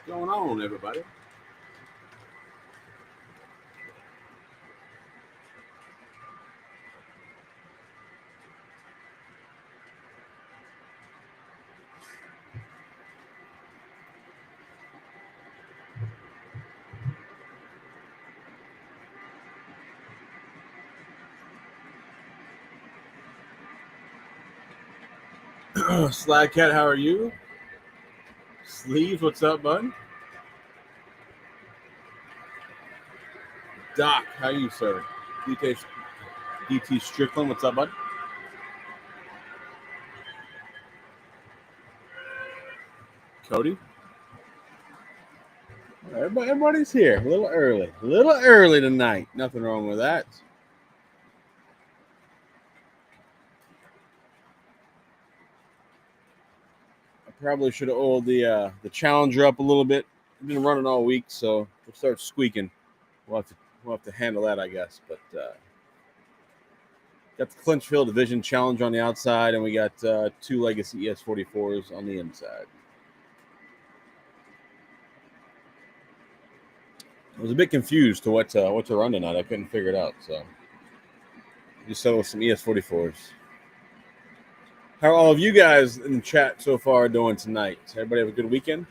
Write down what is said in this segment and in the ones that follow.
What's going on, everybody? Slagcat, how are you? Sleeves, what's up, bud? Doc, how are you, sir? DT Strickland, what's up, bud? Cody, everybody's here. A little early tonight. Nothing wrong with that. I probably should have oiled the Challenger up a little bit. I've been running all week, so we'll start squeaking. We'll have to handle that, I guess. But got the Clinchfield Division Challenge on the outside, and we got two Legacy ES44s on the inside. I was a bit confused to what to run tonight. I couldn't figure it out, so just settled with some ES44s. How are all of you guys in the chat so far doing tonight? Everybody have a good weekend?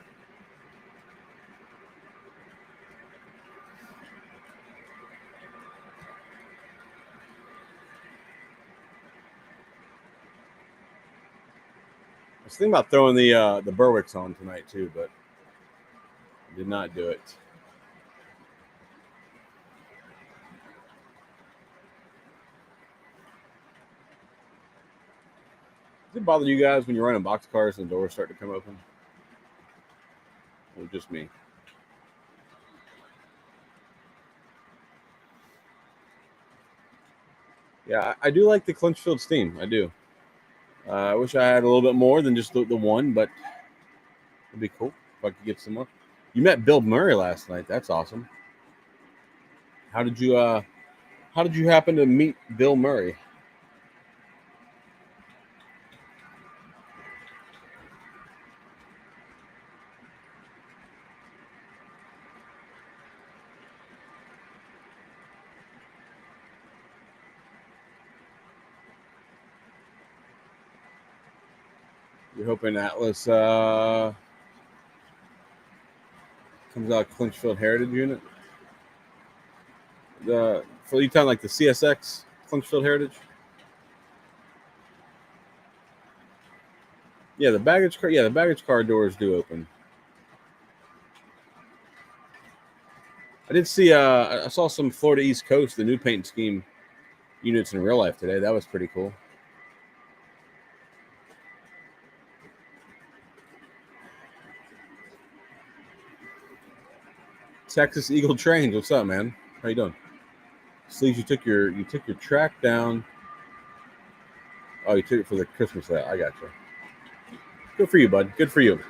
I was thinking about throwing the Berwicks on tonight too, but did not do it. Does it bother you guys when you're running box cars and the doors start to come open? Or just me? Yeah, I do like the Clinchfield Steam. I do. I wish I had a little bit more than just the one, but it'd be cool if I could get some more. You met Bill Murray last night. That's awesome. How did you How did you happen to meet Bill Murray? You're hoping Atlas comes out Clinchfield Heritage Unit. The for you talking like the CSX Clinchfield Heritage? Yeah, the baggage car. Yeah, the baggage car doors do open. I did see. I saw some Florida East Coast, the new paint scheme units in real life today. That was pretty cool. Texas Eagle Trains. What's up, man? How you doing? Sleeves, you took your track down. Oh, you took it for the Christmas set. I got you. Good for you, bud. Good for you.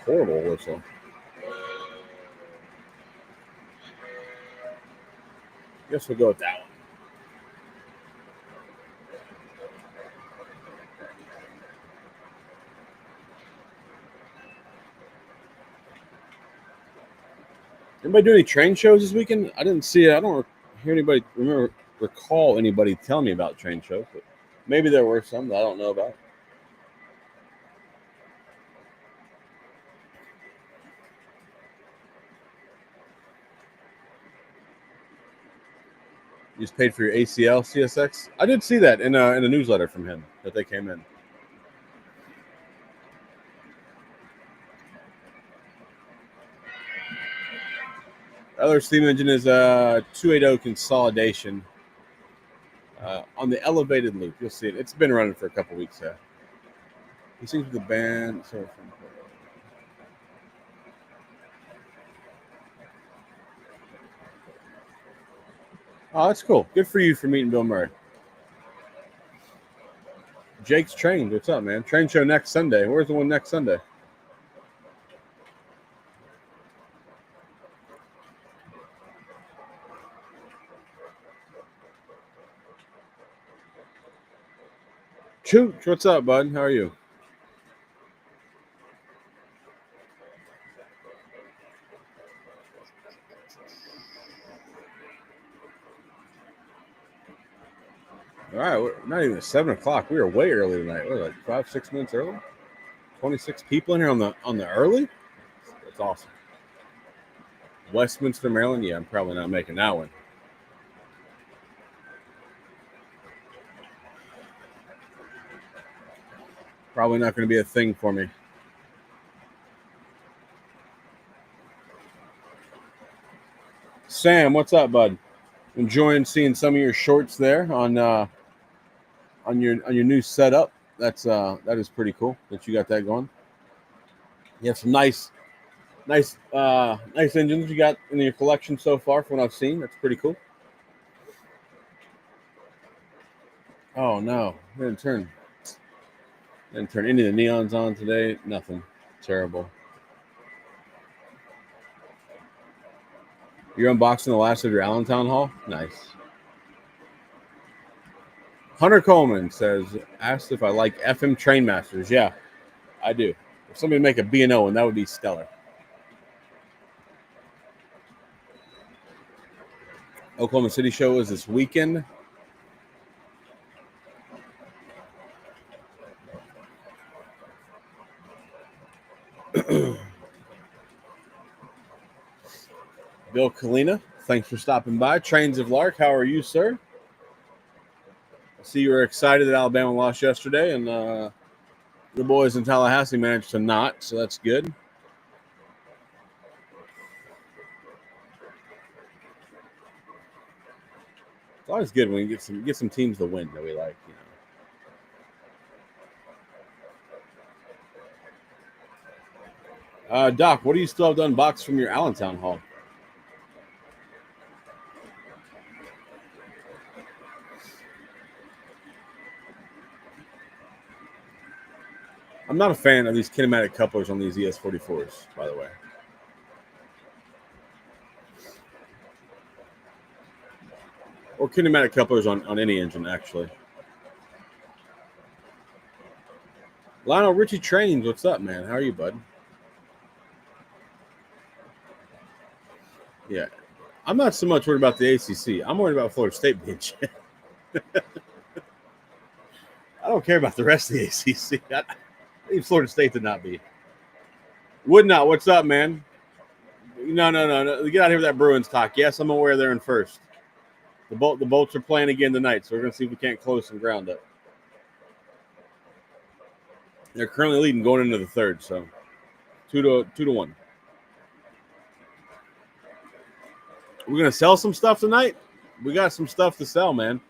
Horrible whistle. Guess we'll go with that one. Anybody do any train shows this weekend? I didn't see it. I don't hear anybody recall anybody telling me about train shows, but maybe there were some that I don't know about. You just paid for your ACL CSX. I did see that in a newsletter from him that they came in. Other steam engine is a 280 consolidation on the elevated loop. You'll see it. It's been running for a couple weeks now. He sings with the band. Oh, that's cool. Good for you for meeting Bill Murray. Jake's Train. What's up, man? Train show next Sunday. Where's the one next Sunday? Chooch, what's up, bud? How are you? All right, we're not even 7 o'clock. We were way early tonight. What, like 5-6 minutes early? 26 people in here on the early. That's awesome. Westminster, Maryland. Yeah, I'm probably not making that one. Probably not going to be a thing for me. Sam, what's up, bud? Enjoying seeing some of your shorts there on your new setup. That is pretty cool that you got that going. You have some nice engines you got in your collection so far from what I've seen. That's pretty cool. Oh no, didn't turn any of the neons on today. Nothing. Terrible. You're unboxing the last of your Allentown haul? Nice. Hunter Coleman asked if I like FM Trainmasters. Yeah, I do. If somebody make a B&O, and that would be stellar. Oklahoma City show is this weekend. Bill Kalina, thanks for stopping by. Trains of Lark, how are you, sir? I see you were excited that Alabama lost yesterday, and the boys in Tallahassee managed to not, so that's good. It's always good when you get some teams to win that we like, you know. Doc, what do you still have to unbox from your Allentown haul? I'm not a fan of these kinematic couplers on these ES44s, by the way. Or kinematic couplers on any engine, actually. Lionel Richie Trains, what's up, man? How are you, bud? Yeah. I'm not so much worried about the ACC. I'm worried about Florida State being shit. I don't care about the rest of the ACC. I need Florida State to not be. Would not. What's up, man? No. Get out of here with that Bruins talk. Yes, I'm aware they're in first. The Bolts are playing again tonight, so we're going to see if we can't close some ground up. They're currently leading going into the third, so 2-1. We're going to sell some stuff tonight. We got some stuff to sell, man.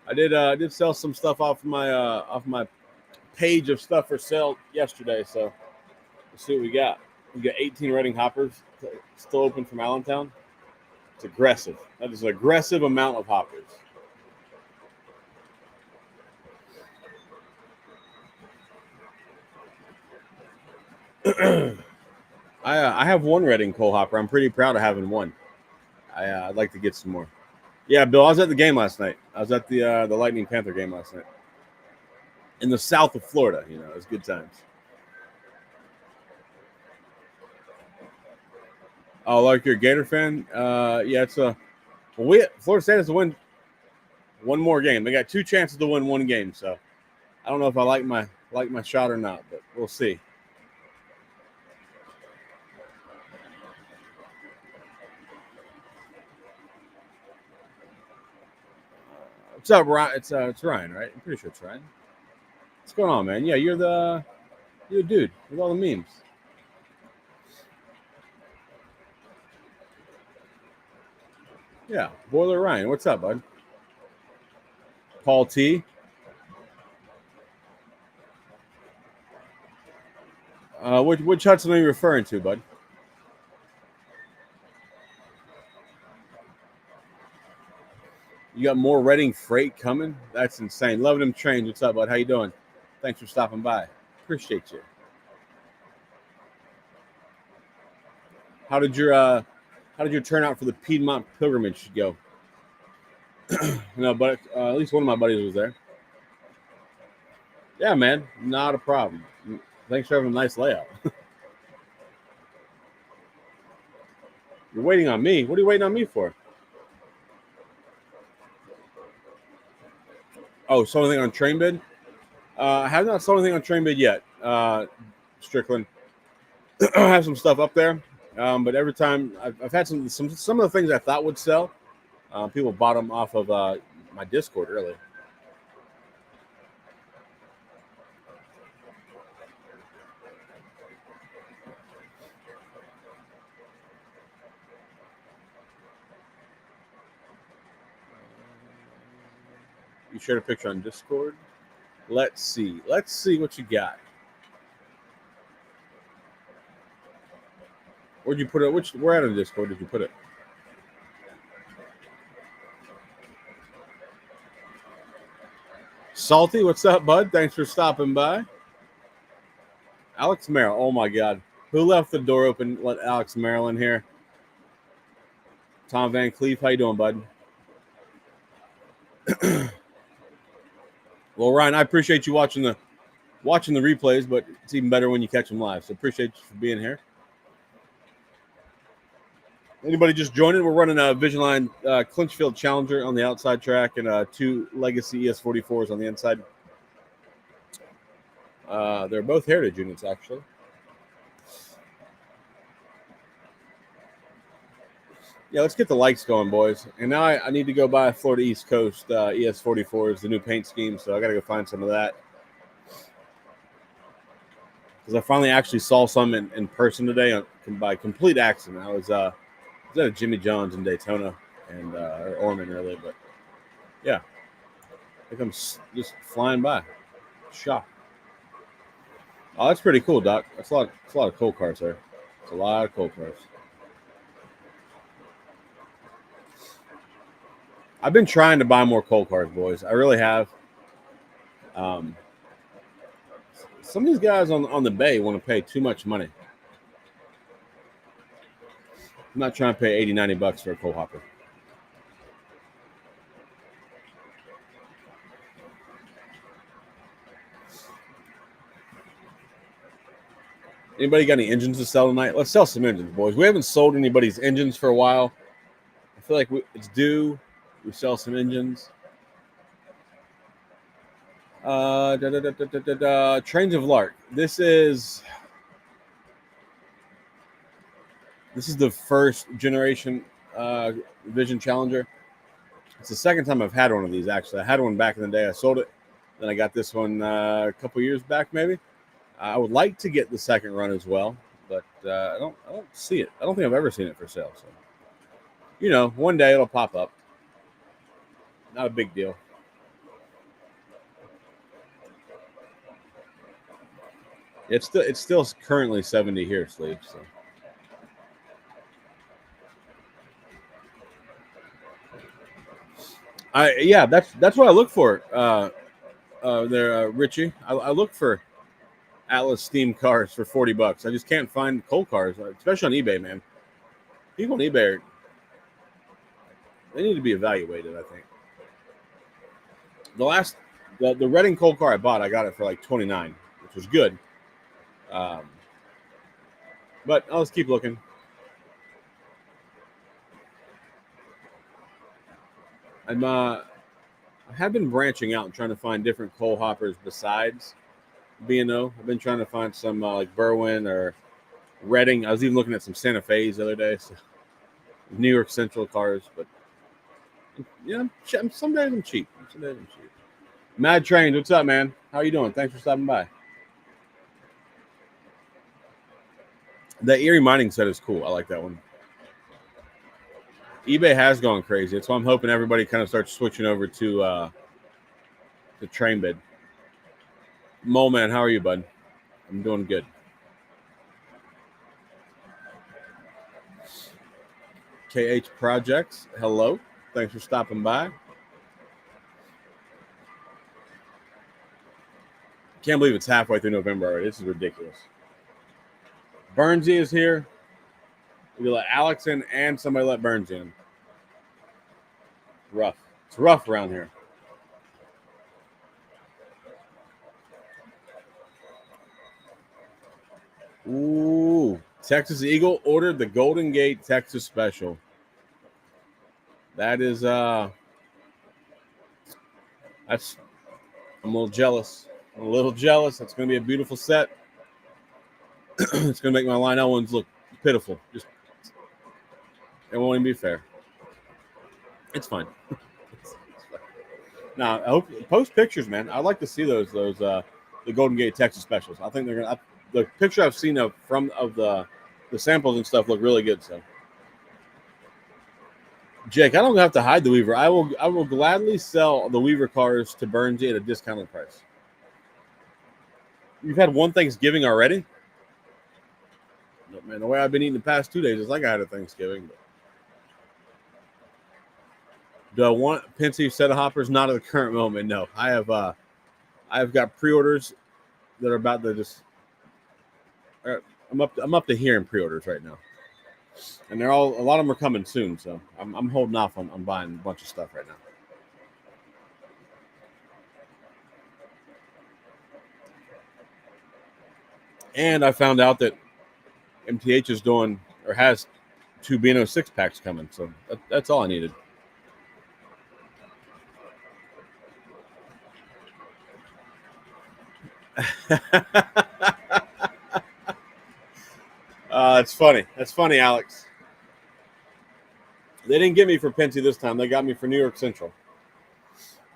I did sell some stuff off my page of stuff for sale yesterday, so let's see what we got. We got 18 Reading hoppers still open from Allentown. It's aggressive. That is an aggressive amount of hoppers. I have one Reading coal hopper. I'm pretty proud of having one. I'd like to get some more. Yeah, Bill, I was at the game last night. I was at the Lightning Panther game last night. In the south of Florida, you know, it was good times. Oh, like you're a Gator fan? Yeah, it's Florida State has to win one more game. They got 2 chances to win one game, so I don't know if I like my shot or not, but we'll see. What's up, Ryan? It's Ryan, right? I'm pretty sure it's Ryan. What's going on, man? Yeah, you're the dude with all the memes. Yeah, Boiler Ryan. What's up, bud? Paul T. Which Hudson are you referring to, bud? You got more Reading freight coming? That's insane. Loving them trains. What's up, bud? How you doing? Thanks for stopping by. Appreciate you. How did your turnout for the Piedmont pilgrimage go? No, but at least one of my buddies was there. Yeah, man, not a problem. Thanks for having a nice layout. You're waiting on me. What are you waiting on me for? Oh, sold anything on train bid? I have not sold anything on train bid yet. Strickland, I have some stuff up there, but every time I've had some of the things I thought would sell, people bought them off of my Discord early. You shared a picture on Discord. Let's see. Let's see what you got. Where'd you put it? Where at on Discord did you put it? Salty, what's up, bud? Thanks for stopping by. Alex Merrill. Oh my God. Who left the door open? Let Alex Merrill in here. Tom Van Cleef, how you doing, bud? Well, Ryan, I appreciate you watching the replays, but it's even better when you catch them live. So appreciate you for being here. Anybody just joining? We're running a Vision Line Clinchfield Challenger on the outside track and 2 Legacy ES44s on the inside. They're both Heritage units, actually. Yeah, let's get the likes going, boys. And now I need to go buy Florida East Coast ES44s, the new paint scheme. So I got to go find some of that. Because I finally actually saw some in person today by complete accident. I was at a Jimmy John's in Daytona and or Ormond really, but yeah, I think I'm just flying by. Shocked. Oh, that's pretty cool, Doc. That's a lot of coal cars there. It's a lot of coal cars. I've been trying to buy more coal cars, boys. I really have. Some of these guys on the bay want to pay too much money. I'm not trying to pay $80-$90 for a coal hopper. Anybody got any engines to sell tonight? Let's sell some engines, boys. We haven't sold anybody's engines for a while. I feel like it's due. We sell some engines. Trains of Lark. This is the first generation Vision Challenger. It's the second time I've had one of these, actually. I had one back in the day. I sold it. Then I got this one a couple years back, maybe. I would like to get the second run as well, but I don't see it. I don't think I've ever seen it for sale. So, one day it'll pop up. Not a big deal. It's still currently 70 here, Sleeve. So. That's what I look for. Richie. I look for Atlas steam cars for $40. I just can't find coal cars, especially on eBay, man. People on eBay they need to be evaluated, I think. The Reading coal car I bought, I got it for like $29, which was good. But I'll just keep looking. I have been branching out and trying to find different coal hoppers besides B&O. I've been trying to find some like Berwyn or Reading. I was even looking at some Santa Fe's the other day. So New York Central cars, but some days I'm cheap. Mad Trains, what's up, man? How you doing? Thanks for stopping by. The Erie Mining set is cool. I like that one. eBay has gone crazy. That's why I'm hoping everybody kind of starts switching over to train bid. Mo, man, how are you, bud? I'm doing good. KH Projects, hello. Thanks for stopping by. Can't believe it's halfway through November already. This is ridiculous. Burnsy is here. We let Alex in and somebody let Burns in. Rough. It's rough around here. Ooh, Texas Eagle ordered the Golden Gate Texas Special. That is that's I'm a little jealous. I'm a little jealous. That's going to be a beautiful set. It's going to make my Lionel ones look pitiful. Just it won't even be fair. It's fine. It's fine. Now, I hope post pictures, man. I'd like to see those the Golden Gate Texas specials. I think they're gonna. The picture I've seen of the samples and stuff look really good. So, Jake, I don't have to hide the Weaver. I will gladly sell the Weaver cars to Bernsey at a discounted price. You've had one Thanksgiving already? No, man, the way I've been eating the past 2 days is like I had a Thanksgiving. But do I want Pensive set of hoppers? Not at the current moment. No, I've got pre-orders that are about to just. I'm up to here in pre-orders right now, and a lot of them are coming soon. So I'm holding off on buying a bunch of stuff right now. And I found out that MTH is doing or has 2 Beano 6-packs coming. So that's all I needed. It's funny. That's funny, Alex. They didn't get me for Penty this time. They got me for New York Central.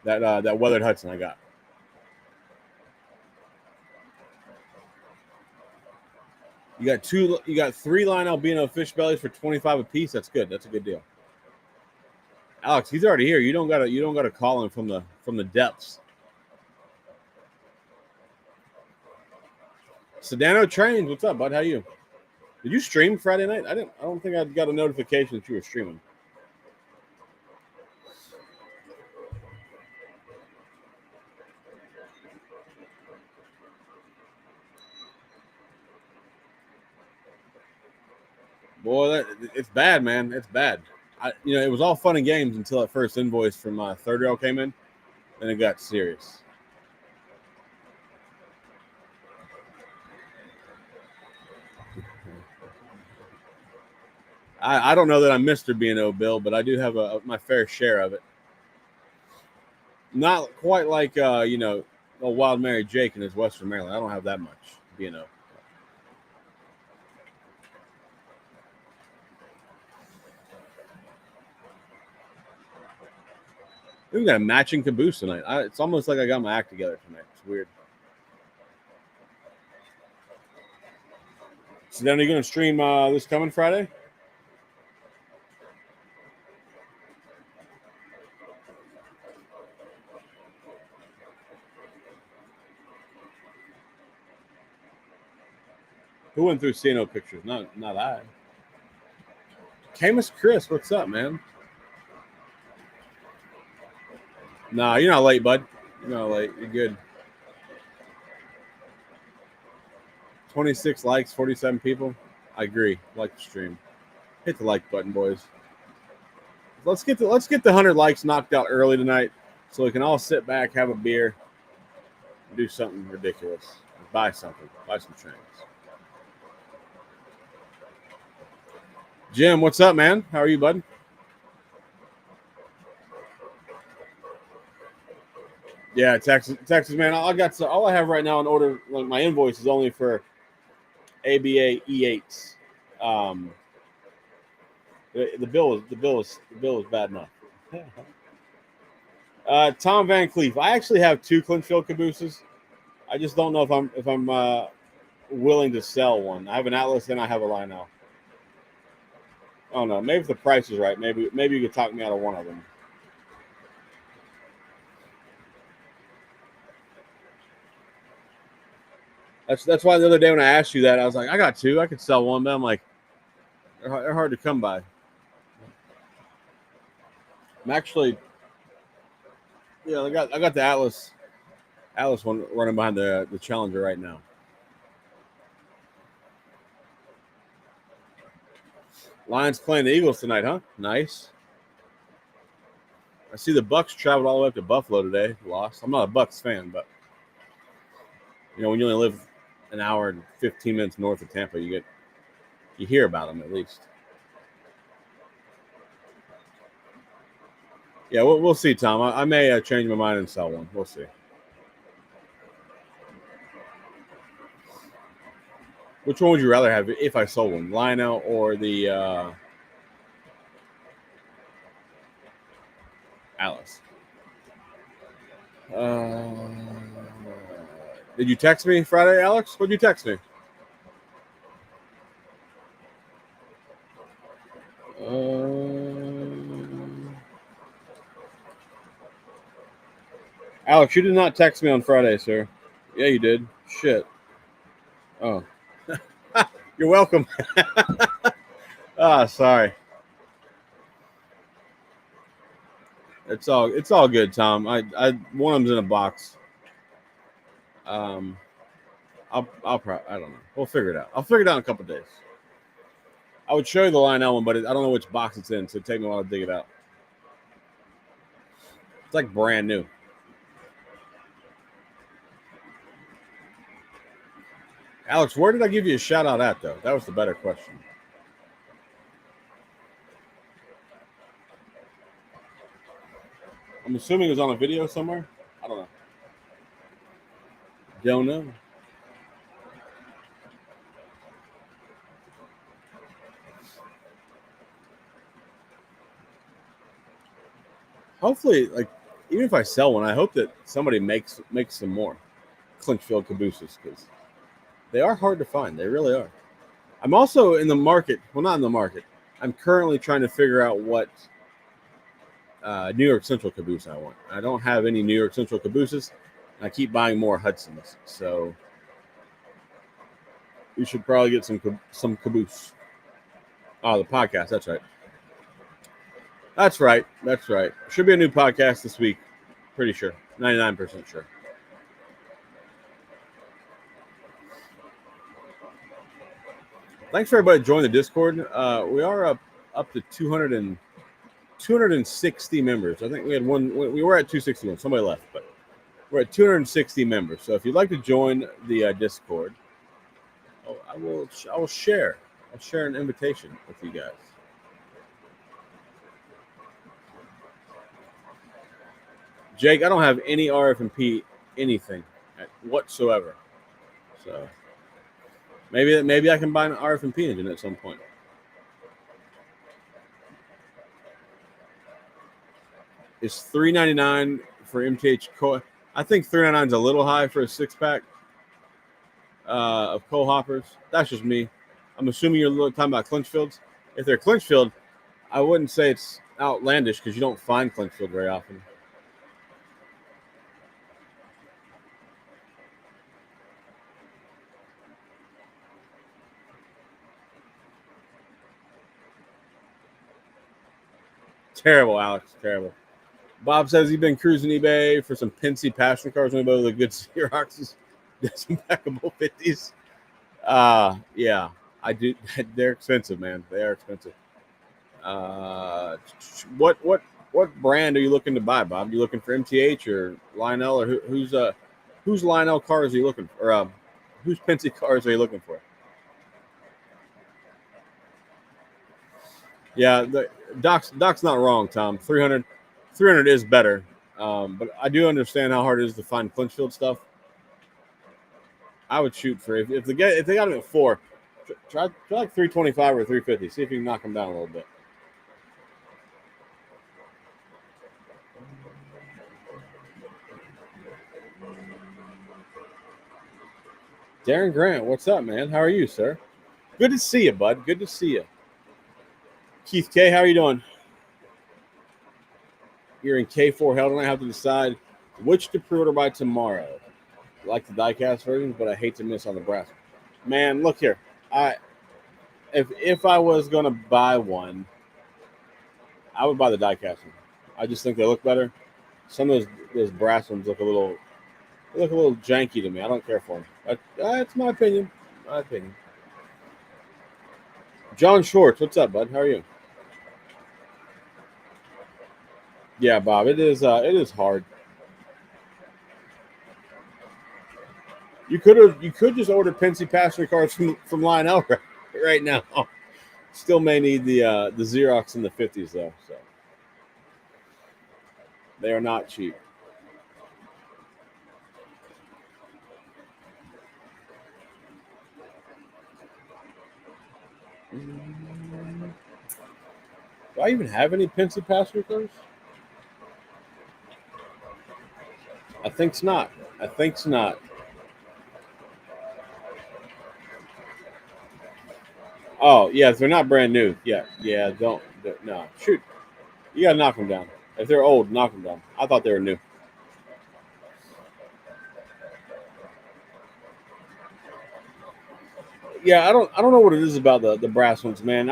That Weathered Hudson I got. You got 3 Lionel Beano fish bellies for $25 a piece. That's good. That's a good deal. Alex, he's already here. You don't gotta call him from the depths. Sedano Trains, what's up, bud? How you? Did you stream Friday night? I don't think I got a notification that you were streaming. Boy, it's bad, man. It's bad. It was all fun and games until that first invoice from Third Rail came in, and it got serious. I don't know that I'm Mr. B&O Bill, but I do have my fair share of it. Not quite like Wild Mary Jake in his Western Maryland. I don't have that much B&O. We got a matching caboose tonight. It's almost like I got my act together tonight. It's weird. So then, are you going to stream this coming Friday? Who went through CNO pictures? Not I. Camus Chris, what's up, man? Nah, you're not late, bud. You're not late. You're good. 26 likes, 47 people. I agree. Like the stream. Hit the like button, boys. Let's get the 100 likes knocked out early tonight, so we can all sit back, have a beer, and do something ridiculous. Buy something. Buy some trains. Jim, what's up, man? How are you, bud? Yeah, Texas, man. All I have right now in order. Like my invoice is only for ABA E8s. The bill is bad enough. Tom Van Cleef. I actually have 2 Clinchfield cabooses. I just don't know if I'm willing to sell one. I have an Atlas and I have a Lionel. I don't know. Maybe if the price is right, maybe you could talk me out of one of them. That's why the other day when I asked you that, I was like, I got 2. I could sell one, but I'm like, they're hard to come by. I'm actually, yeah, I got the Atlas one running behind the Challenger right now. Lions playing the Eagles tonight, huh? Nice. I see the Bucks traveled all the way up to Buffalo today. Lost. I'm not a Bucks fan, but when you only live an hour and 15 minutes north of Tampa, you hear about them at least. Yeah, we'll see, Tom. I may change my mind and sell one. We'll see. Which one would you rather have if I sold one, Lionel or the Alice? Did you text me Friday, Alex? What'd you text me? Alex, you did not text me on Friday, sir. Yeah, you did. Shit. Oh. You're welcome. Sorry. It's all good, Tom. I one of them's in a box. I'll probably, I don't know. We'll figure it out. I'll figure it out in a couple of days. I would show you the Lionel one, but I don't know which box it's in, so it'd take me a while to dig it out. It's like brand new. Alex, where did I give you a shout out at, though? That was the better question. I'm assuming it was on a video somewhere. I don't know. Don't know. Hopefully, like, even if I sell one, I hope that somebody makes some more Clinchfield cabooses because they are hard to find. They really are. I'm also in the market. Well, not in the market. I'm currently trying to figure out what New York Central caboose I want. I don't have any New York Central cabooses. I keep buying more Hudsons, so we should probably get some caboose. Oh, the podcast. That's right. That's right. That's right. Should be a new podcast this week. Pretty sure. 99% sure. Thanks for everybody joining the Discord. We are up to 260 members. I think we had one. We were at 261. Somebody left, but we're at 260 members. So if you'd like to join the Discord, I will share. I'll share an invitation with you guys. Jake, I don't have any RF&P anything whatsoever. So maybe I can buy an RF&P engine at some point. It's $399 for MTH coil. I think $399 is a little high for a 6-pack of coal hoppers. That's just me. I'm assuming you're talking about Clinchfields. If they're Clinchfield, I wouldn't say it's outlandish because you don't find Clinchfield very often. Terrible, Alex. Terrible. Bob says he's been cruising eBay for some Penske passion cars. Anybody with the good Xeroxes, some backable 50s. Yeah, I do. They're expensive, man. They are expensive. What brand are you looking to buy, Bob? You looking for MTH or Lionel, or whose Lionel cars are you looking for? Or whose Penske cars are you looking for? Yeah, the Doc's not wrong, Tom. 300 is better, but I do understand how hard it is to find Clinchfield stuff. I would shoot for if they got them at 4, try like 325 or 350. See if you can knock them down a little bit. Darren Grant, what's up, man? How are you, sir? Good to see you, bud. Good to see you. Keith K, how are you doing? You're in K4 Hell, and I have to decide which to pre-order by tomorrow. I like the diecast versions, but I hate to miss on the brass. Man, look here. If I was gonna buy one, I would buy the diecast one. I just think they look better. Some of those brass ones look a little janky to me. I don't care for them. That's my opinion. My opinion. John Schwartz, what's up, bud? How are you? Yeah, Bob, it is hard. You could just order Penske passenger cards from Lionel right now. Still may need the Xerox in the 50s though, so they are not cheap. Do I even have any Penske passenger cars? I think's not. I think's not. Oh yeah, if they're not brand new. Yeah. Don't no. Shoot, you gotta knock them down. If they're old, knock them down. I thought they were new. Yeah, I don't know what it is about the brass ones, man.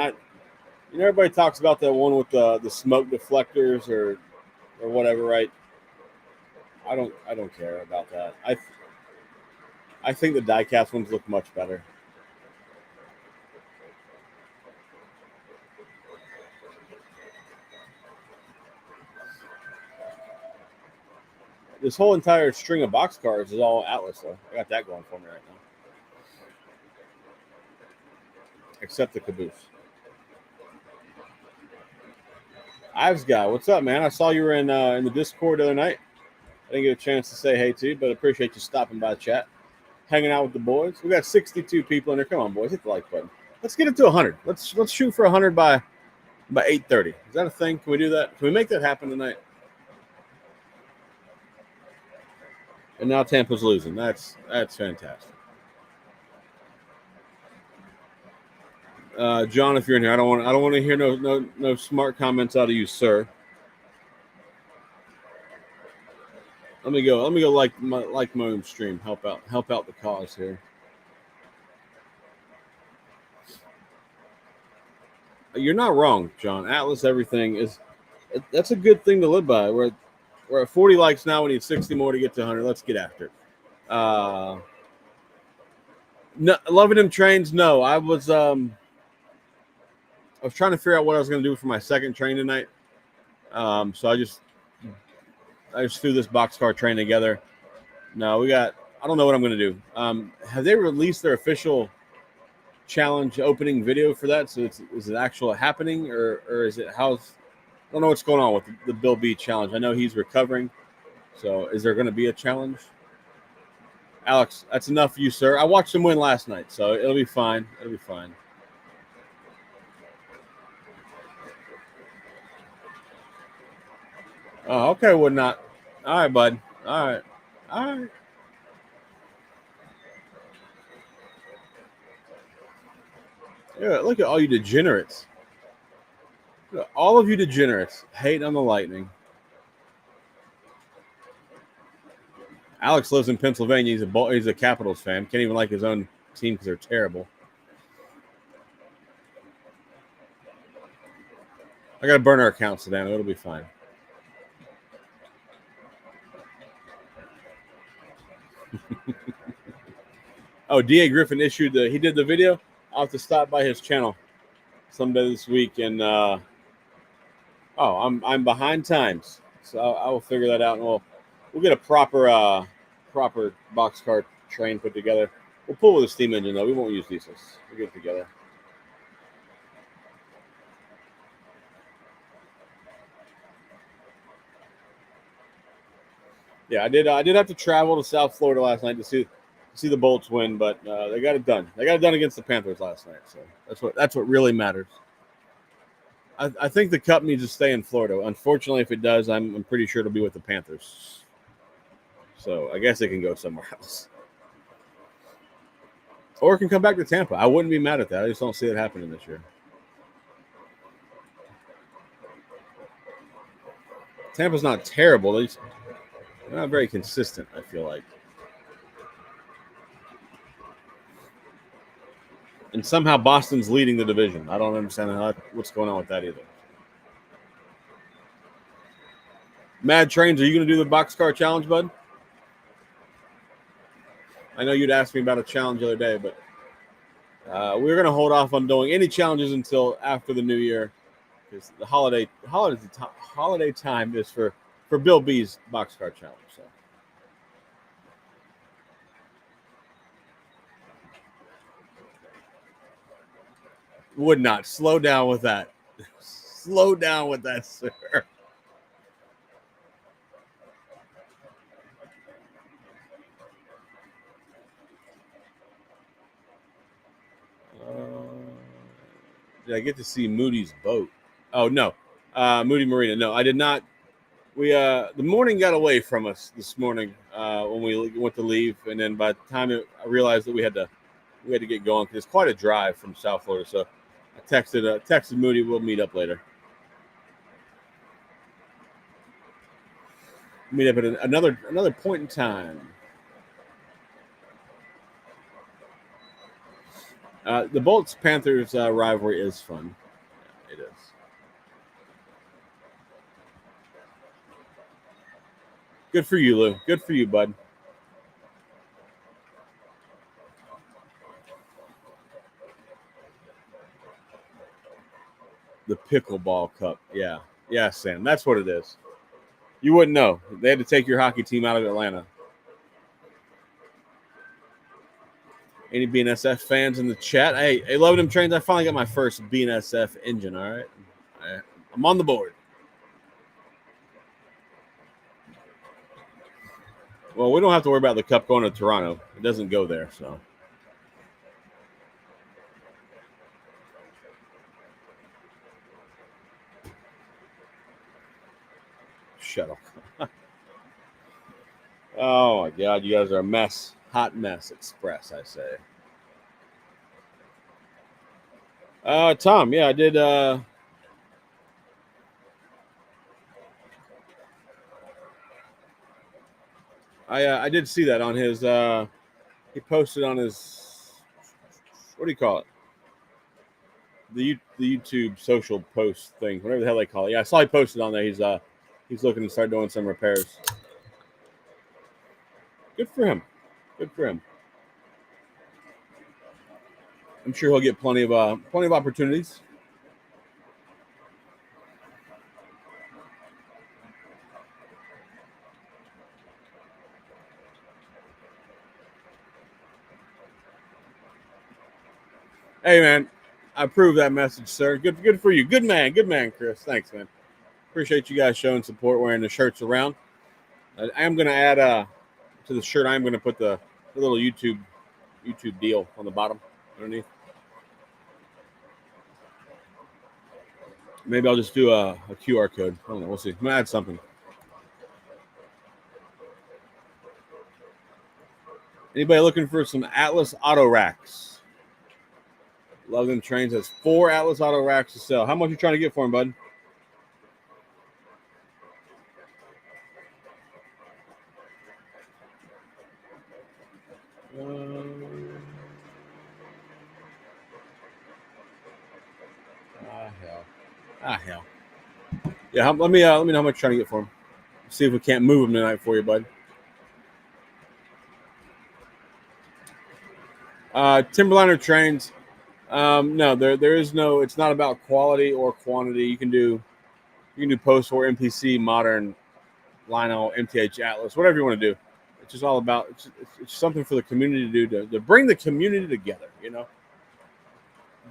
Everybody talks about that one with the smoke deflectors or whatever, right? I don't care about that. I think the diecast ones look much better. This whole entire string of box cars is all Atlas though. I got that going for me right now. Except the caboose. Ives guy, what's up, man? I saw you were in the Discord the other night. I didn't get a chance to say hey to you, but appreciate you stopping by the chat, hanging out with the boys. We got 62 people in there. Come on, boys, hit the like button. Let's get it to 100. Let's shoot for 100 by 8:30. Is that a thing? Can we do that? Can we make that happen tonight? And now Tampa's losing. That's fantastic. John, if you're in here, I don't want to hear no smart comments out of you, sir. Let me go like my own stream. Help out the cause here. You're not wrong, John. Atlas everything is that's a good thing to live by. We're at 40 likes now. We need 60 more to get to 100. Let's get after it. No, loving them trains. No, I was trying to figure out what I was going to do for my second train tonight. So I just threw this boxcar train together. No, I don't know what I'm going to do. Have they released their official challenge opening video for that? So is it actually happening or is it how's? I don't know what's going on with the Bill B challenge. I know he's recovering. So is there going to be a challenge? Alex, that's enough for you, sir. I watched him win last night, so it'll be fine. It'll be fine. Oh, okay, would not. All right, bud. All right. All right. Yeah, look at all you degenerates. Look at all of you degenerates hating on the Lightning. Alex lives in Pennsylvania. He's a Capitals fan. Can't even like his own team because they're terrible. I got to burn our account, Sedano. It'll be fine. Oh, DA Griffin he did the video. I'll have to stop by his channel someday this week. And I'm behind times, so I will figure that out, and we'll get a proper boxcar train put together. We'll pull with a steam engine though. We won't use diesels. We'll get it together. Yeah, I did have to travel to South Florida last night to see the Bolts win, but they got it done. They got it done against the Panthers last night, so that's what really matters. I think the Cup needs to stay in Florida. Unfortunately, if it does, I'm pretty sure it'll be with the Panthers. So I guess it can go somewhere else, or it can come back to Tampa. I wouldn't be mad at that. I just don't see it happening this year. Tampa's not terrible. They're not very consistent, I feel like. And somehow Boston's leading the division. I don't understand what's going on with that either. Mad Trains, are you going to do the boxcar challenge, bud? I know you'd asked me about a challenge the other day, but we're going to hold off on doing any challenges until after the new year, because the holiday time is for Bill B's boxcar challenge. So Would not. Slow down with that. Slow down with that, sir. Did I get to see Moody's boat? Oh no, Moody Marina. No, I did not. We the morning got away from us this morning when we went to leave, and then by the time I realized that we had to get going because it's quite a drive from South Florida. So I texted Moody. We'll meet up later. Meet up at another point in time. The Bolts Panthers rivalry is fun. Yeah, it is. Good for you, Lou. Good for you, bud. The Pickleball Cup. Yeah. Yeah, Sam. That's what it is. You wouldn't know. They had to take your hockey team out of Atlanta. Any BNSF fans in the chat? Hey, Love Them Trains. I finally got my first BNSF engine. All right. I'm on the board. Well, we don't have to worry about the cup going to Toronto. It doesn't go there, so. Shut up. Oh my God, you guys are a mess. Hot mess express, I say. Tom, yeah, I did. I did see that on his. He posted on his. What do you call it? The YouTube social post thing, whatever the hell they call it. Yeah, I saw he posted on there. He's looking to start doing some repairs. Good for him. Good for him. I'm sure he'll get plenty of opportunities. Hey man, I approve that message, sir. Good for you. Good man, Chris. Thanks, man. Appreciate you guys showing support, wearing the shirts around. I am gonna add to the shirt. I am gonna put the little YouTube deal on the bottom underneath. Maybe I'll just do a QR code. I don't know. We'll see. I'm gonna add something. Anybody looking for some Atlas auto racks? Love Them Trains has 4 Atlas auto racks to sell. How much you trying to get for them, bud? Hell. Yeah, let me know how much you're trying to get for them. See if we can't move them tonight for you, bud. Timberliner Trains. No, there is no. It's not about quality or quantity. You can do post-war MPC, modern, Lionel, MTH, Atlas, whatever you want to do. It's just all about. It's something for the community to do to bring the community together. You know.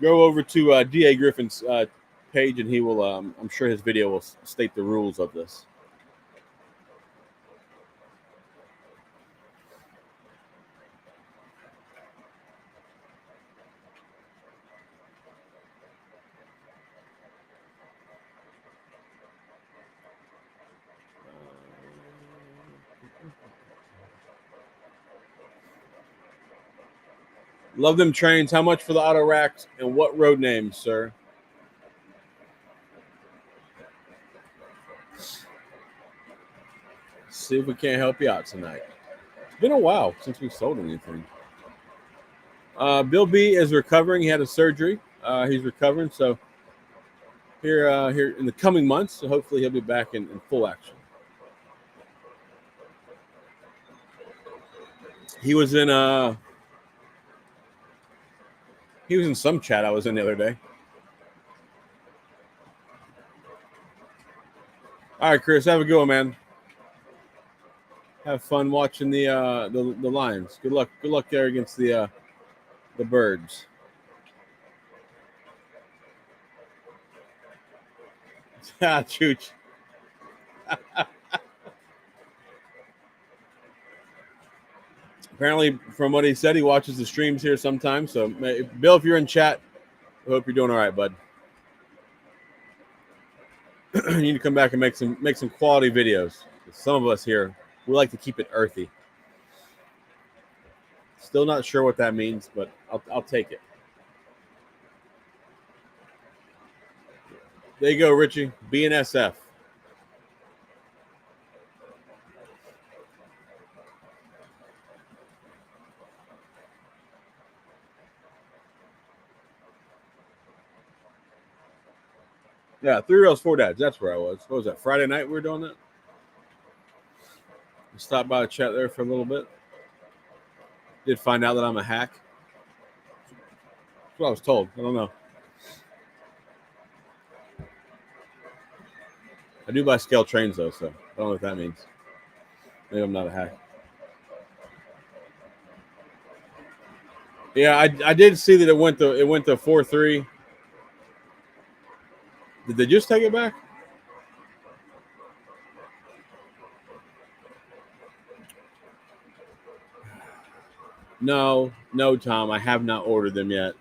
Go over to DA Griffin's page, and he will. I'm sure his video will state the rules of this. Love Them Trains. How much for the auto racks and what road names, sir? See if we can't help you out tonight. It's been a while since we sold anything. Bill B is recovering. He had a surgery. He's recovering. So here in the coming months, so hopefully he'll be back in full action. He was in some chat I was in the other day. All right, Chris, have a good one, man. Have fun watching the Lions. Good luck there against the Birds. Chooch. Apparently, from what he said, he watches the streams here sometimes. So, Bill, if you're in chat, I hope you're doing all right, bud. You need to come back and make some quality videos. Some of us here, we like to keep it earthy. Still not sure what that means, but I'll take it. There you go, Richie. BNSF. Yeah, 3 Rails 4 Dads. That's where I was. What was that? Friday night we were doing that? Stopped by the chat there for a little bit. Did find out that I'm a hack. That's what I was told. I don't know. I do buy scale trains though, so I don't know what that means. Maybe I'm not a hack. Yeah, I did see that it went to 4.3. Did they just take it back? No, Tom. I have not ordered them yet.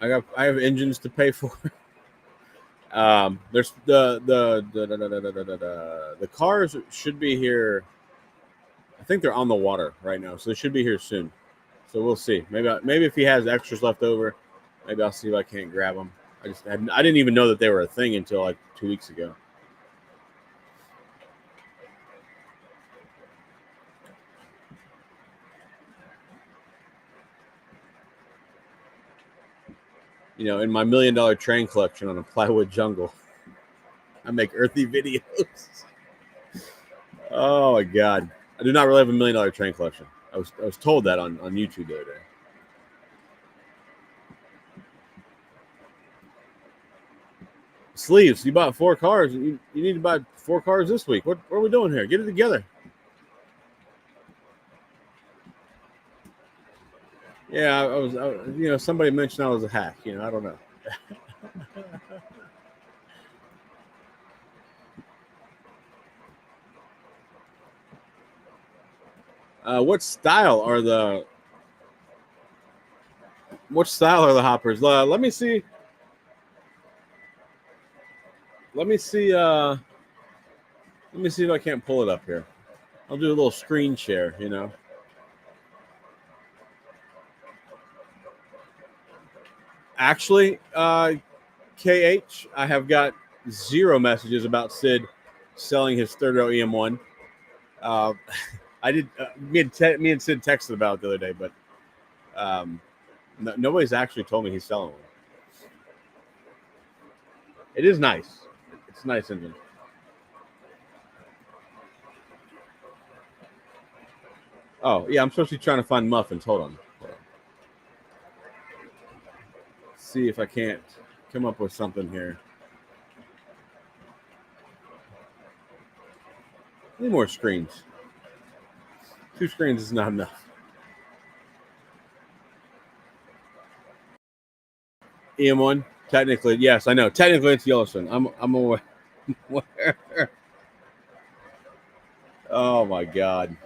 I have engines to pay for. There's the cars should be here. I think they're on the water right now, so they should be here soon. So we'll see. Maybe if he has extras left over, maybe I'll see if I can't grab them. I didn't even know that they were a thing until like 2 weeks ago. You know, in my $1 million train collection on a plywood jungle, I make earthy videos. Oh my god, I do not really have $1 million train collection. I was told that on YouTube the other day. Sleeves, you bought 4 cars. You need to buy 4 cars this week. What are we doing here? Get it together. Yeah, I was somebody mentioned I was a hack. I don't know. What style are the hoppers? Let me see. Let me see if I can't pull it up here. I'll do a little screen share, Actually, KH, I have got 0 messages about Sid selling his third row EM1. I did. Me and Sid texted about it the other day, but nobody's actually told me he's selling one. It is nice. It's a nice engine. Oh yeah, I'm supposed to be trying to find muffins. Hold on. See if I can't come up with something here. Need more screens. 2 screens is not enough. EM1, technically, yes, I know. Technically, it's Yellowstone. I'm aware. Oh my god,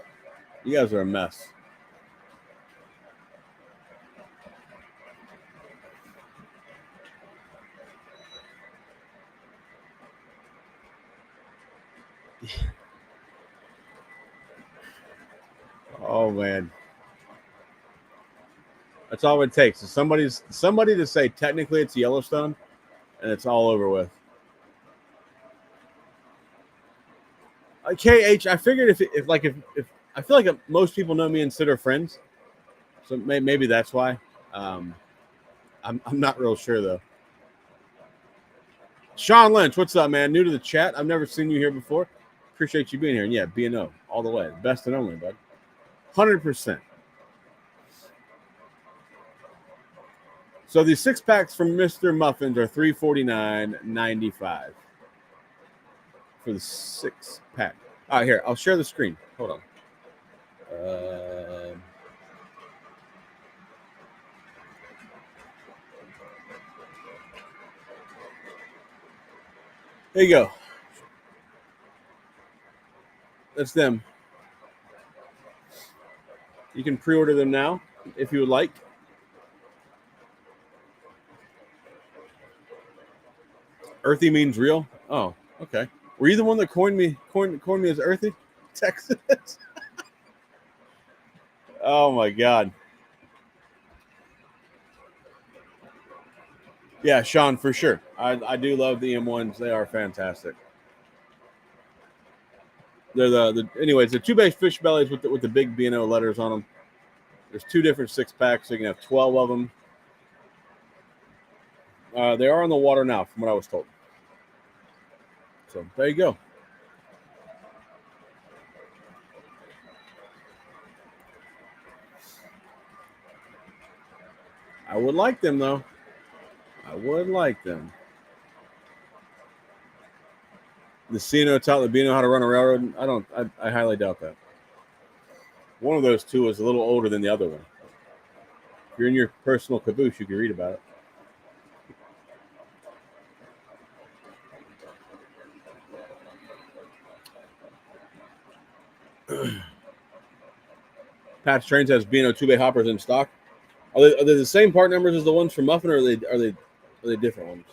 you guys are a mess. Oh man, that's all it takes. Is somebody to say technically it's Yellowstone, and it's all over with. KH, I figured if I feel like most people know me and Sid are friends, so maybe that's why. I'm not real sure though. Sean Lynch, what's up, man? New to the chat. I've never seen you here before. Appreciate you being here. And yeah, B&O all the way. Best and only, bud. 100%. So these 6-packs from Mr. Muffins are $349.95 for the 6-pack. All right, here. I'll share the screen. Hold on. There you go. That's them. You can pre-order them now if you would like. Earthy means real. Oh, okay. Were you the one that coined me as Earthy? Texas. Oh my God. Yeah, Sean, for sure. I do love the M1s. They are fantastic. They're the anyways, the two base fish bellies with the big B&O letters on them. There's two different 6-packs, so you can have 12 of them. They are on the water now, from what I was told. So there you go. I would like them though. I would like them. The C&O taught the B&O how to run a railroad. I highly doubt that. One of those two is a little older than the other one. If you're in your personal caboose, you can read about it. Patch Trains has B&O 2-bay hoppers in stock. Are they the same part numbers as the ones from Muffin, or are they different ones?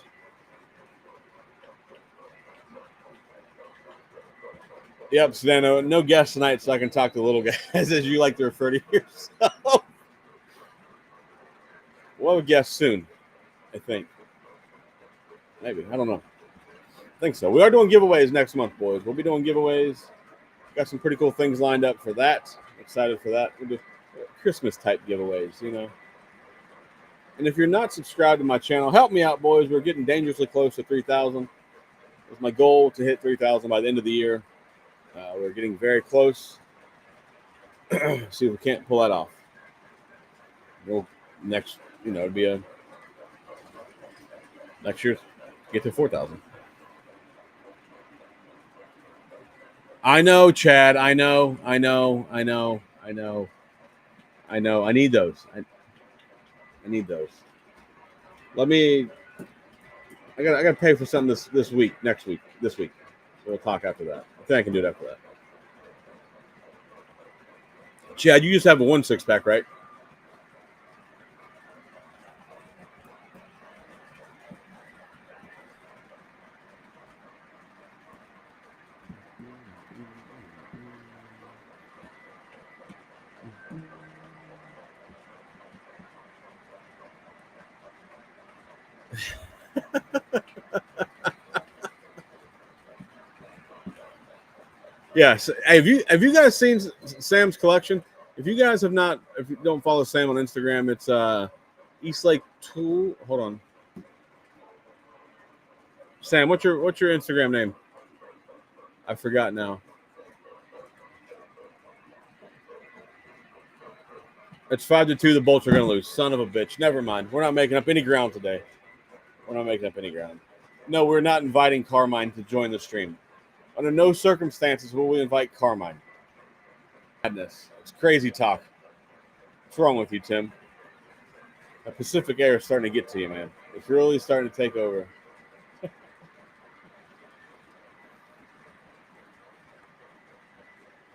Yep, Sedano. No guests tonight, so I can talk to little guys, as you like to refer to yourself. We'll have a guest soon, I think. Maybe. I don't know. I think so. We are doing giveaways next month, boys. We'll be doing giveaways. Got some pretty cool things lined up for that. Excited for that. We'll do Christmas type giveaways, you know. And if you're not subscribed to my channel, help me out, boys. We're getting dangerously close to 3,000. It's my goal to hit 3,000 by the end of the year. We're getting very close. See if we can't pull that off. We'll next, it'd be a next year get to 4,000. I know, Chad. I know. I need those. I need those. I got to pay for something this week, next week, this week. So we'll talk after that. I think I can do it after that. Chad, you just have a 1 6-pack, right? Yes. Hey, have you guys seen Sam's collection? If you guys have not, if you don't follow Sam on Instagram, it's Eastlake Tool. Hold on, Sam. What's your Instagram name? I forgot now. It's 5-2. The Bolts are going to lose. Son of a bitch. Never mind. We're not making up any ground today. We're not making up any ground. No, we're not inviting Carmine to join the stream. Under no circumstances will we invite Carmine. Madness. It's crazy talk. What's wrong with you, Tim? That Pacific Air is starting to get to you, man. It's really starting to take over.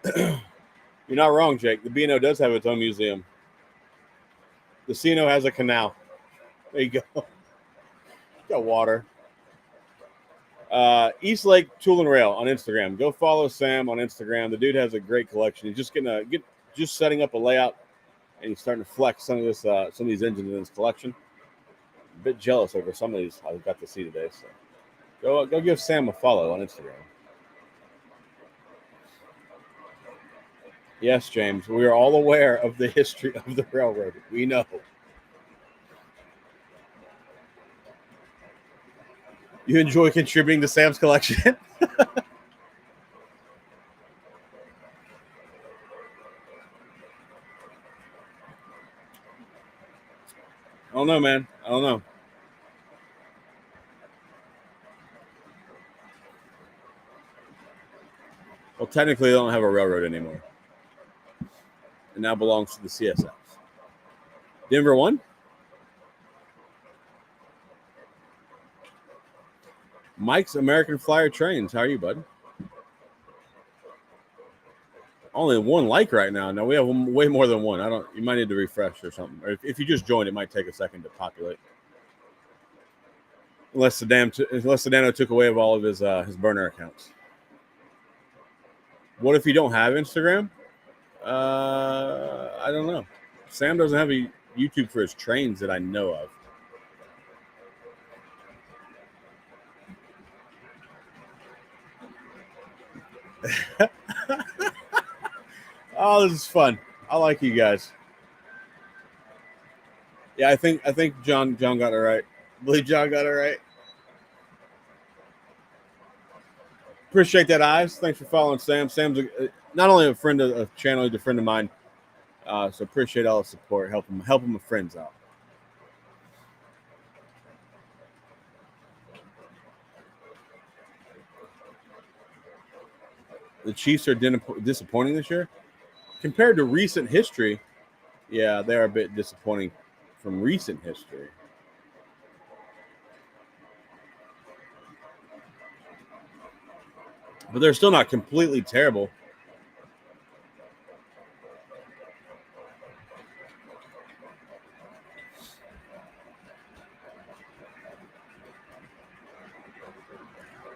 You're not wrong, Jake. The B&O does have its own museum. The C&O has a canal. There you go. Got water. East Lake Tool and Rail on Instagram. Go follow Sam on Instagram. The dude has a great collection. He's just just setting up a layout, and he's starting to flex some of these engines in his collection. A bit jealous over some of these I got to see today. So go give Sam a follow on Instagram. Yes, James, we are all aware of the history of the railroad. We know. You enjoy contributing to Sam's collection? I don't know, man. I don't know. Well, technically, they don't have a railroad anymore. It now belongs to the CSX. Denver won? Mike's American Flyer Trains. How are you, bud? Only one like right now. Now we have way more than one. You might need to refresh or something. Or if you just joined, it might take a second to populate. Unless Sedano took away of all of his burner accounts. What if you don't have Instagram? I don't know. Sam doesn't have a YouTube for his trains that I know of. Oh, this is fun. I like you guys. Yeah, I think John got it right. I believe John got it right. Appreciate that, Eyes. Thanks for following Sam. Sam's not only a friend of the channel, he's a friend of mine. So appreciate all the support. Help him with friends out. The Chiefs are disappointing this year compared to recent history. Yeah, they're a bit disappointing from recent history. But they're still not completely terrible.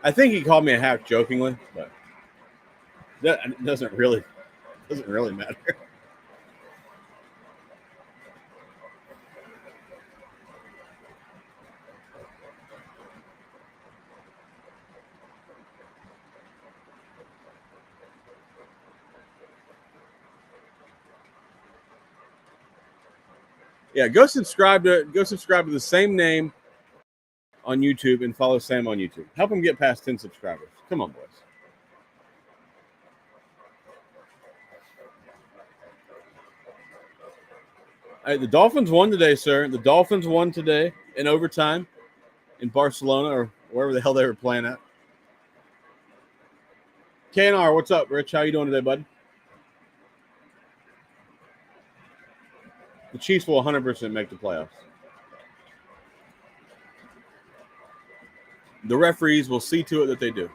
I think he called me a hack jokingly, but that doesn't really matter. Yeah, go subscribe to the same name on YouTube and follow Sam on YouTube. Help him get past 10 subscribers. Come on, boys. All right, the Dolphins won today, sir. The Dolphins won today in overtime in Barcelona or wherever the hell they were playing at. KNR, what's up, Rich? How you doing today, bud? The Chiefs will 100% make the playoffs. The referees will see to it that they do.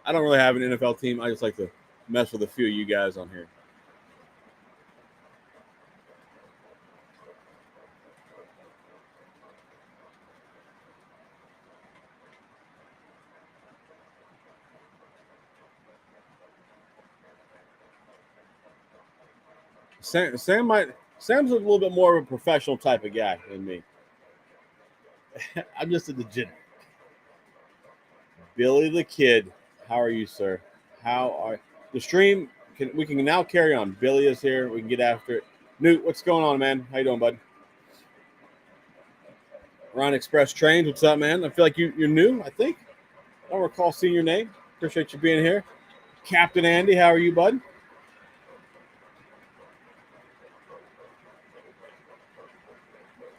I don't really have an NFL team. I just like to mess with a few of you guys on here. Sam's a little bit more of a professional type of guy than me. I'm just a degenerate. Billy the Kid, how are you, sir? How are the stream? We can now carry on. Billy is here. We can get after it. Newt, what's going on, man? How you doing, bud? Ron Express Trains, what's up, man? I feel like you're new. I think I don't recall seeing your name. Appreciate you being here, Captain Andy. How are you, bud?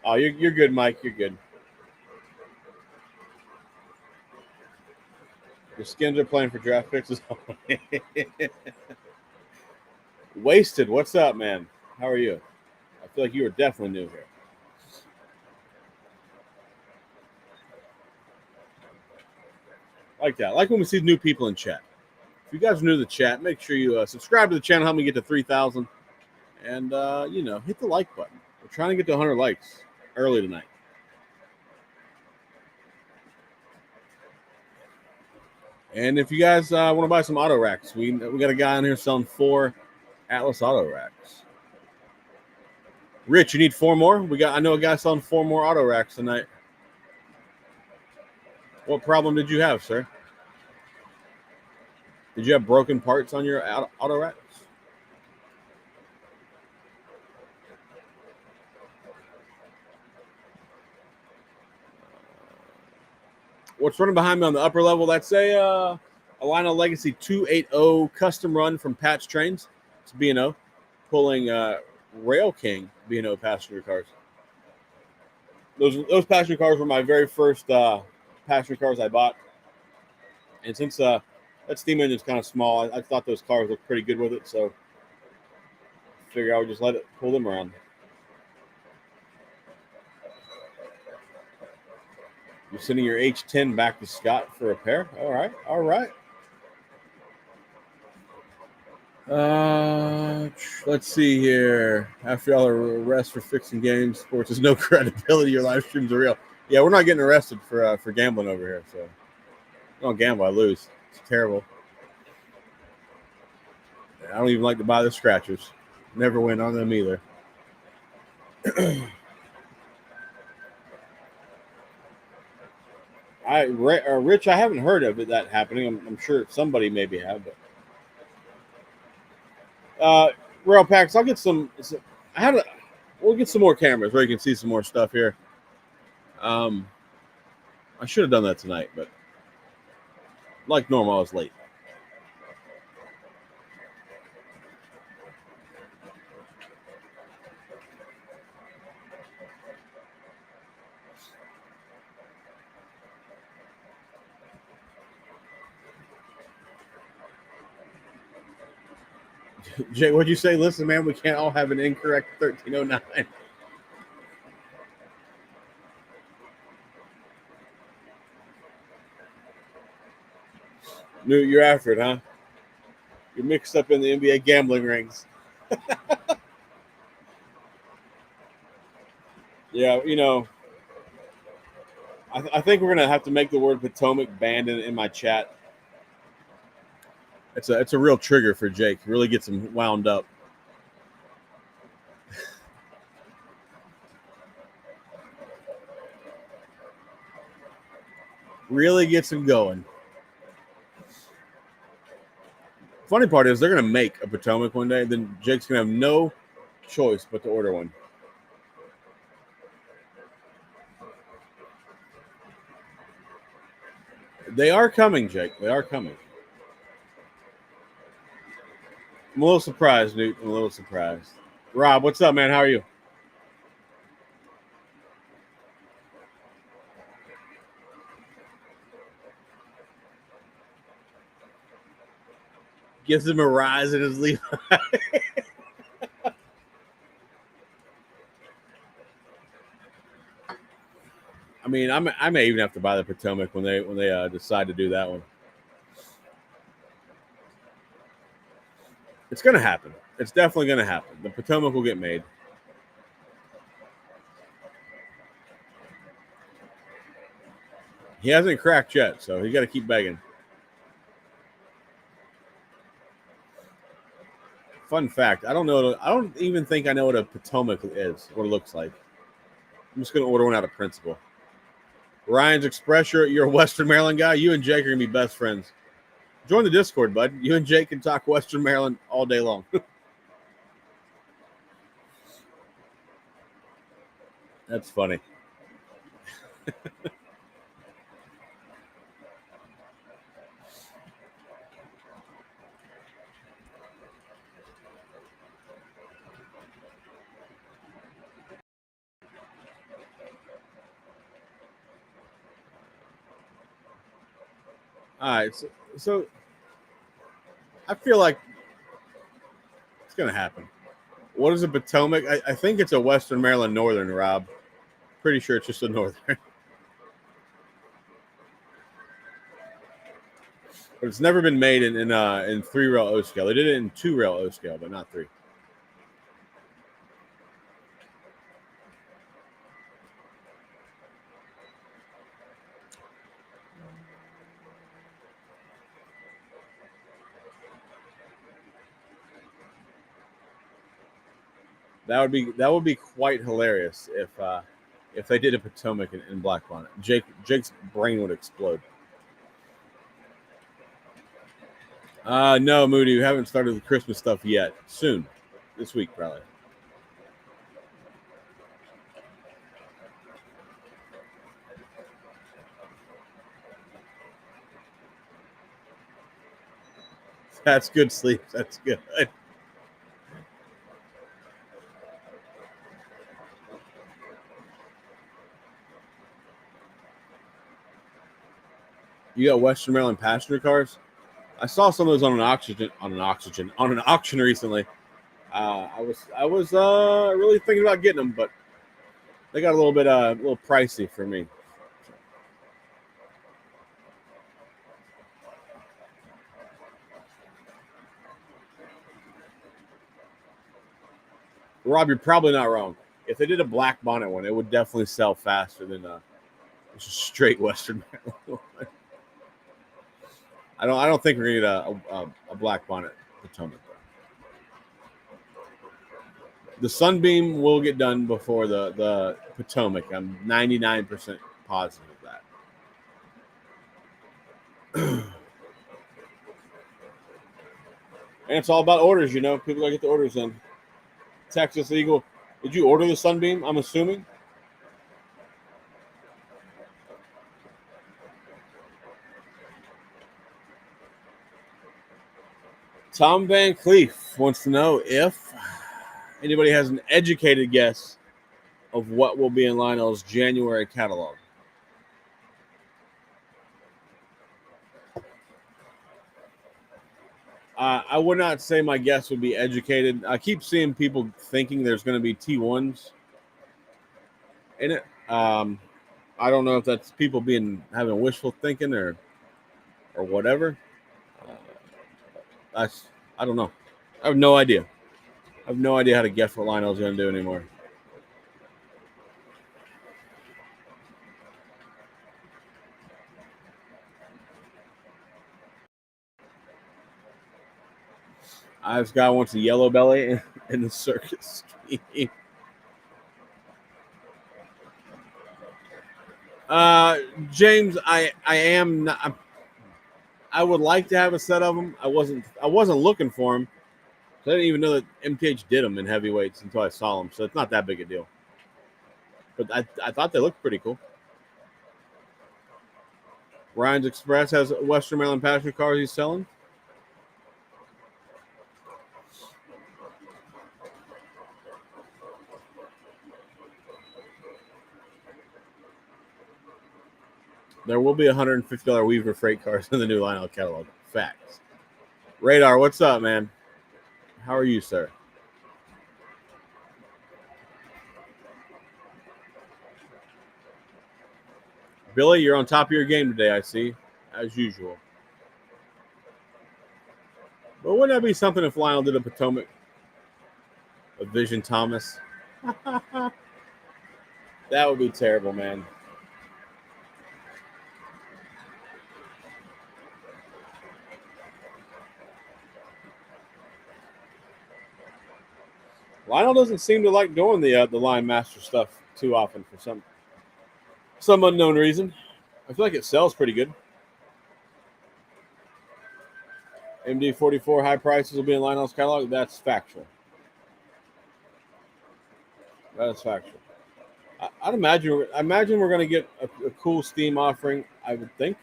Oh, you're good, Mike. You're good. Your skins are playing for draft picks. Wasted. What's up, man? How are you? I feel like you were definitely new here. Like that. I like when we see new people in chat. If you guys are new to the chat, make sure you subscribe to the channel. Help me get to 3,000. And, hit the like button. We're trying to get to 100 likes early tonight. And if you guys want to buy some auto racks, we got a guy on here selling 4 Atlas auto racks. Rich, you need 4 more? I know a guy selling 4 more auto racks tonight. What problem did you have, sir? Did you have broken parts on your auto racks? What's running behind me on the upper level? That's a Lionel Legacy 280 custom run from Patch Trains. It's B&O pulling Rail King B&O passenger cars. Those passenger cars were my very first passenger cars I bought. And since that steam engine's kind of small, I thought those cars looked pretty good with it. So figure I would just let it pull them around. You're sending your H10 back to Scott for repair? All right. All right. Let's see here. After y'all are arrested for fixing games, sports has no credibility. Your live streams are real. Yeah, we're not getting arrested for gambling over here. So I don't gamble, I lose. It's terrible. I don't even like to buy the scratchers. Never win on them either. Rich, I haven't heard of that happening. I'm sure somebody maybe have, but Rail Packs, I'll get some. We'll get some more cameras where you can see some more stuff here. I should have done that tonight, but like normal, I was late. Jay, what'd you say? Listen, man, we can't all have an incorrect 1309. Knew you're after it, huh? You're mixed up in the NBA gambling rings. Yeah, I think we're gonna have to make the word Potomac banned in my chat. It's a real trigger for Jake. Really gets him wound up. Really gets him going. Funny part is they're gonna make a Potomac one day, then Jake's gonna have no choice but to order one. They are coming, Jake. They are coming. I'm a little surprised, Newt. I'm a little surprised. Rob, what's up, man? How are you? Gives him a rise in his Levi. I mean, I may even have to buy the Potomac when they decide to do that one. It's gonna happen. It's definitely gonna happen. The Potomac will get made. He hasn't cracked yet, so he got to keep begging. Fun fact: I don't even think I know what a Potomac is. What it looks like. I'm just gonna order one out of principle. Ryan's Express, you're a Western Maryland guy. You and Jake are gonna be best friends. Join the Discord, bud. You and Jake can talk Western Maryland all day long. That's funny. All right, so I feel like it's gonna happen. What is a Potomac? I think it's a Western Maryland Northern, Rob. Pretty sure it's just a Northern. But it's never been made in 3-rail O scale. They did it in 2-rail O scale, but not 3. That would be quite hilarious if they did a Potomac in Black Bonnet. Jake's brain would explode. No, Moody, we haven't started the Christmas stuff yet. Soon, this week probably. That's good sleep. That's good. You got Western Maryland passenger cars? I saw some of those on an auction recently. I was really thinking about getting them, but they got a little pricey for me. Rob, you're probably not wrong. If they did a black bonnet one, it would definitely sell faster than just straight Western Maryland. I don't think we're gonna get a black bonnet Potomac. The Sunbeam will get done before the Potomac. I'm 99% positive of that. And it's all about orders, you know. People gotta get the orders in. Texas Eagle. Did you order the Sunbeam? I'm assuming. Tom Van Cleef wants to know if anybody has an educated guess of what will be in Lionel's January catalog. I would not say my guess would be educated. I keep seeing people thinking there's going to be T1s in it. I don't know if that's people having wishful thinking or whatever. I don't know. I have no idea. I have no idea how to guess what Lionel's going to do anymore. I've got wants a yellow belly in the circus scheme. James, I am not. I would like to have a set of them. I wasn't looking for them. I didn't even know that MTH did them in heavyweights until I saw them. So it's not that big a deal. But I thought they looked pretty cool. Ryan's Express has Western Maryland passenger cars he's selling. There will be $150 Weaver freight cars in the new Lionel catalog. Facts. Radar, what's up, man? How are you, sir? Billy, you're on top of your game today, I see, as usual. But wouldn't that be something if Lionel did a Potomac? A Vision Thomas? That would be terrible, man. Lionel doesn't seem to like doing the Line Master stuff too often for some unknown reason. I feel like it sells pretty good. MD44 high prices will be in Lionel's catalog. That's factual. That is factual. I imagine we're going to get a cool Steam offering. I would think.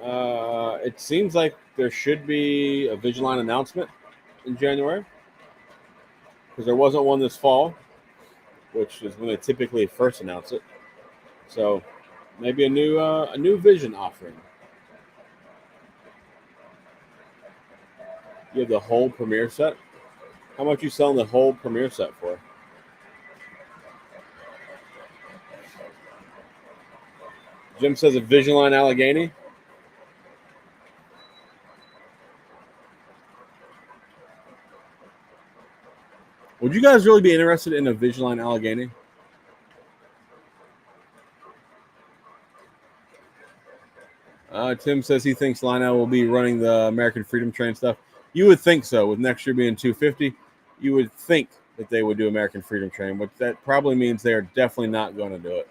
It seems like there should be a Vigiline announcement in January because there wasn't one this fall, which is when they typically first announce it. So maybe a new Vision offering. You have the whole Premiere set. How much you selling the whole Premiere set for? Jim says a Vigiline Allegheny. Would you guys really be interested in a Vigiline Allegheny? Tim says he thinks Lionel will be running the American Freedom Train stuff. You would think so. With next year being 250, you would think that they would do American Freedom Train, but that probably means they are definitely not going to do it.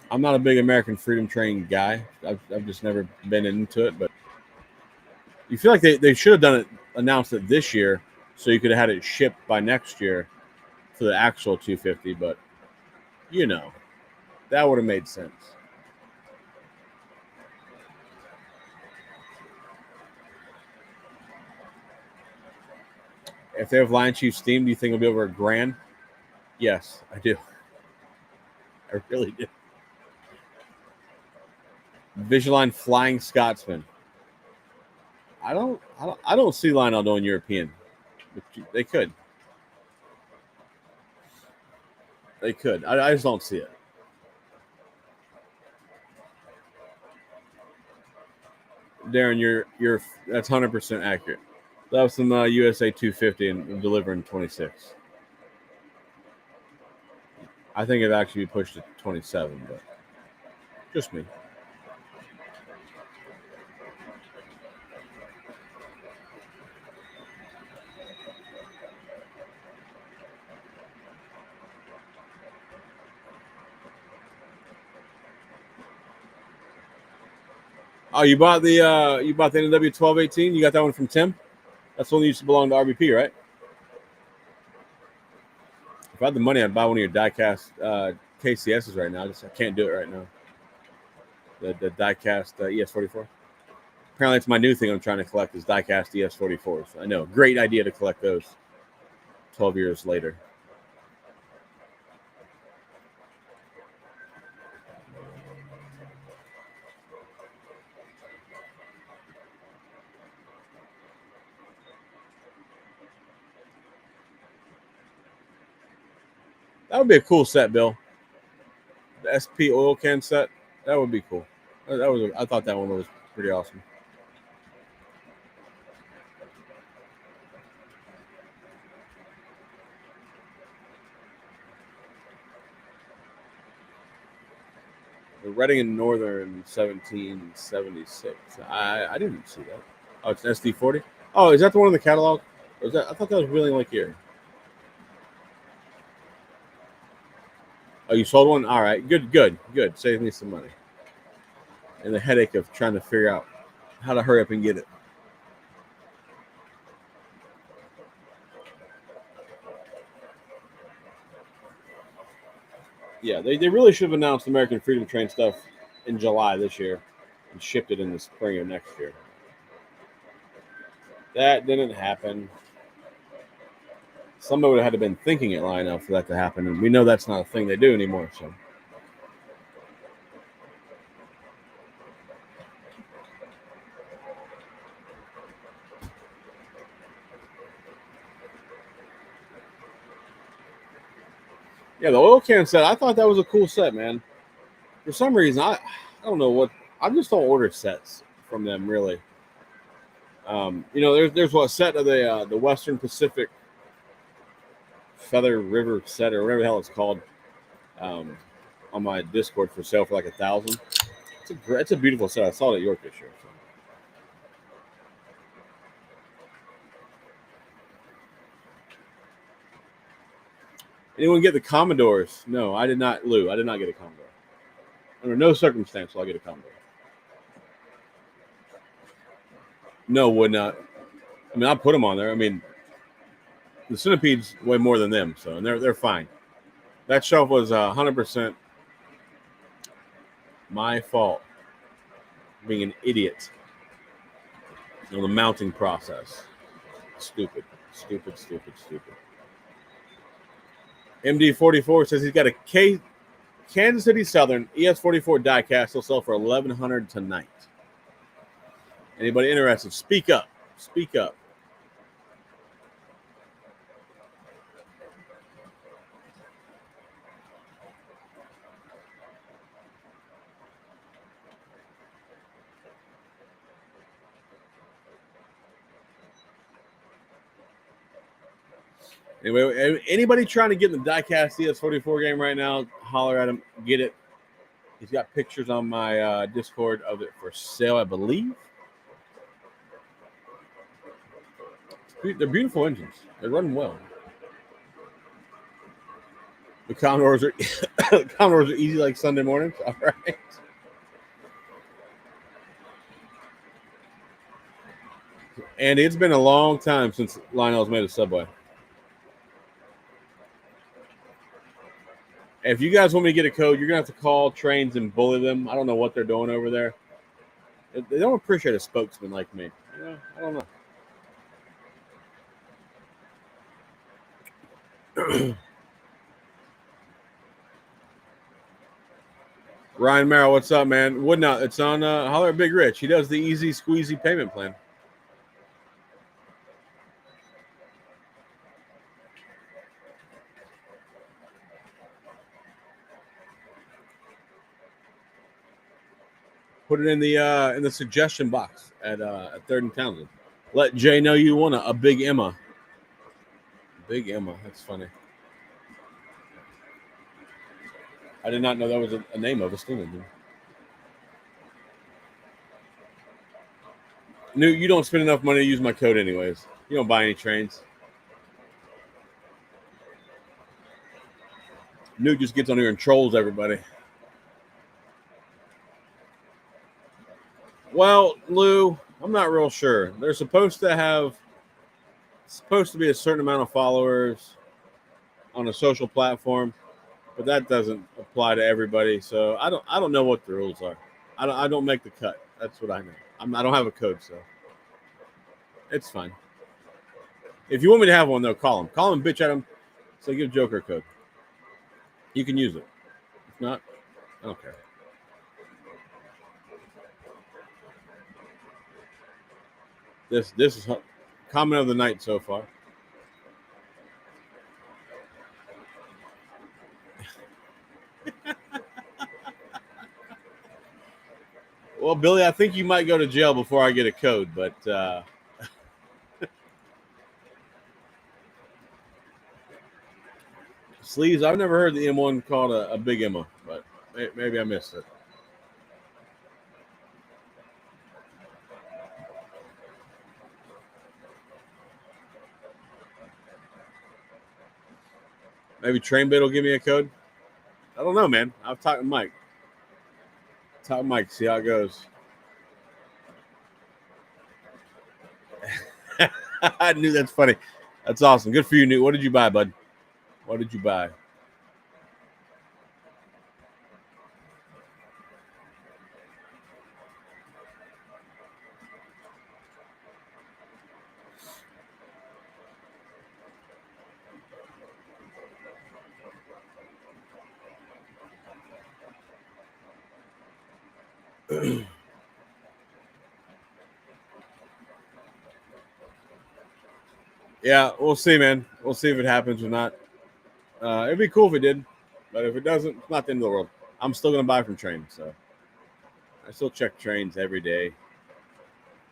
I'm not a big American Freedom Train guy. I've just never been into it, but you feel like they should have done it, announced it this year, so you could have had it shipped by next year for the actual 250. But you know, that would have made sense. If they have Lion Chief Steam, do you think it'll be over $1,000? Yes, I do. I really do. Vigiline Flying Scotsman. I don't see Lionel doing European. But they could. They could. I just don't see it. Darren, you're that's 100% accurate. That was some USA 250 and delivering 26. I think it actually pushed to 27, but just me. Oh, you bought the NW 1218. You got that one from Tim. That's the one that used to belong to RBP, right? If I had the money, I'd buy one of your diecast KCSs right now. I can't do it right now. The diecast ES44. Apparently, it's my new thing I'm trying to collect is diecast ES44s. I know, great idea to collect those 12 years later. That would be a cool set, Bill. The SP oil can set. That would be cool. I thought that one was pretty awesome. The Reading and Northern 1776. I didn't see that. Oh, it's an SD40. Oh, is that the one in the catalog? Or is that? I thought that was Wheeling Lake Erie. Oh, you sold one? All right. Good. Save me some money. And the headache of trying to figure out how to hurry up and get it. Yeah, they really should have announced American Freedom Train stuff in July this year and shipped it in the spring of next year. That didn't happen. Somebody would have had to been thinking it long enough for that to happen, and we know that's not a thing they do anymore. So, yeah, the oil can set. I thought that was a cool set, man. For some reason, I don't know what. I just don't order sets from them really. There's what set of the Western Pacific Feather River set or whatever the hell it's called on my Discord for sale for like $1,000. It's a beautiful set. I saw it at York this year. So. Anyone get the Commodores? No, I did not. Lou, I did not get a Commodore. Under no circumstance will I get a Commodore. No, would not. I mean, I put them on there. I mean, the Centipedes weigh more than them, so and they're fine. That shelf was 100% my fault, being an idiot on the mounting process. Stupid. MD44 says he's got a Kansas City Southern ES44 diecast. He'll sell for $1,100 tonight. Anybody interested? Speak up. Anyway, anybody trying to get in the diecast ES44 game right now, holler at him. Get it. He's got pictures on my Discord of it for sale, I believe. They're beautiful engines. They're running well. The Commodores are easy like Sunday mornings. All right. And it's been a long time since Lionel's made a Subway. If you guys want me to get a code, you're going to have to call Trains and bully them. I don't know what they're doing over there. They don't appreciate a spokesman like me. I don't know. Ryan Merrill, what's up, man? Woodnot, it's on holler at Big Rich. He does the easy squeezy payment plan. Put it in the suggestion box at Third and Townsend. Let Jay know you want a big Emma. Big Emma. That's funny. I did not know that was a name of a steamer. Newt, you don't spend enough money to use my code anyways. You don't buy any trains. Newt just gets on here and trolls everybody. Well, Lou, I'm not real sure. They're supposed to be a certain amount of followers on a social platform, but that doesn't apply to everybody. So I don't know what the rules are. I don't make the cut. That's what I know. I don't have a code, so it's fine. If you want me to have one, though, call him. Call him, bitch at him. So give Joker a code. You can use it. If not, I don't care. This is comment of the night so far. Well, Billy, I think you might go to jail before I get a code, but sleeves. I've never heard the M1 called a big Emma, but maybe I missed it. Maybe TrainBit will give me a code. I don't know, man. I'll talk to Mike. See how it goes. I knew that's funny. That's awesome. Good for you, Newt. What did you buy, bud? What did you buy? Yeah, we'll see, man. We'll see if it happens or not. It'd be cool if it did, but if it doesn't, it's not the end of the world. I'm still gonna buy from Train, so I still check trains every day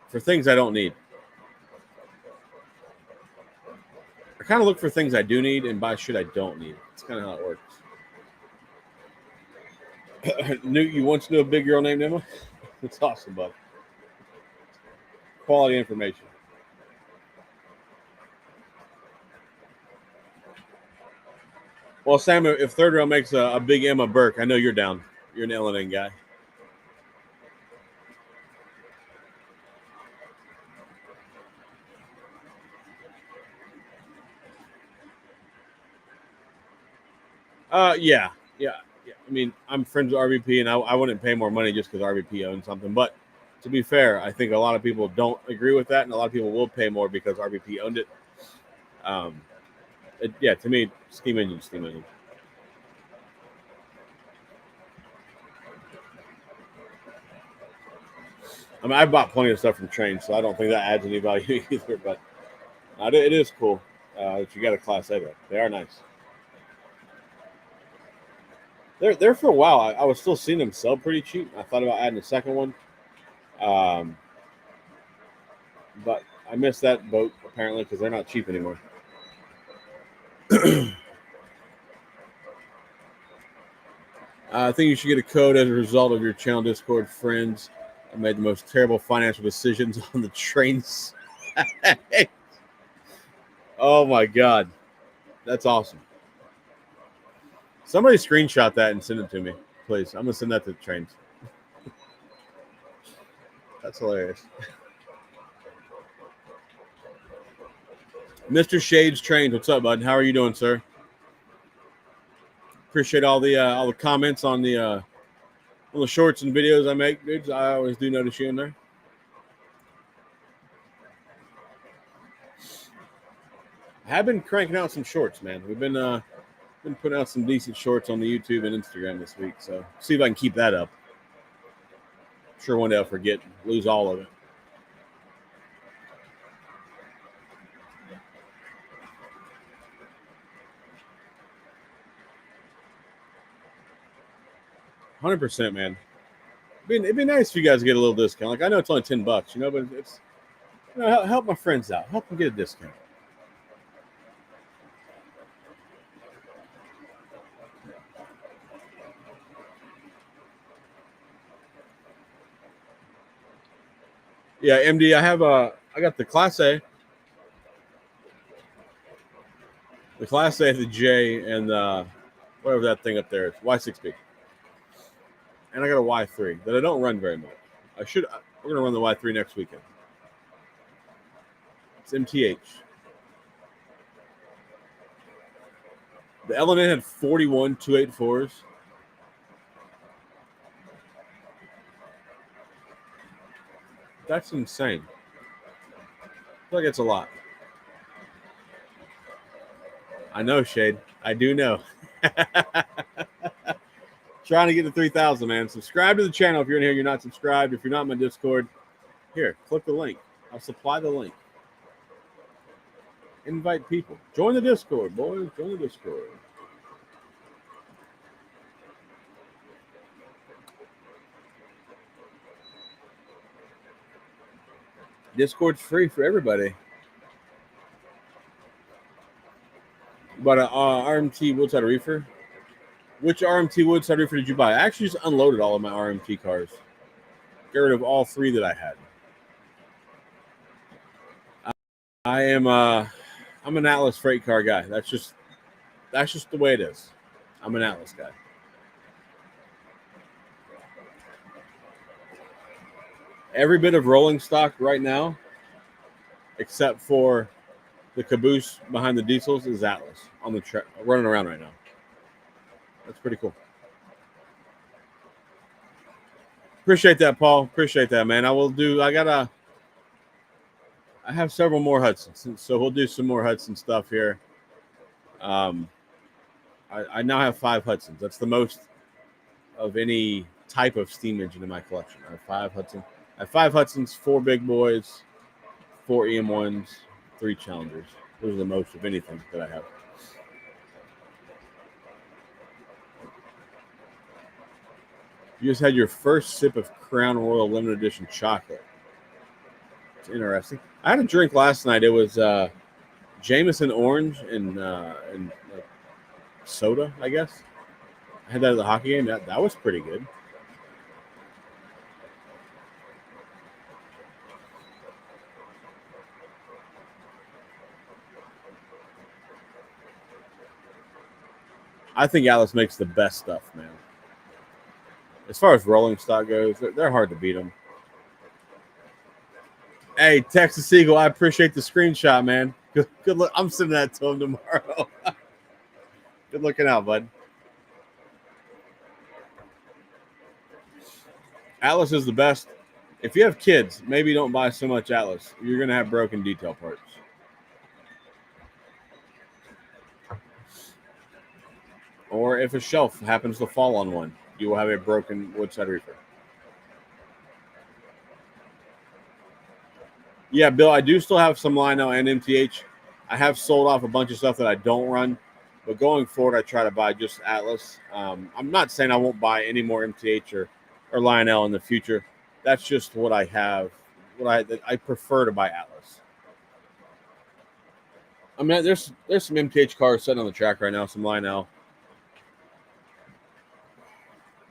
for things I don't need. I kind of look for things I do need and buy shit I don't need. It's kind of how it works. Newt, you once knew a big girl named Emma? It's awesome, bud. Quality information. Well, Sam, if Third Rail makes a big Emma Burke, I know you're down. You're an L&N guy. Yeah. I mean, I'm friends with RVP, and I wouldn't pay more money just because RVP owns something. But to be fair, I think a lot of people don't agree with that, and a lot of people will pay more because RVP owned it. Yeah, to me, steam engine. I mean, I bought plenty of stuff from Train, so I don't think that adds any value either. But it is cool that you got a Class A. They are nice. They're there for a while. I was still seeing them sell pretty cheap. I thought about adding a second one, but I missed that boat apparently because they're not cheap anymore. I think you should get a code as a result of your channel Discord friends. I made the most terrible financial decisions on the trains. Oh my god, that's awesome! Somebody screenshot that and send it to me, please. I'm gonna send that to the trains. That's hilarious. Mr. Shades Trains, what's up, bud? How are you doing, sir? Appreciate all the comments on the shorts and videos I make, dudes. I always do notice you in there. I have been cranking out some shorts, man. We've been putting out some decent shorts on the YouTube and Instagram this week, so see if I can keep that up. I'm sure one day I'll forget, lose all of it. $100%, man. It'd be nice if you guys get a little discount. Like I know it's only $10, but it's help my friends out. Help them get a discount. Yeah, MD. I got the Class A, the J, and whatever that thing up there is, Y6B, and I got a Y3 that I don't run very much. We're gonna run the Y3 next weekend. It's MTH. The LNN had 41 284s. That's insane. I feel like it's a lot. I know, Shade. I do know. Trying to get to 3,000, man. Subscribe to the channel if you're in here. You're not subscribed. If you're not in my Discord, here, click the link. I'll supply the link. Invite people. Join the Discord, boys. Join the Discord. Discord's free for everybody. But RMT Woodside Reefer. Which RMT Woodside Reefer did you buy? I actually just unloaded all of my RMT cars. Get rid of all 3 that I had. I'm an Atlas freight car guy. That's just the way it is. I'm an Atlas guy. Every bit of rolling stock right now, except for the caboose behind the diesels, is Atlas on the track, running around right now. That's pretty cool. Appreciate that, Paul. Appreciate that, man. I have several more Hudsons, so we'll do some more Hudson stuff here. I now have 5 Hudsons. That's the most of any type of steam engine in my collection. I have 5 Hudsons. I have 5 Hudsons, 4 big boys, 4 EM1s, 3 Challengers. Those are the most of anything that I have. You just had your first sip of Crown Royal Limited Edition chocolate. It's interesting. I had a drink last night. It was Jameson orange and soda, I guess. I had that at the hockey game. That was pretty good. I think Atlas makes the best stuff, man. As far as rolling stock goes, they're hard to beat them. Hey, Texas Eagle, I appreciate the screenshot, man. Good look. I'm sending that to him tomorrow. Good looking out, bud. Atlas is the best. If you have kids, maybe don't buy so much Atlas. You're going to have broken detail parts. Or if a shelf happens to fall on one, you will have a broken Woodside Reefer. Yeah, Bill, I do still have some Lionel and MTH. I have sold off a bunch of stuff that I don't run, but going forward, I try to buy just Atlas. I'm not saying I won't buy any more MTH or Lionel in the future. That's just what I have. I prefer to buy Atlas. I mean, there's some MTH cars sitting on the track right now, some Lionel.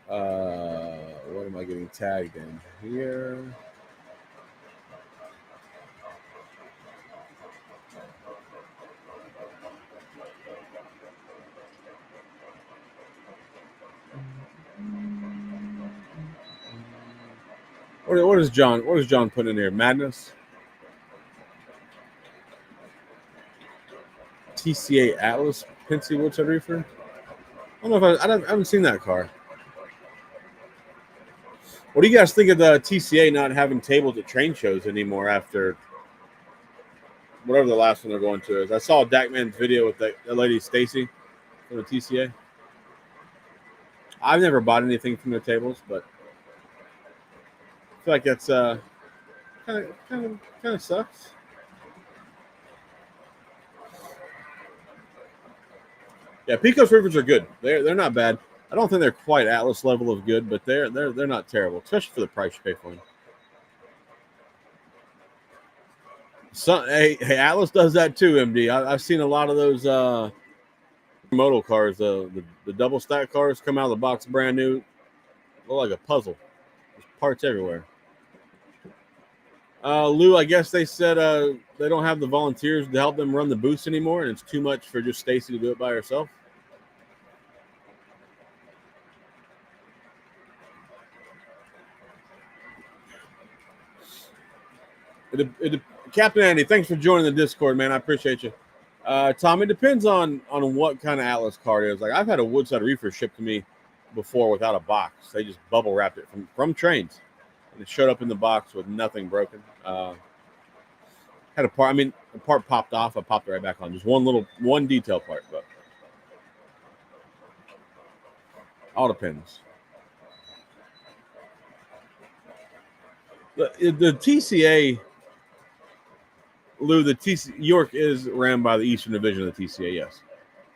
What am I getting tagged in here? What is John putting in here? Madness? TCA Atlas Penske Woodside Reefer? I don't know if I haven't seen that car. What do you guys think of the TCA not having tables at train shows anymore after whatever the last one they're going to is? I saw Dakman's video with that lady Stacy from the TCA. I've never bought anything from their tables, but I feel like that's kind of sucks. Yeah, Pecos Reefers are good. They're not bad. I don't think they're quite Atlas level of good, but they're not terrible, especially for the price you pay for them. Hey, Atlas does that too, MD. I've seen a lot of those modal cars, the double stack cars come out of the box brand new, look like a puzzle. There's parts everywhere. Lou, I guess they said they don't have the volunteers to help them run the booths anymore, and it's too much for just Stacy to do it by herself. Captain Andy, thanks for joining the Discord, man. I appreciate you. Tom, it depends on what kind of Atlas car it is. Like, I've had a Woodside Reefer shipped to me before without a box. They just bubble wrapped it from trains, and it showed up in the box with nothing broken. Had a part. I mean, the part popped off. I popped it right back on. Just one detail part, but all depends. The TCA, Lou, York is ran by the Eastern Division of the TCA. Yes,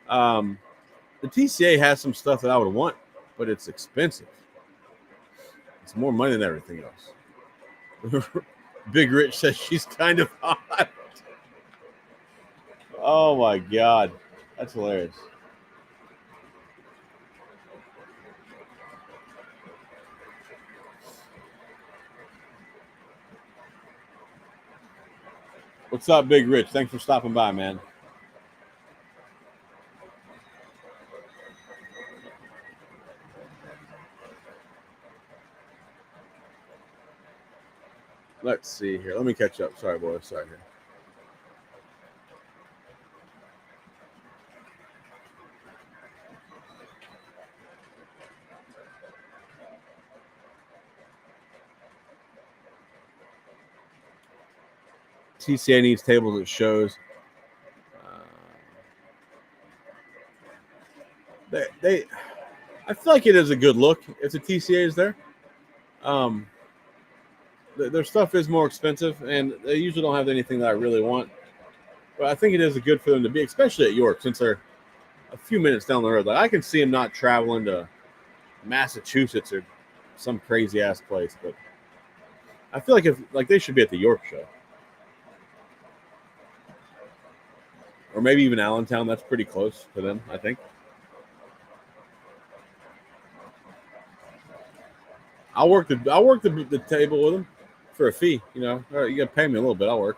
the TCA has some stuff that I would want, but it's expensive. It's more money than everything else. Big Rich says she's kind of hot. Oh my God, that's hilarious. What's up, Big Rich? Thanks for stopping by, man. Let's see here. Let me catch up. Sorry, boys. Sorry here. TCA needs tables at shows. I feel like it is a good look if the TCA is there. Their stuff is more expensive, and they usually don't have anything that I really want. But I think it is good for them to be, especially at York, since they're a few minutes down the road. Like, I can see them not traveling to Massachusetts or some crazy ass place, but I feel like they should be at the York show, or maybe even Allentown. That's pretty close to them, I think. I'll work the table with them for a fee. You know, all right, you got to pay me a little bit. I'll work.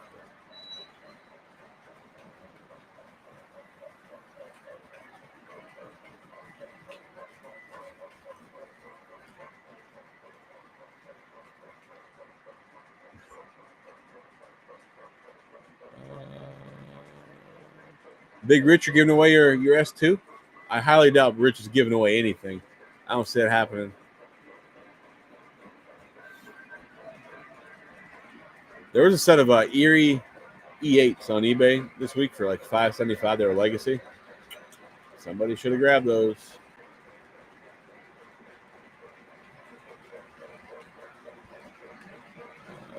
Big Rich, you're giving away your S2? I highly doubt Rich is giving away anything. I don't see that happening. There was a set of Erie E8s on eBay this week for like $575. They were legacy. Somebody should have grabbed those.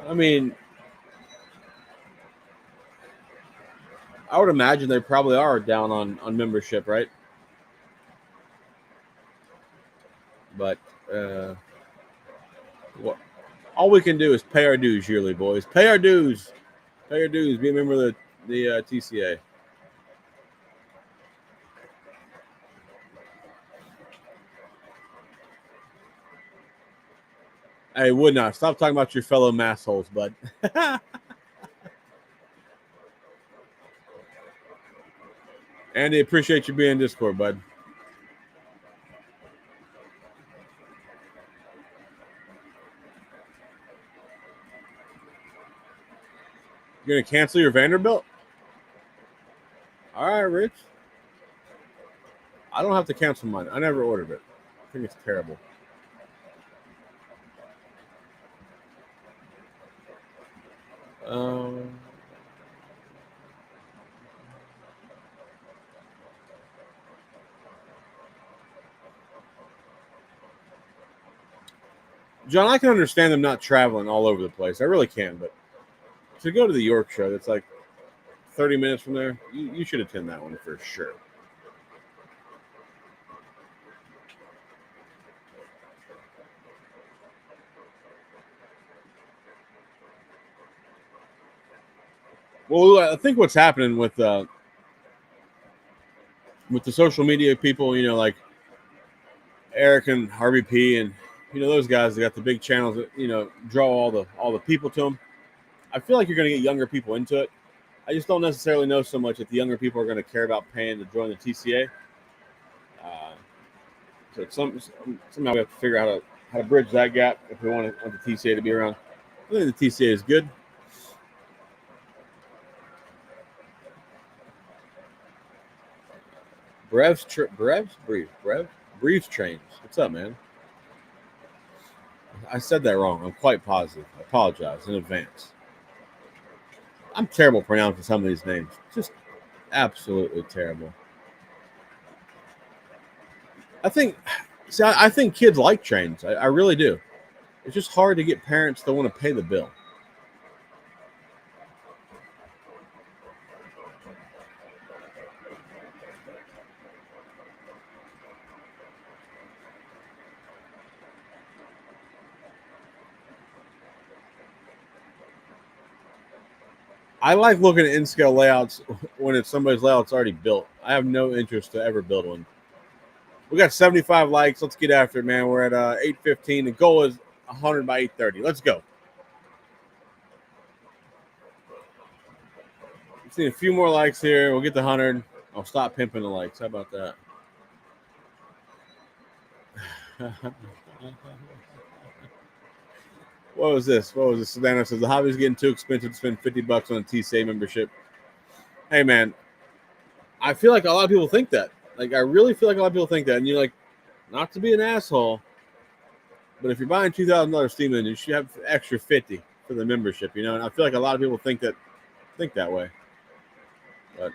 I mean, I would imagine they probably are down on membership, right? But all we can do is pay our dues yearly, boys. Pay our dues. Pay our dues. Be a member of the TCA. Hey, would not stop talking about your fellow massholes, bud. Andy, appreciate you being in Discord, bud. You're gonna cancel your Vanderbilt? All right, Rich. I don't have to cancel mine. I never ordered it. I think it's terrible. John, I can understand them not traveling all over the place. I really can, but to go to the York show, that's like 30 minutes from there. You should attend that one for sure. Well, I think what's happening with the social media people, like Eric and RBP and those guys that got the big channels that draw all the people to them. I feel like you're going to get younger people into it. I just don't necessarily know so much that the younger people are going to care about paying to join the TCA. So somehow we have to figure out how to bridge that gap if we want the TCA to be around. I think the TCA is good. Breves Trains. What's up, man? I said that wrong. I'm quite positive. I apologize in advance. I'm terrible pronouncing some of these names. Just absolutely terrible. I think kids like trains. I really do. It's just hard to get parents to want to pay the bill. I like looking at in-scale layouts when it's somebody's layout's already built. I have no interest to ever build one. We got 75 likes. Let's get after it, man. We're at 8:15. The goal is 100 by 8:30. Let's go. Let's see a few more likes here. We'll get to 100. I'll stop pimping the likes. How about that? What was this? Savannah says the hobby's getting too expensive to spend $50 on a TCA membership. Hey, man, I feel like a lot of people think that. Like, I really feel like a lot of people think that. And you're like, not to be an asshole, but if you're buying $2,000 Steam Engine, you should have extra $50 for the membership. And I feel like a lot of people think that way. But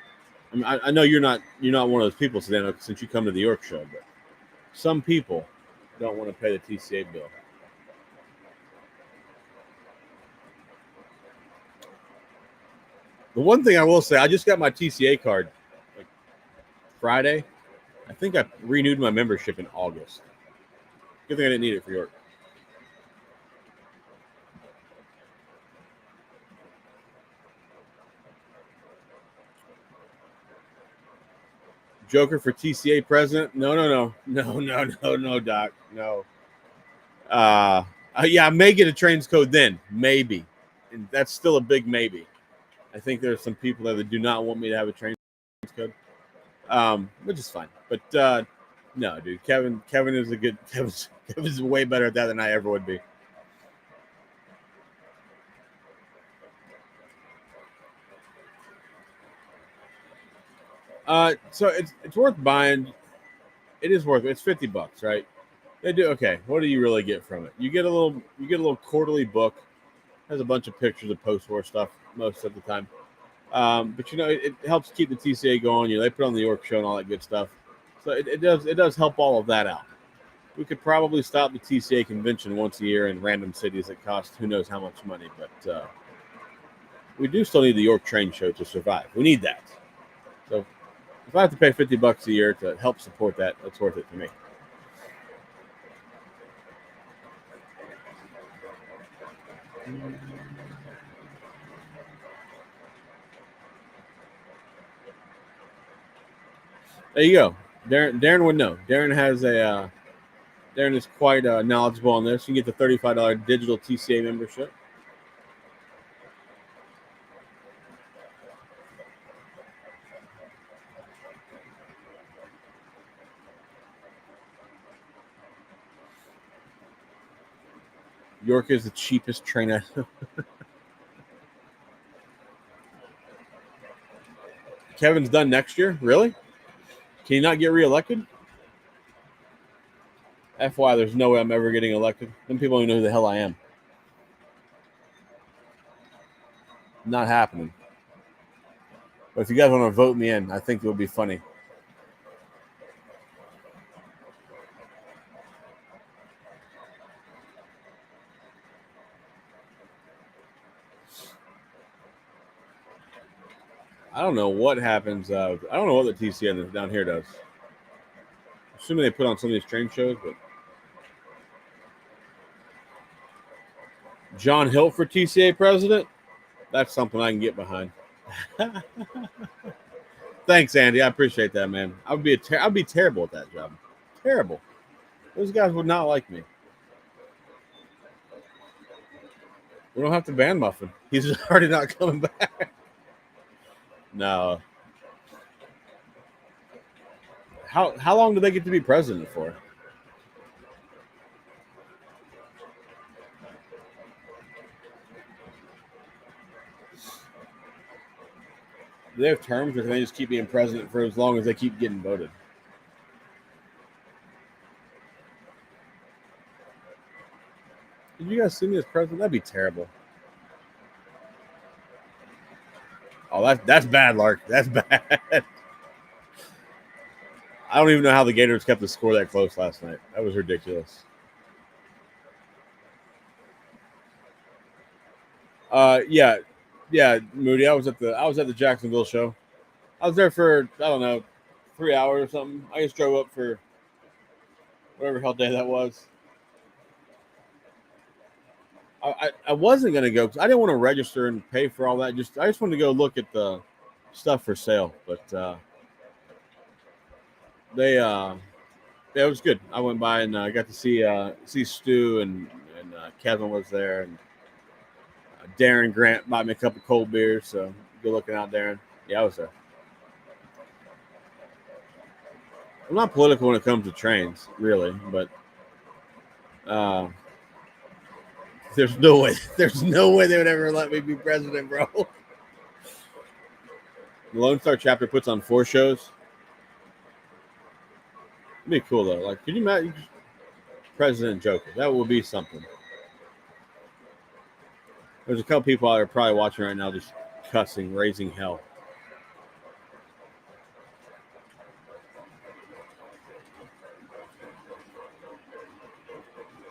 I know you're not one of those people, Savannah, since you come to the York show. But some people don't want to pay the TCA bill. The one thing I will say, I just got my TCA card like Friday. I think I renewed my membership in August. Good thing I didn't need it for York. Joker for TCA president? No, Doc. No. Yeah, I may get a trains code then, maybe, and that's still a big maybe. I think there's some people there that do not want me to have a trains code, which is fine. But no, dude, Kevin is Kevin's way better at that than I ever would be. So it's worth buying. It is worth it. It's $50, right? They do okay. What do you really get from it? You get a little quarterly book. Has a bunch of pictures of post-war stuff most of the time. But it helps keep the TCA going. They put on the York show and all that good stuff. So it does help all of that out. We could probably stop the TCA convention once a year in random cities that cost who knows how much money, but we do still need the York train show to survive. We need that. So if I have to pay $50 a year to help support that, that's worth it for me. There you go. Darren would know. Darren is quite knowledgeable on this. You can get the $35 digital TCA membership. York is the cheapest train I know. Kevin's done next year? Really? Can he not get reelected? FY, there's no way I'm ever getting elected. Then people don't even know who the hell I am. Not happening. But if you guys want to vote me in, I think it would be funny. I don't know what happens. I don't know what the TCN down here does. Assuming they put on some of these train shows, but John Hill for TCA president? That's something I can get behind. Thanks, Andy. I appreciate that, man. I'd be terrible at that job. Terrible. Those guys would not like me. We don't have to ban Muffin. He's already not coming back. No. How long do they get to be president for? Do they have terms, or can they just keep being president for as long as they keep getting voted? Did you guys see me as president? That'd be terrible. Oh, that's bad, Lark. That's bad. I don't even know how the Gators kept the score that close last night. That was ridiculous. Yeah, Moody. I was at the Jacksonville show. I was there for I don't know 3 hours or something. I just drove up for whatever hell day that was. I wasn't gonna go because I didn't want to register and pay for all that. I just wanted to go look at the stuff for sale, but they yeah, it was good. I went by and got to see Stu and Kevin was there, and Darren Grant bought me a couple cold beers. So good looking out, Darren. Yeah, I was there. I'm not political when it comes to trains, really, but uh, there's no way they would ever let me be president, bro. The Lone Star chapter puts on 4 shows. It'd be cool though. Like, can you imagine President Joker? That would be something. There's a couple people out there probably watching right now just cussing, raising hell.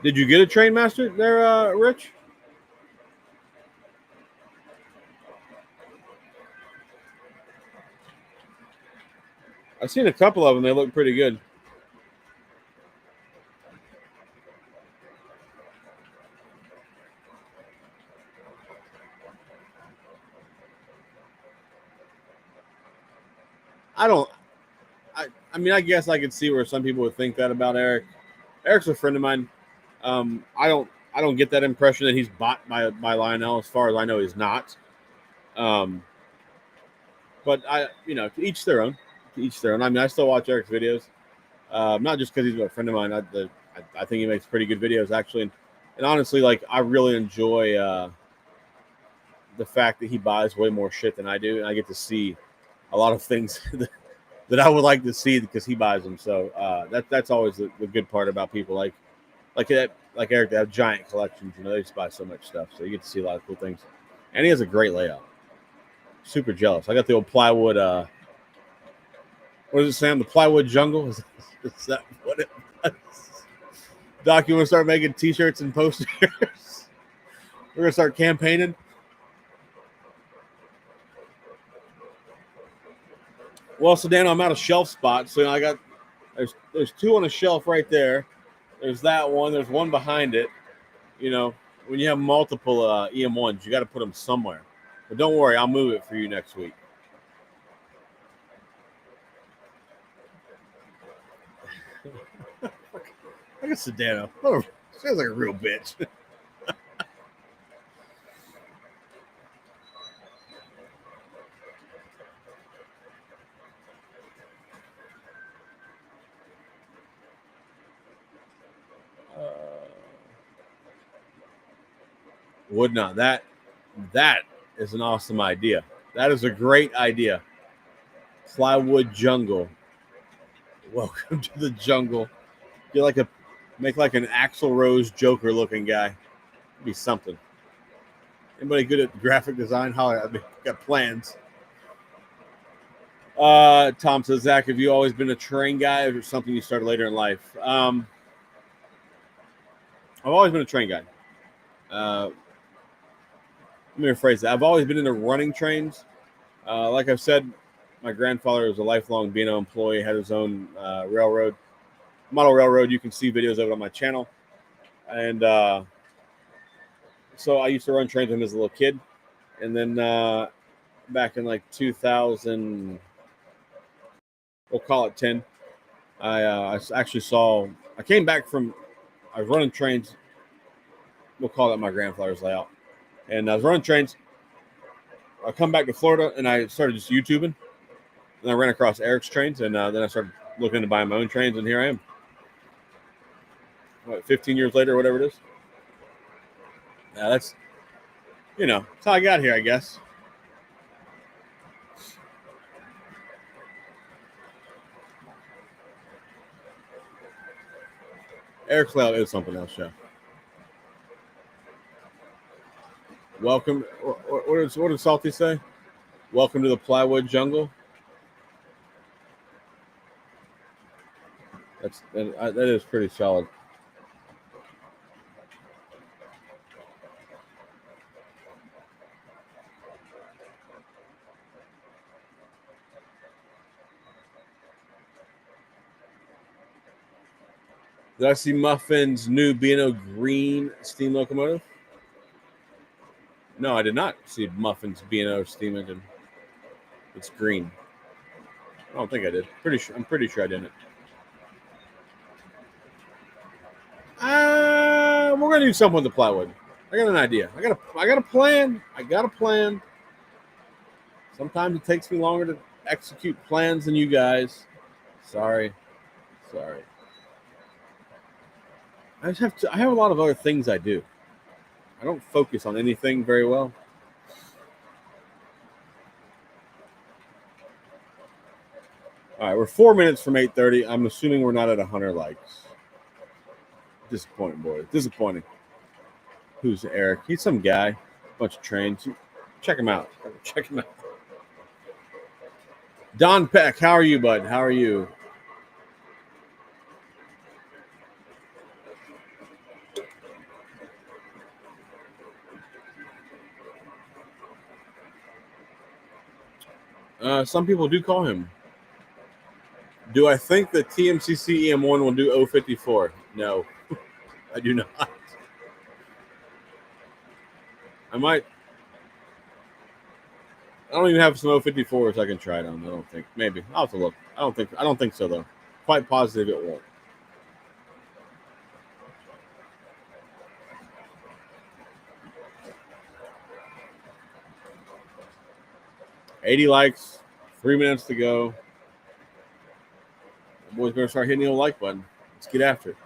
Did you get a train master there, Rich? I've seen a couple of them. They look pretty good. I don't. I mean, I guess I could see where some people would think that about Eric. Eric's a friend of mine. I don't get that impression that he's bought by Lionel. As far as I know, he's not. Um, but to each their own. To each their own. I mean, I still watch Eric's videos. Not just because he's a friend of mine. I think he makes pretty good videos actually, and honestly, like I really enjoy the fact that he buys way more shit than I do, and I get to see a lot of things that I would like to see because he buys them. So that's always the good part about people like Eric. They have giant collections. They just buy so much stuff, so you get to see a lot of cool things. And he has a great layout. Super jealous. I got the old plywood. What does it say on the plywood jungle? Is that what it was? Doc, you want to start making T-shirts and posters? We're gonna start campaigning. Well, Sedano, I'm out of shelf spots, so I got there's 2 on a shelf right there. There's that one. There's one behind it. When you have multiple EM1s, you got to put them somewhere. But don't worry, I'll move it for you next week. Look at Sedano. Oh, sounds like a real bitch. Would not. That is an awesome idea. That is a great idea. Plywood jungle. Welcome to the jungle. Make like an Axl Rose Joker looking guy. It'd be something. Anybody good at graphic design? Holler at me. Got plans. Tom says, Zach, have you always been a train guy, or something you started later in life? I've always been a train guy. Let me rephrase that. I've always been into running trains. Like I've said, my grandfather was a lifelong Beano employee, had his own railroad, model railroad. You can see videos of it on my channel. And so I used to run trains with him as a little kid. And then back in like 2000, we'll call it 10. I actually saw. I came back from. I was running trains. We'll call that my grandfather's layout, and I was running trains. I come back to Florida, and I started just YouTubing, and I ran across Eric's trains, and then I started looking to buy my own trains, and here I am. What, 15 years later, or whatever it is. Yeah, that's that's how I got here, I guess. Eric's layout is something else, yeah. Welcome. What did Salty say? Welcome to the plywood jungle. That is pretty solid. Did I see Muffin's new B&O green steam locomotive? No, I did not see Muffin's B&O steam engine. It's green. I don't think I did. I'm pretty sure I didn't. We're gonna do something with the plywood. I got an idea. I got a plan. I got a plan. Sometimes it takes me longer to execute plans than you guys. Sorry. I have a lot of other things I do. I don't focus on anything very well. All right, we're 4 minutes from 8:30. I'm assuming we're not at 100 likes. Disappointing, boys. Disappointing. Who's Eric? He's some guy. Bunch of trains. Check him out. Check him out. Don Peck, how are you, bud? How are you? Some people do call him. Do I think the TMCC EM1 will do 054? No, I do not. I might. I don't even have some 054s I can try it on. I don't think. Maybe I'll have to look. I don't think so though. Quite positive it won't. $80 likes. 3 minutes to go. The boys better start hitting the old like button. Let's get after it.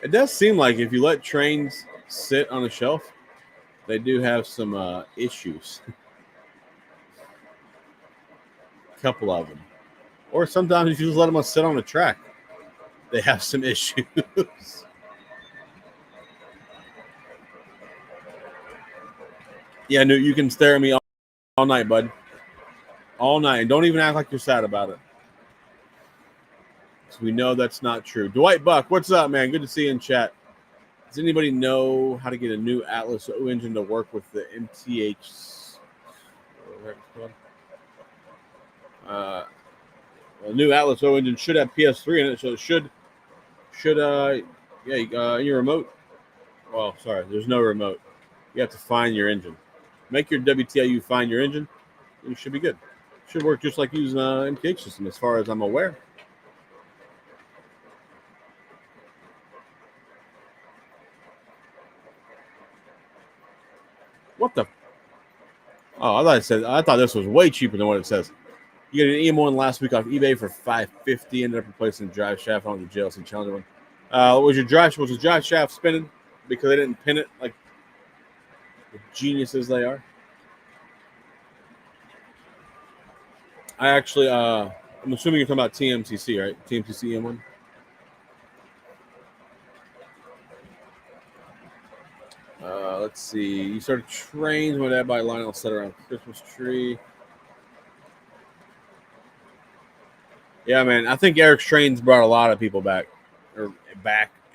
It does seem like if you let trains sit on a shelf, they do have some issues. A couple of them. Or sometimes if you just let them sit on a track, they have some issues. Yeah, no, you can stare at me all night, bud. All night. And don't even act like you're sad about it. So we know that's not true. Dwight Buck, what's up, man? Good to see you in chat. Does anybody know how to get a new Atlas O engine to work with the MTH? A new Atlas O engine should have PS3 in it, so it should your remote. Well, sorry, there's no remote. You have to find your engine. Make your WTIU find your engine, and you should be good. Should work just like using an MTH system, as far as I'm aware. What the? Oh, I thought this was way cheaper than what it says. You got an EM1 last week off eBay for $550. Ended up replacing the drive shaft on the JLC Challenger one. Was the drive shaft spinning because they didn't pin it like the geniuses they are? I actually, I'm assuming you're talking about TMCC, right? TMCC EM1. Let's see. You started trains when that by Lionel set around Christmas tree. Yeah, man. I think Eric's trains brought a lot of people back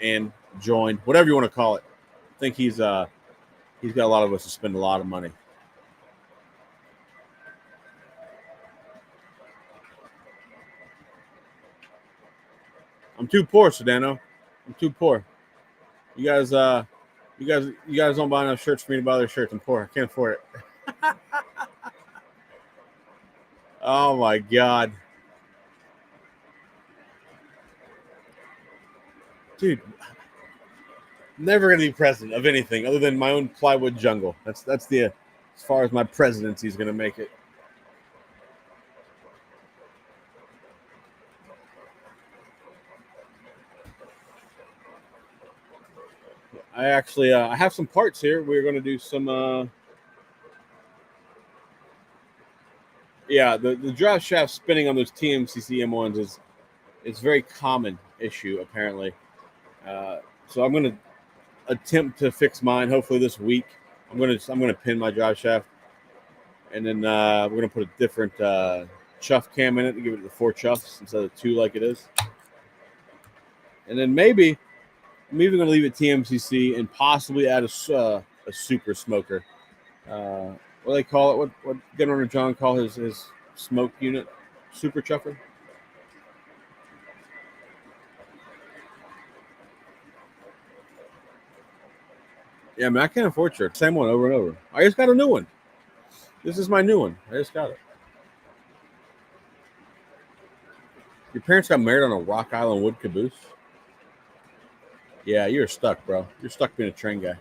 and joined, whatever you want to call it. I think he's got a lot of us to spend a lot of money. I'm too poor, Sedano. I'm too poor. You guys, you guys don't buy enough shirts for me to buy their shirts. I'm poor. I can't afford it. Oh my god, dude! Never gonna be president of anything other than my own plywood jungle. That's the as far as my presidency is gonna make it. I actually I have some parts here. We're gonna do some. Yeah, the drive shaft spinning on those TMCC M1s is very common issue apparently. So I'm gonna attempt to fix mine. Hopefully this week. I'm gonna pin my drive shaft, and then we're gonna put a different chuff cam in it to give it the 4 chuffs instead of 2 like it is. And then maybe I'm even gonna leave it TMCC and possibly add a super smoker. What do they call it? What Gun Runner John call his smoke unit? Super chuffer. Yeah, man, I can't afford shirts. Same one over and over. I just got a new one. This is my new one. I just got it. Your parents got married on a Rock Island wood caboose? Yeah, you're stuck, bro. You're stuck being a train guy.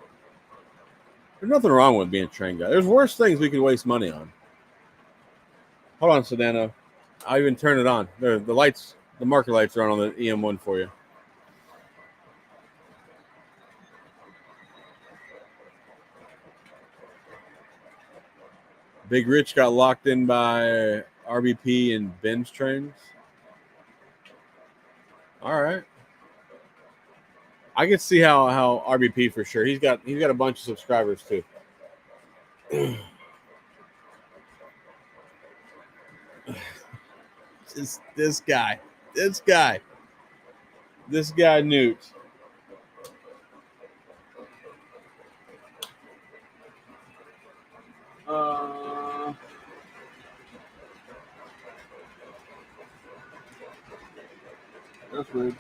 There's nothing wrong with being a train guy. There's worse things we could waste money on. Hold on, Sedano. I'll even turn it on. The lights, the marker lights are on the EM1 for you. Big Rich got locked in by RBP and Ben's trains. All right. I can see how RBP for sure. He's got a bunch of subscribers too. This guy Newt. That's weird.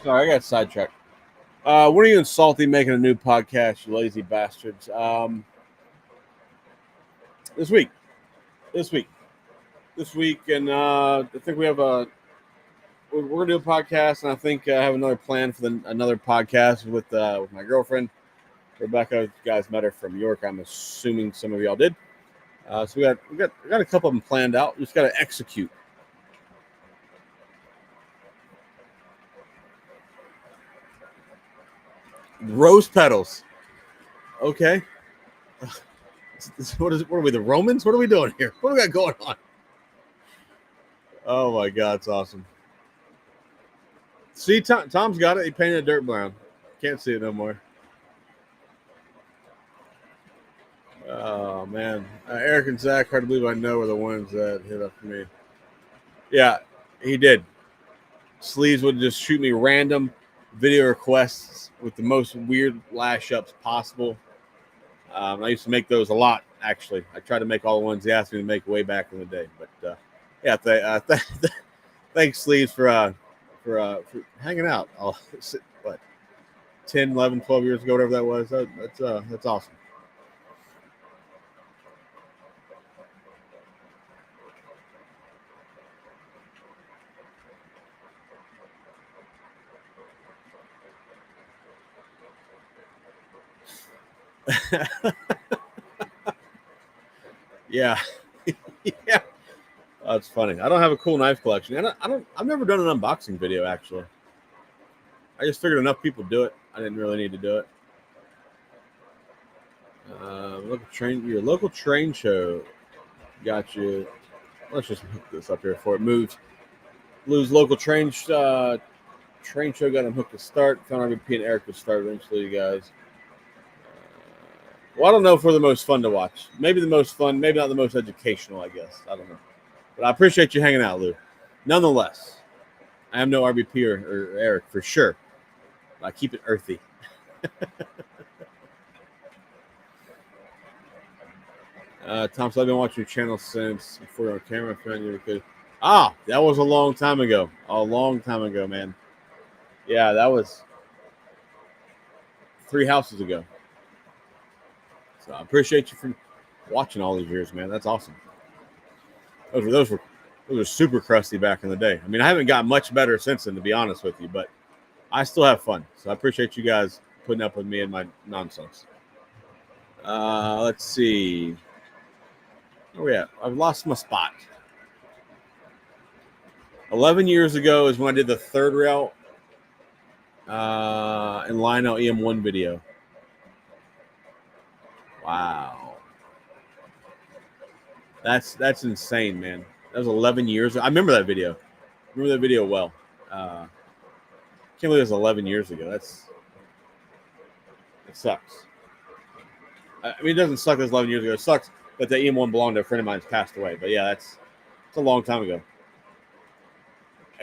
Sorry, I got sidetracked. What are you and Salty making a new podcast, you lazy bastards? This week, and I think we have we're gonna do a podcast, and I think I have another plan for another podcast with my girlfriend Rebecca. You guys met her from York. I'm assuming some of y'all did. So we got a couple of them planned out. We just got to execute. Rose petals. Okay. What are we, the Romans? What are we doing here? What do we got going on? Oh my God, it's awesome. See, Tom's got it. He painted it dirt brown. Can't see it no more. Oh man, Eric and Zach, hard to believe I know, are the ones that hit up for me. Yeah, he did. Sleeves would just shoot me random video requests with the most weird lash ups possible. I used to make those a lot, actually. I tried to make all the ones he asked me to make way back in the day. But yeah, thanks, Sleeves, for hanging out. What, 10, 11, 12 years ago, whatever that was. That's awesome. Yeah. Yeah. That's funny. I don't have a cool knife collection. And I've never done an unboxing video, actually. I just figured enough people do it. I didn't really need to do it. Your local train show got you. Let's just hook this up here before it moves. Lou's local train show got him hooked to start. Found RVP and Eric to start eventually, you guys. Well, I don't know if we're the most fun to watch. Maybe the most fun, maybe not the most educational, I guess. I don't know. But I appreciate you hanging out, Lou. Nonetheless, I am no RBP or Eric for sure. I keep it earthy. Tom, so I've been watching your channel since before you're on camera. That was a long time ago. A long time ago, man. Yeah, that was 3 houses ago. So I appreciate you for watching all these years, man. That's awesome. Those were super crusty back in the day. I mean, I haven't got much better since then, to be honest with you, but I still have fun. So I appreciate you guys putting up with me and my nonsense. Let's see. Where we at? I've lost my spot. 11 years ago is when I did the third rail in Lionel EM1 video. Wow. That's insane, man. That was 11 years. I remember that video. I remember that video well. Can't believe it was 11 years ago. It sucks. I mean, it doesn't suck that it's 11 years ago. It sucks that the EM1 belonged to a friend of mine's passed away. But yeah, it's a long time ago.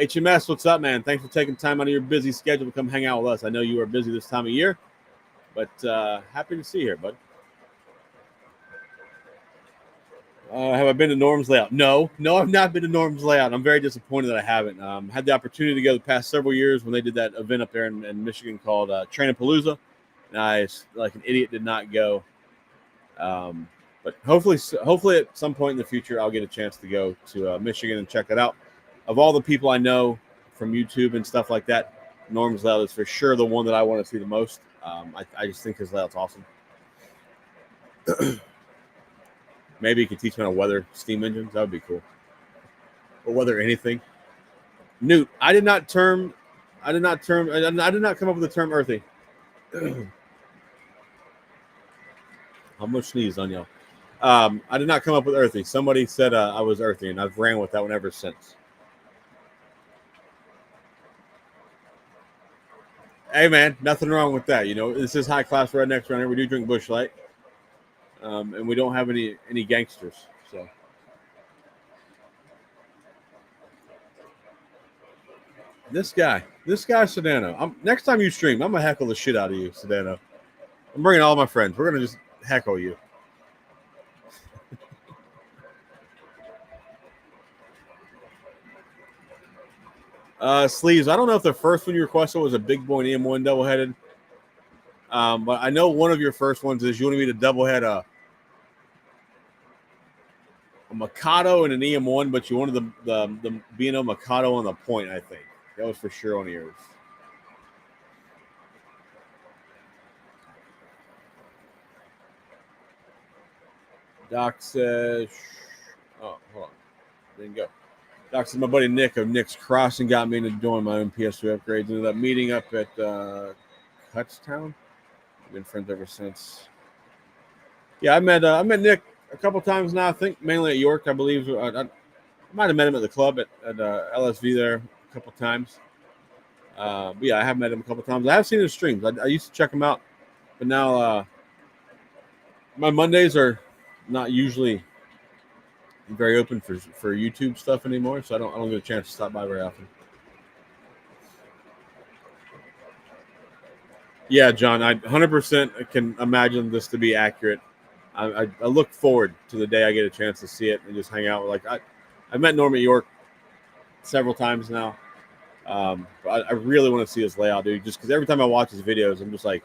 HMS, what's up, man? Thanks for taking time out of your busy schedule to come hang out with us. I know you are busy this time of year, but happy to see you here, bud. Have I been to Norm's Layout? No, I've not been to Norm's Layout. I'm very disappointed that I haven't. Had the opportunity to go the past several years when they did that event up there in Michigan called Trainapalooza, and I, like an idiot, did not go. But hopefully at some point in the future, I'll get a chance to go to Michigan and check it out. Of all the people I know from YouTube and stuff like that, Norm's Layout is for sure the one that I want to see the most. I just think his layout's awesome. Maybe he could teach me how to weather steam engines. That would be cool. Or weather anything. Newt, I did not come up with the term earthy. I'm gonna sneeze on y'all. I did not come up with earthy. Somebody said I was earthy, and I've ran with that one ever since. Hey, man, nothing wrong with that. You know, this is high class rednecks around here. We do drink Busch Light, and we don't have any gangsters. So, this guy, Sedano. Next time you stream, I'm gonna heckle the shit out of you, Sedano. I'm bringing all my friends. We're gonna just heckle you. Sleeves. I don't know if the first one you requested was a Big Boy and EM1 double-headed. But I know one of your first ones is you wanted me to double head a Mikado and an EM1, but you wanted the B&O Mikado on the point, I think. That was for sure on yours. Doc says, oh, hold on. Didn't go. Doc says, my buddy Nick of Nick's Crossing got me into doing my own PS2 upgrades. Ended up meeting up at Cutstown. We've been friends ever since. Yeah, I met Nick a couple times now. I think mainly at York, I believe. I might have met him at the club at LSV there a couple times. But yeah, I have met him a couple times. I have seen his streams. I used to check him out, but now my Mondays are not usually very open for YouTube stuff anymore, so I don't get a chance to stop by very often. Yeah, John, I 100% can imagine this to be accurate. I look forward to the day I get a chance to see it and just hang out. Like I've met Norm at York several times now. But I really want to see his layout, dude. Just because every time I watch his videos, I'm just like,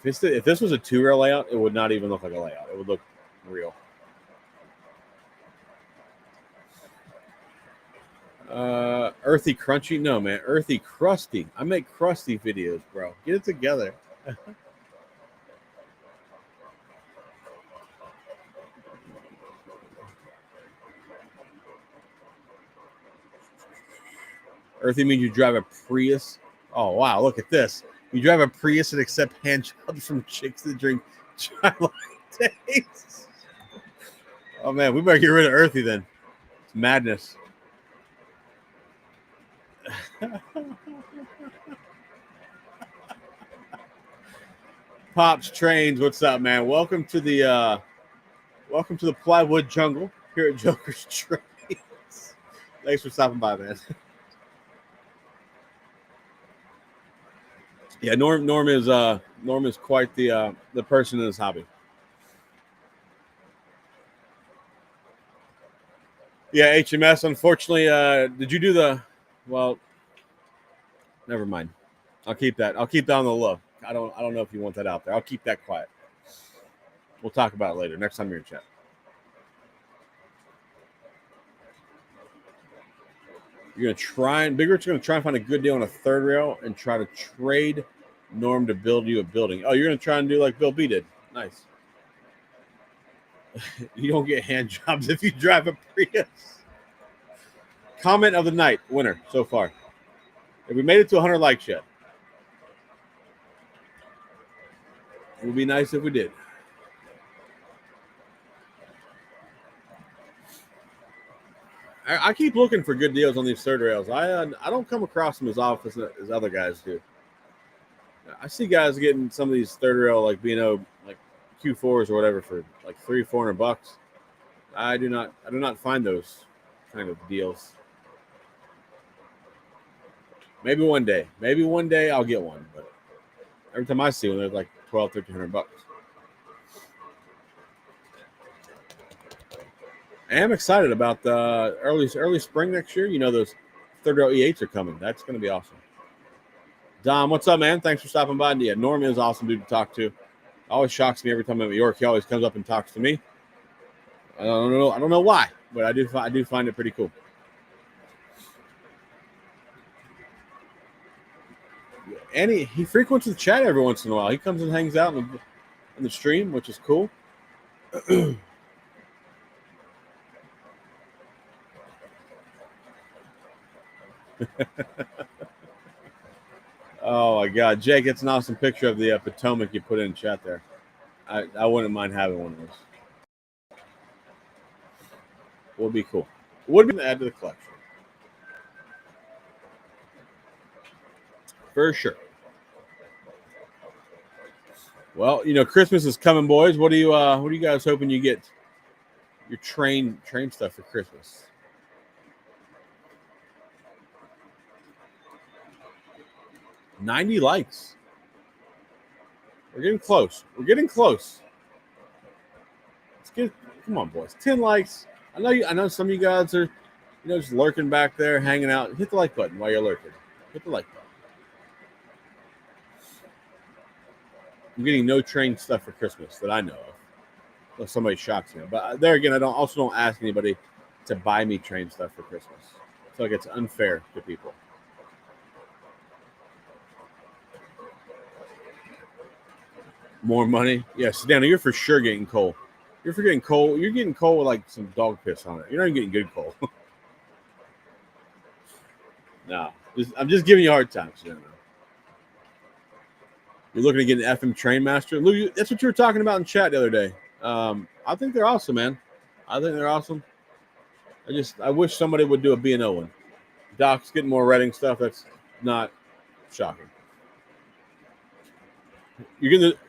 if this was a 2-rail layout, it would not even look like a layout. It would look real. Earthy crunchy? No, man. Earthy crusty. I make crusty videos, bro. Get it together. Earthy means you drive a Prius. Oh, wow. Look at this. You drive a Prius and accept hand jobs from chicks that drink chai lattes. Oh, man. We better get rid of Earthy then. It's madness. Pops Trains, what's up, man? Welcome to the plywood jungle here at Joker's Trains. Thanks for stopping by, man. Yeah, Norm is quite the person in his hobby. Yeah, HMS. Unfortunately, did you do the? Well, Never mind. I'll keep that. I'll keep that on the low. I don't know if you want that out there. I'll keep that quiet. We'll talk about it later. Next time you're in chat. You're gonna try and Big Rich's gonna try and find a good deal on a third rail and try to trade Norm to build you a building. Oh, you're gonna try and do like Bill B did. Nice. You don't get hand jobs if you drive a Prius. Comment of the night winner so far. If we made it to 100 likes yet, it would be nice if we did. I keep looking for good deals on these third rails. I don't come across them as often as other guys do. I see guys getting some of these third rail like B&O like Q4s or whatever for like $300-400. I do not find those kind of deals. Maybe one day I'll get one, but every time I see one, they're like $1,200-1,300. I am excited about the early spring next year. You know, those third rail E8s are coming. That's going to be awesome. Dom, what's up, man? Thanks for stopping by. Yeah, Norm is awesome dude to talk to. Always shocks me every time I'm at York. He always comes up and talks to me. I don't know why, but I do find it pretty cool. And he frequents the chat every once in a while. He comes and hangs out in the stream, which is cool. Oh my God, Jake, it's an awesome picture of the Potomac you put in chat there. I wouldn't mind having one of those. Would be cool. Would be add to the collection for sure. Well, you know, Christmas is coming, boys. What are you guys hoping you get your train stuff for Christmas? $90 likes. We're getting close. Let's get. Come on, boys. 10 likes. I know some of you guys are, just lurking back there, hanging out. Hit the like button while you're lurking. Hit the like button. I'm getting no train stuff for Christmas that I know of. Unless somebody shocks me. But there again, I don't ask anybody to buy me train stuff for Christmas. I feel like it's unfair to people. More money? Yes, Dana, you're for sure getting coal. You're getting coal. You're getting coal with like some dog piss on it. You're not even getting good coal. No, I'm just giving you a hard time. So you're looking to get an FM Train Master. Lou, that's what you were talking about in chat the other day. I think they're awesome, man. I think they're awesome. I wish somebody would do a B&O one. Doc's getting more Reading stuff. That's not shocking.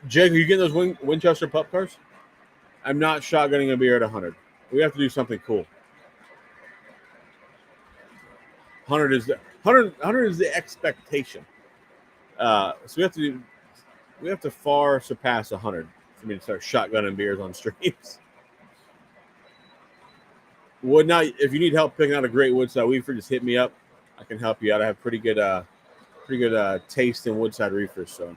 Jake, are you getting those Winchester pup cars? I'm not shotgunning a beer at 100. We have to do something cool. 100 is the expectation. So we have to far surpass 100 for me to start shotgunning beers on streams. If you need help picking out a great Woodside reefer, just hit me up. I can help you out. I have pretty good taste in Woodside reefers. So,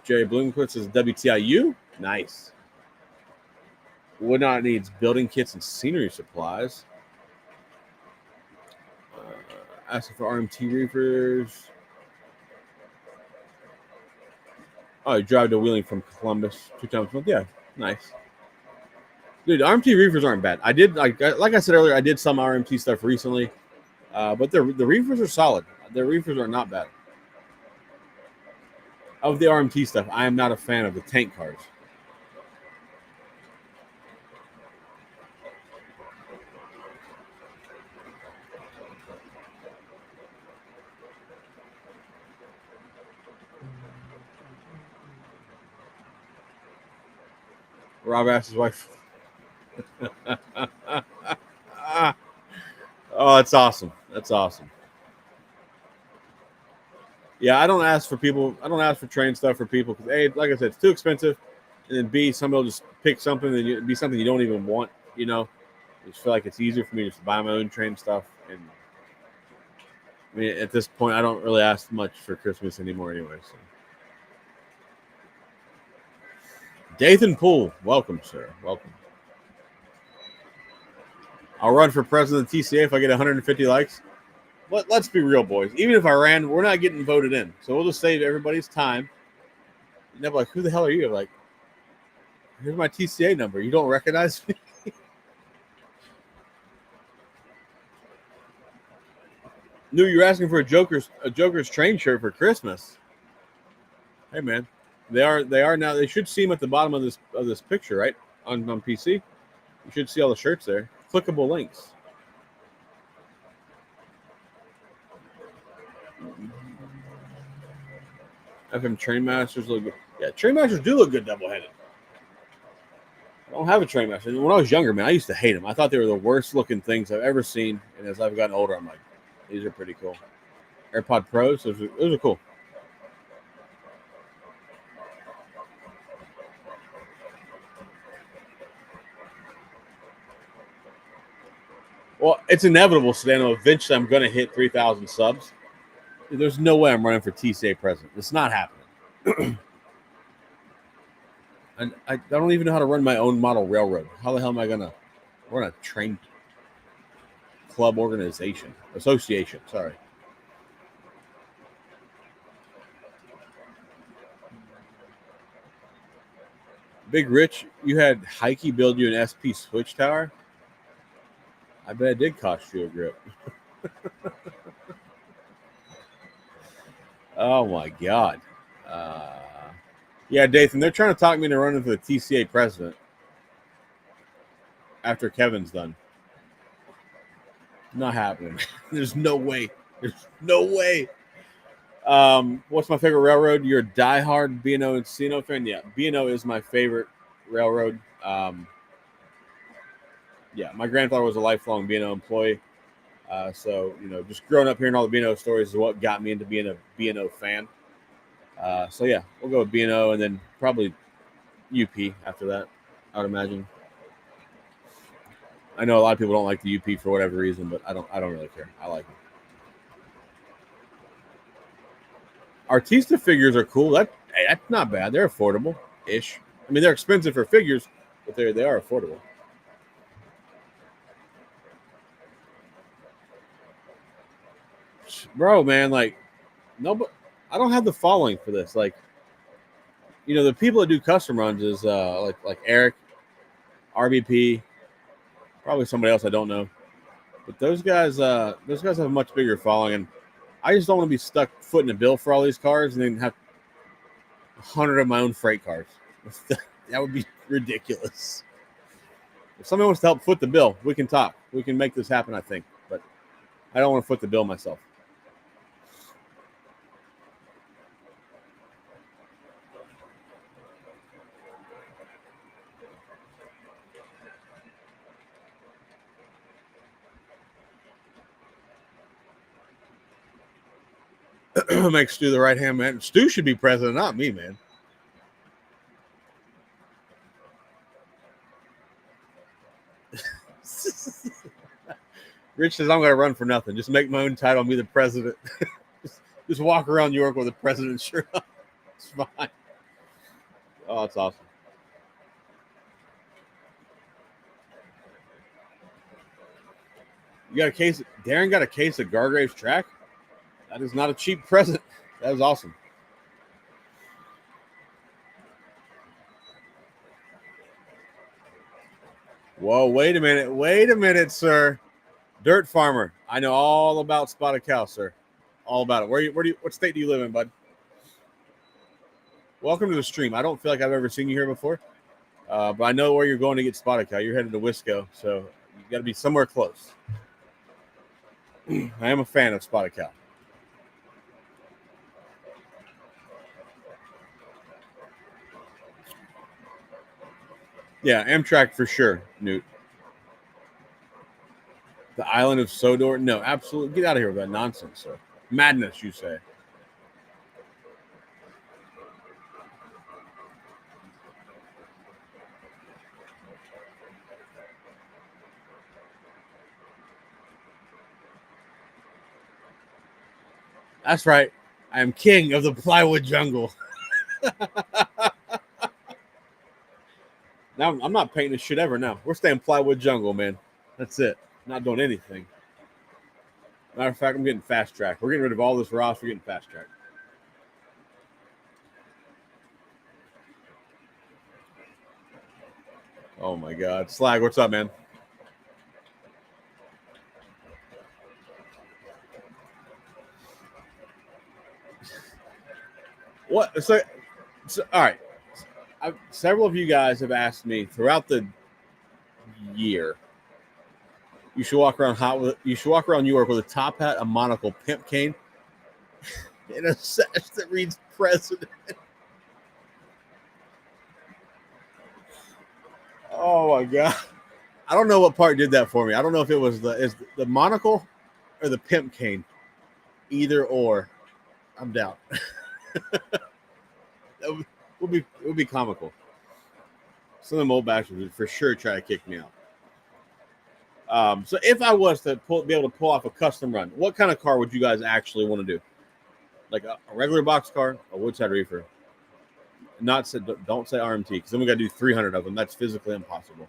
Jerry Bloomquist says WTIU. Nice. Woodnot needs building kits and scenery supplies. Asking for RMT reefers. Oh, you drive to Wheeling from Columbus 2 times a month. Yeah, nice. Dude, RMT reefers aren't bad. I did like I said earlier, I did some RMT stuff recently, but the reefers are solid. The reefers are not bad. Of the RMT stuff, I am not a fan of the tank cars. Rob asked his wife. Oh, that's awesome. That's awesome. Yeah, I don't ask for train stuff for people because A, like I said, it's too expensive, and then B, somebody will just pick something and it'd be something you don't even want. I just feel like it's easier for me just to buy my own train stuff, and I mean, at this point, I don't really ask much for Christmas anymore, anyway. So, Dathan Poole, welcome, sir. Welcome. I'll run for president of TCA if I get 150 likes. Let's be real, boys. Even if I ran, we're not getting voted in. So we'll just save everybody's time. And they're like, who the hell are you? I'm like, here's my TCA number. You don't recognize me? Knew you're asking for a Joker's train shirt for Christmas. Hey man, they are now. They should see them at the bottom of this picture, right? On PC, you should see all the shirts there. Clickable links. FM Trainmasters look good. Yeah, Trainmasters do look good double-headed. I don't have a Trainmaster. When I was younger, man, I used to hate them. I thought they were the worst looking things I've ever seen. And as I've gotten older, I'm like, these are pretty cool. AirPod Pros, those are cool. Well, it's inevitable, Sedano. Eventually, I'm going to hit 3,000 subs. There's no way I'm running for TCA president. It's not happening. And I don't even know how to run my own model railroad. How the hell am I going to run a train club association? Sorry. Big Rich, you had Heike build you an SP switch tower? I bet it did cost you a grip. Oh my God. Yeah, Dathan, they're trying to talk me into running for the TCA president after Kevin's done. Not happening. There's no way. There's no way. What's my favorite railroad? You're a diehard B&O and Encino fan? Yeah, B&O is my favorite railroad. Yeah, my grandfather was a lifelong B&O employee. So, just growing up hearing all the B&O stories is what got me into being a B&O fan. So, yeah, we'll go with B&O and then probably UP after that, I would imagine. I know a lot of people don't like the UP for whatever reason, but I don't really care. I like them. Artista figures are cool. That's not bad. They're affordable-ish. I mean, they're expensive for figures, but they are affordable. Bro, man, like, no, but I don't have the following for this. Like, the people that do custom runs is like Eric, RBP, probably somebody else I don't know. But those guys have a much bigger following, and I just don't want to be stuck footing the bill for all these cars and then have 100 of my own freight cars. That would be ridiculous. If somebody wants to help foot the bill, we can talk. We can make this happen, I think. But I don't want to foot the bill myself. Make Stu the right hand man. Stu should be president, not me, man. Rich says I'm going to run for nothing. Just make my own title and be the president. just walk around New York with a president's shirt on. It's fine. Oh, that's awesome. You got a case. Darren got a case of Gargrave's track. That is not a cheap present. That is awesome. Whoa, wait a minute, sir. Dirt farmer. I know all about spotted cow, sir. All about it. What state do you live in, bud? Welcome to the stream. I don't feel like I've ever seen you here before, but I know where you're going to get spotted cow. You're headed to Wisco, so you got to be somewhere close. I am a fan of spotted cow. Yeah, Amtrak for sure, Newt. The island of Sodor? No, absolutely. Get out of here with that nonsense, sir. Madness, you say. That's right. I am king of the plywood jungle. Now I'm not painting this shit ever now. We're staying plywood jungle, man. That's it. Not doing anything. Matter of fact, I'm getting fast track. We're getting rid of all this Ross. We're getting fast track. Oh my God. Slag, what's up, man? What? So all right. Several of you guys have asked me throughout the year. You should walk around You should walk around New York with a top hat, a monocle, pimp cane, and a sash that reads "President." Oh my God! I don't know what part did that for me. I don't know if it was the monocle or the pimp cane. Either or, I'm down. That would be comical. Some of them old bastards would for sure try to kick me out. So if I was to be able to pull off a custom run, what kind of car would you guys actually want to do? Like a regular box car, a Woodside Reefer. Don't say RMT because then we got to do 300 of them. That's physically impossible.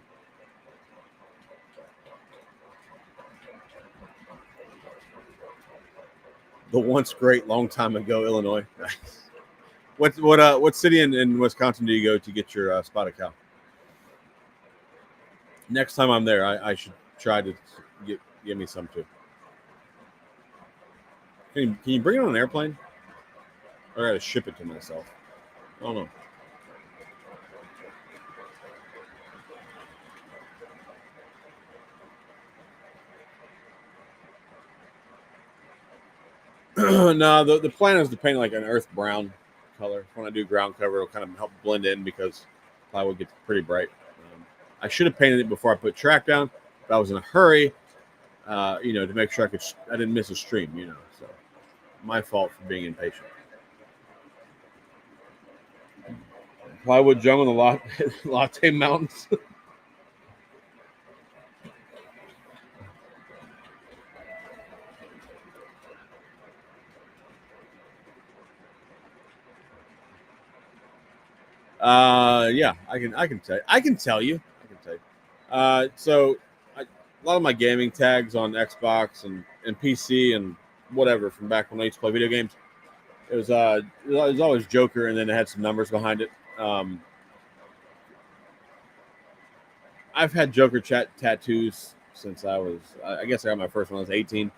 The once great long time ago Illinois. What city in Wisconsin do you go to get your spotted cow? Next time I'm there, I should try to give me some too. Can you bring it on an airplane? Or I gotta ship it to myself? I don't know. No, the plan is to paint like an earth brown color. When I do ground cover, it'll kind of help blend in because plywood gets pretty bright. I should have painted it before I put track down, but I was in a hurry, to make sure I didn't miss a stream, So my fault for being impatient. Plywood jungle in the Latte Mountains. Yeah, I can tell you. I can tell you. So a lot of my gaming tags on Xbox and PC and whatever from back when I used to play video games, it was always Joker, and then it had some numbers behind it. I've had Joker tattoos since I guess I got my first one when I was 18,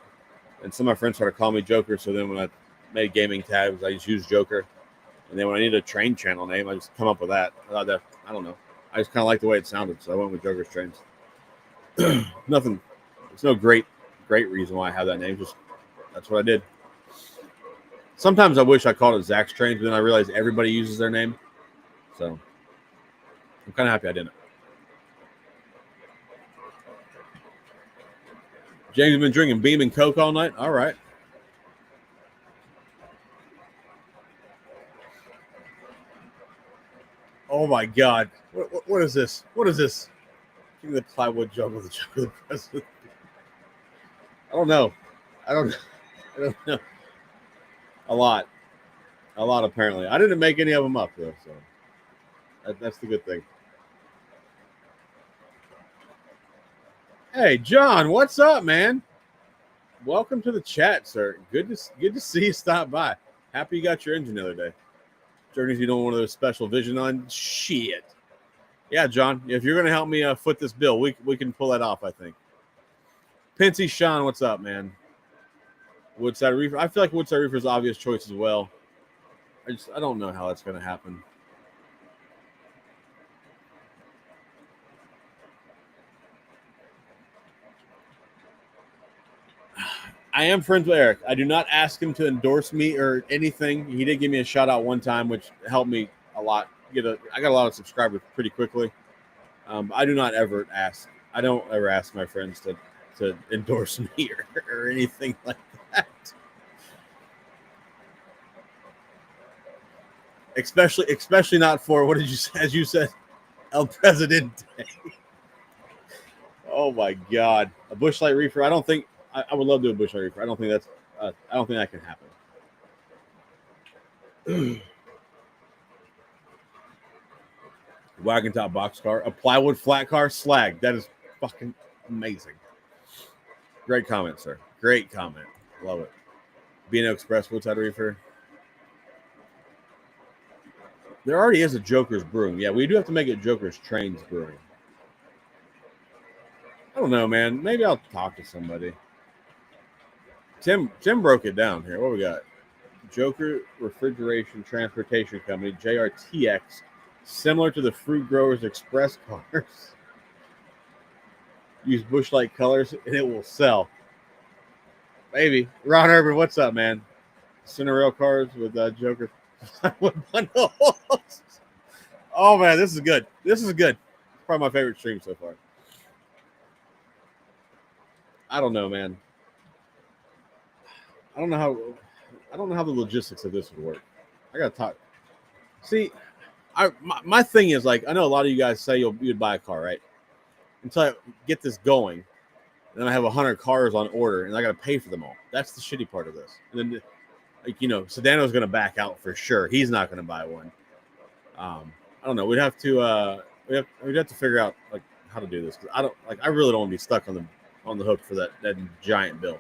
and some of my friends started calling me Joker. So then when I made gaming tags, I just used Joker. And then when I needed a train channel name, I just come up with that. I don't know. I just kind of like the way it sounded, so I went with Joker's Trains. Nothing. There's no great reason why I have that name. Just that's what I did. Sometimes I wish I called it Zach's Trains, but then I realized everybody uses their name. So I'm kind of happy I didn't. James has been drinking Beam and Coke all night. All right. Oh my God! What is this? What is this? Give me the plywood jungle, the jungle of the president. I don't know. I don't know. A lot apparently. I didn't make any of them up though, so that's the good thing. Hey, John, what's up, man? Welcome to the chat, sir. Good to see you stop by. Happy you got your engine the other day. Journeys, you don't want one of those special vision on shit. Yeah, John, if you're gonna help me foot this bill, we can pull that off. I think. Pincy Sean, what's up, man? Woodside Reefer. I feel like Woodside Reefer is an obvious choice as well. I don't know how that's gonna happen. I am friends with Eric. I do not ask him to endorse me or anything. He did give me a shout out one time, which helped me a lot. I got a lot of subscribers pretty quickly. I do not ever ask. I don't ever ask my friends to endorse me or anything like that. Especially not for what did you say? As you said, El Presidente. Oh my God, a Busch Light Reefer. I don't think I would love to do a Busch Light Reefer. I don't think that can happen. Wagon top box car, a plywood flat car, slag. That is fucking amazing. Great comment, sir. Great comment. Love it. B&O Express, Woodside Reefer. There already is a Joker's Brewing. Yeah, we do have to make it Joker's Trains Brewing. I don't know, man. Maybe I'll talk to somebody. Tim broke it down here. What we got? Joker Refrigeration Transportation Company, JRTX, similar to the Fruit Growers Express cars. Use Busch Light colors and it will sell. Maybe. Ron Urban, what's up, man? Cinderella cars with Joker bundles. Oh man, this is good. This is good. Probably my favorite stream so far. I don't know, man. I don't know how the logistics of this would work. I gotta talk. See, my thing is, like, I know a lot of you guys say you'd buy a car, right? Until I get this going, and then I have 100 cars on order, and I gotta pay for them all. That's the shitty part of this. And then, like, Sedano's gonna back out for sure. He's not gonna buy one. I don't know. We'd have to figure out like how to do this. I really don't want to be stuck on the hook for that giant bill.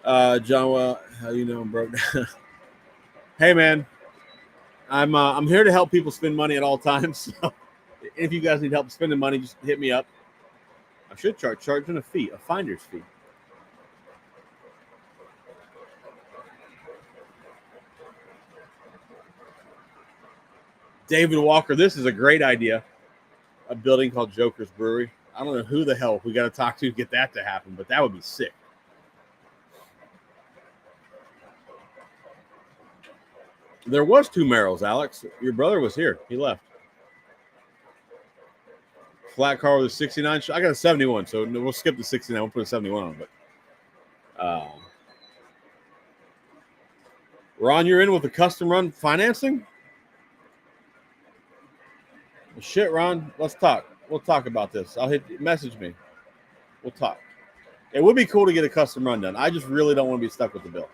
John, well, how you know I'm broke down? Hey man, I'm here to help people spend money at all times. So if you guys need help spending money, just hit me up. I should charging a fee, a finder's fee. David Walker, this is a great idea. A building called Joker's Brewery. I don't know who the hell we got to talk to get that to happen, but that would be sick. There was 2 Merrills, Alex. Your brother was here. He left. Flat car with a 69. I got a 71, so we'll skip the 69. We'll put a 71 on. But Ron, you're in with the custom run financing? Well, shit, Ron. Let's talk. We'll talk about this. Message me. We'll talk. It would be cool to get a custom run done. I just really don't want to be stuck with the bill.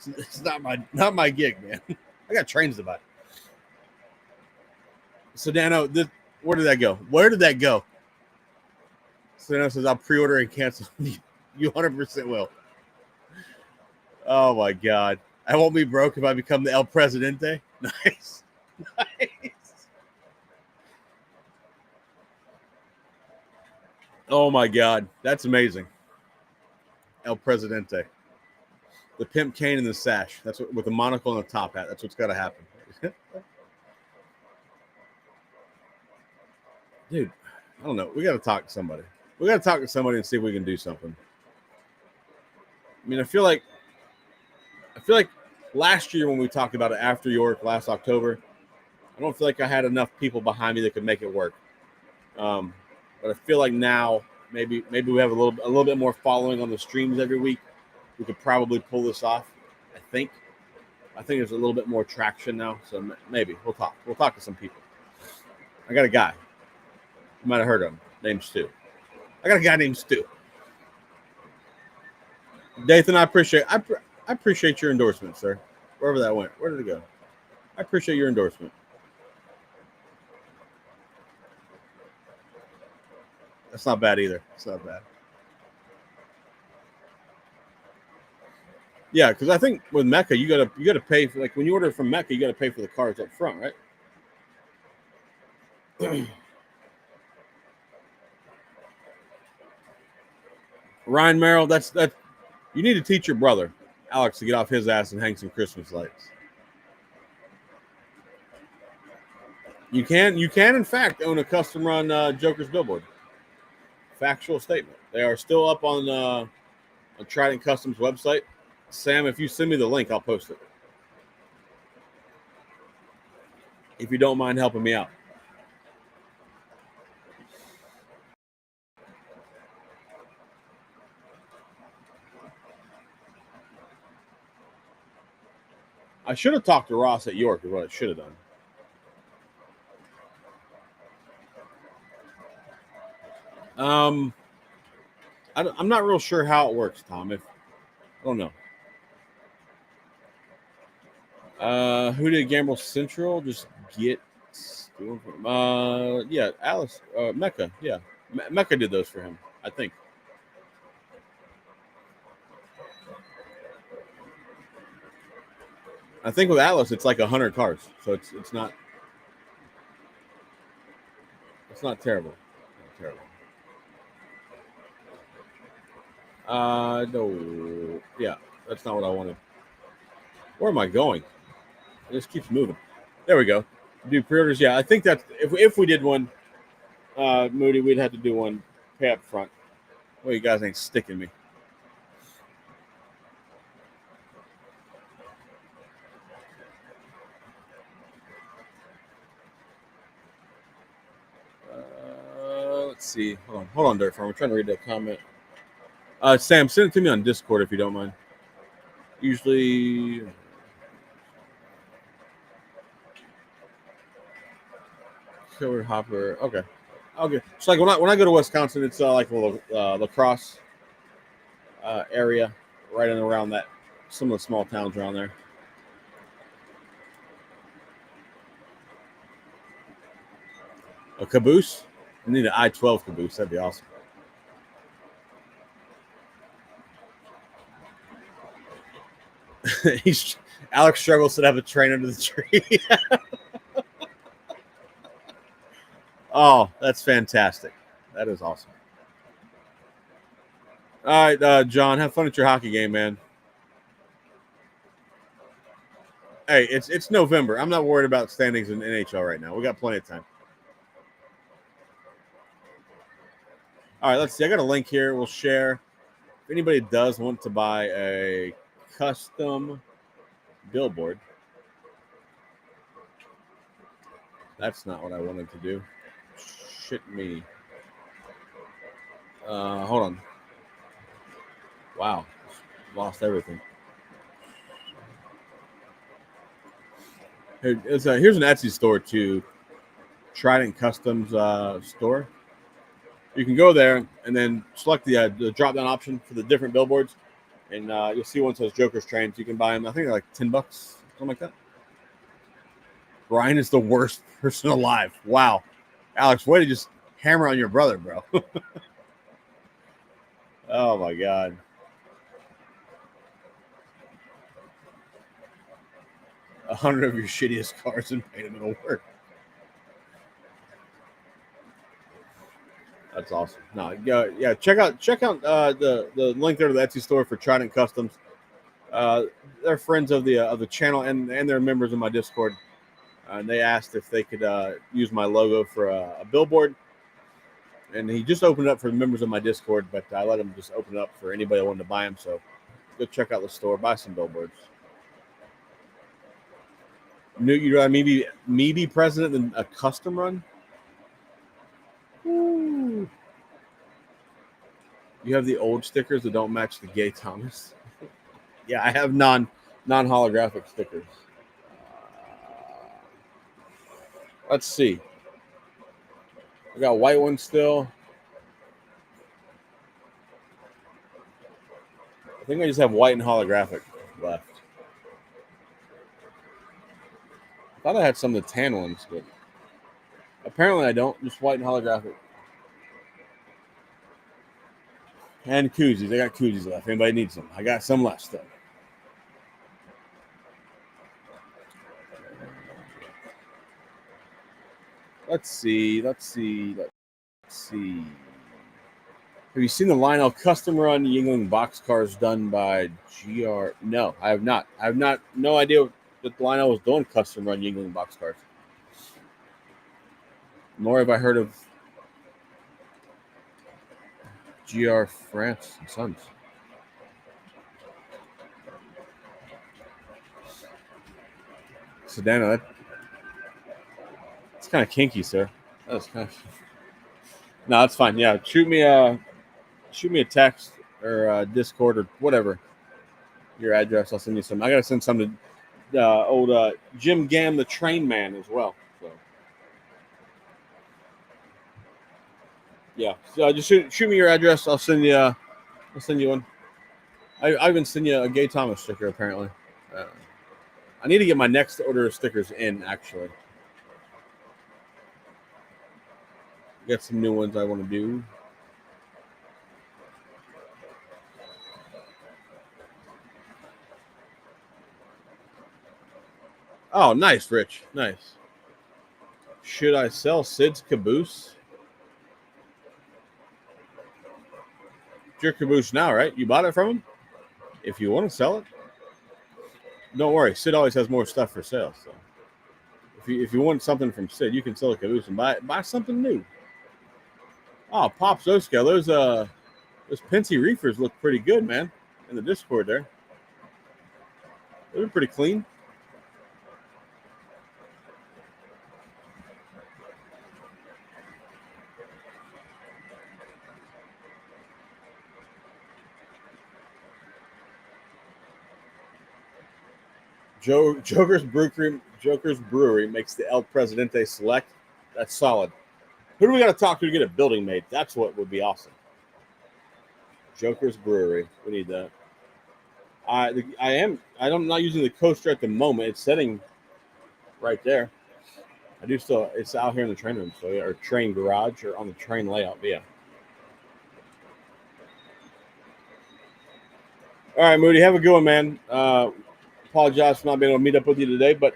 It's not my gig, man. I got trains to buy. Sedano, where did that go? Where did that go? Sedano says, I'll pre-order and cancel. You 100% will. Oh, my God. I won't be broke if I become the El Presidente. Nice. Nice. Oh, my God. That's amazing. El Presidente. The pimp cane and the sash. That's what, with the monocle and the top hat. That's what's got to happen. Dude, I don't know. We got to talk to somebody. We got to talk to somebody and see if we can do something. I mean, I feel like last year when we talked about it after York last October, I don't feel like I had enough people behind me that could make it work. But I feel like now maybe we have a little bit more following on the streams every week. We could probably pull this off. I think there's a little bit more traction now. So maybe we'll talk. We'll talk to some people. I got a guy. You might have heard of him. Named Stu. I got a guy named Stu. Dathan, I appreciate your endorsement, sir. Wherever that went. Where did it go? I appreciate your endorsement. That's not bad either. It's not bad. Yeah, because I think with Mecca, you gotta pay for, like, when you order from Mecca, you gotta pay for the cars up front, right? Ryan Merrill, that's you need to teach your brother Alex to get off his ass and hang some Christmas lights. You can in fact own a custom run Joker's billboard. Factual statement. They are still up on Trident Customs website. Sam, if you send me the link, I'll post it. If you don't mind helping me out. I should have talked to Ross at York is what I should have done. I'm not real sure how it works, Tom. I don't know. Who did Gamble Central just get? Yeah, Alice, Mecca. Yeah, Mecca did those for him, I think. I think with Alice, it's like 100 cars, so it's not terrible. Not terrible. No, yeah, that's not what I wanted. Where am I going? It just keeps moving. There we go. Do pre-orders? Yeah, I think that if we did one, Moody, we'd have to do one pay up front. Well, you guys ain't sticking me. Let's see. Hold on, Dirt Farm. I'm trying to read that comment. Sam, send it to me on Discord if you don't mind. Usually, Killer Hopper. Okay. So like when I go to Wisconsin, it's like a La Crosse area, right and around that. Some of the small towns around there. A caboose. I need an I-12 caboose. That'd be awesome. Alex struggles to have a train under the tree. Oh, that's fantastic. That is awesome. All right, John, have fun at your hockey game, man. Hey, it's November. I'm not worried about standings in NHL right now. We got plenty of time. All right, let's see. I got a link here. We'll share. If anybody does want to buy a custom billboard, that's not what I wanted to do. Shit me. Hold on. Wow, lost everything. Here's an Etsy store too. Trident Customs store. You can go there and then select the drop down option for the different billboards, and you'll see one says Joker's Trains. You can buy them. I think they're like $10, something like that. Brian is the worst person alive. Wow, Alex, way to just hammer on your brother, bro. Oh my god. 100 of your shittiest cars and paint them. It'll work. That's awesome. No, yeah, check out the link there to the Etsy store for Trident Customs. They're friends of the channel and they're members of my Discord. And they asked if they could use my logo for a billboard. And he just opened it up for the members of my Discord, but I let him just open it up for anybody that wanted to buy them. So go check out the store, buy some billboards. You'd rather me be president than a custom run? Ooh. You have the old stickers that don't match the Gay Thomas. Yeah, I have non holographic stickers. Let's see. I got white ones still. I think I just have white and holographic left. I thought I had some of the tan ones, but apparently I don't. Just white and holographic. And koozies. I got koozies left. Anybody needs them? I got some left still. Let's see. Have you seen the Lionel custom run Yingling box cars done by GR? No, I have not. No idea that Lionel was doing custom run Yingling box cars. Nor have I heard of GR France and Sons. Sedano, that's kind of kinky, sir. That's kind of. No, it's fine. Yeah, shoot me a text or Discord or whatever. Your address. I'll send you some. I gotta send some to old Jim Gam, the train man, as well. So yeah, so just shoot me your address. I'll send you one. I even send you a Gay Thomas sticker apparently. I need to get my next order of stickers in, actually. Get some new ones I want to do. Oh, nice, Rich. Nice. Should I sell Sid's caboose? It's your caboose now, right? You bought it from him? If you want to sell it, don't worry. Sid always has more stuff for sale. So if you want something from Sid, you can sell a caboose and buy something new. Oh, Pops Oscar, those Pensy reefers look pretty good, man. In the Discord there, they look pretty clean. Joker's Brewery makes the El Presidente Select. That's solid. Who do we got to talk to get a building made? That's what would be awesome. Joker's Brewery. We need that. I'm not using the coaster at the moment. It's sitting right there. I do still. It's out here in the train room, so or train garage, or on the train layout. But yeah. All right, Moody. Have a good one, man. Apologize for not being able to meet up with you today, but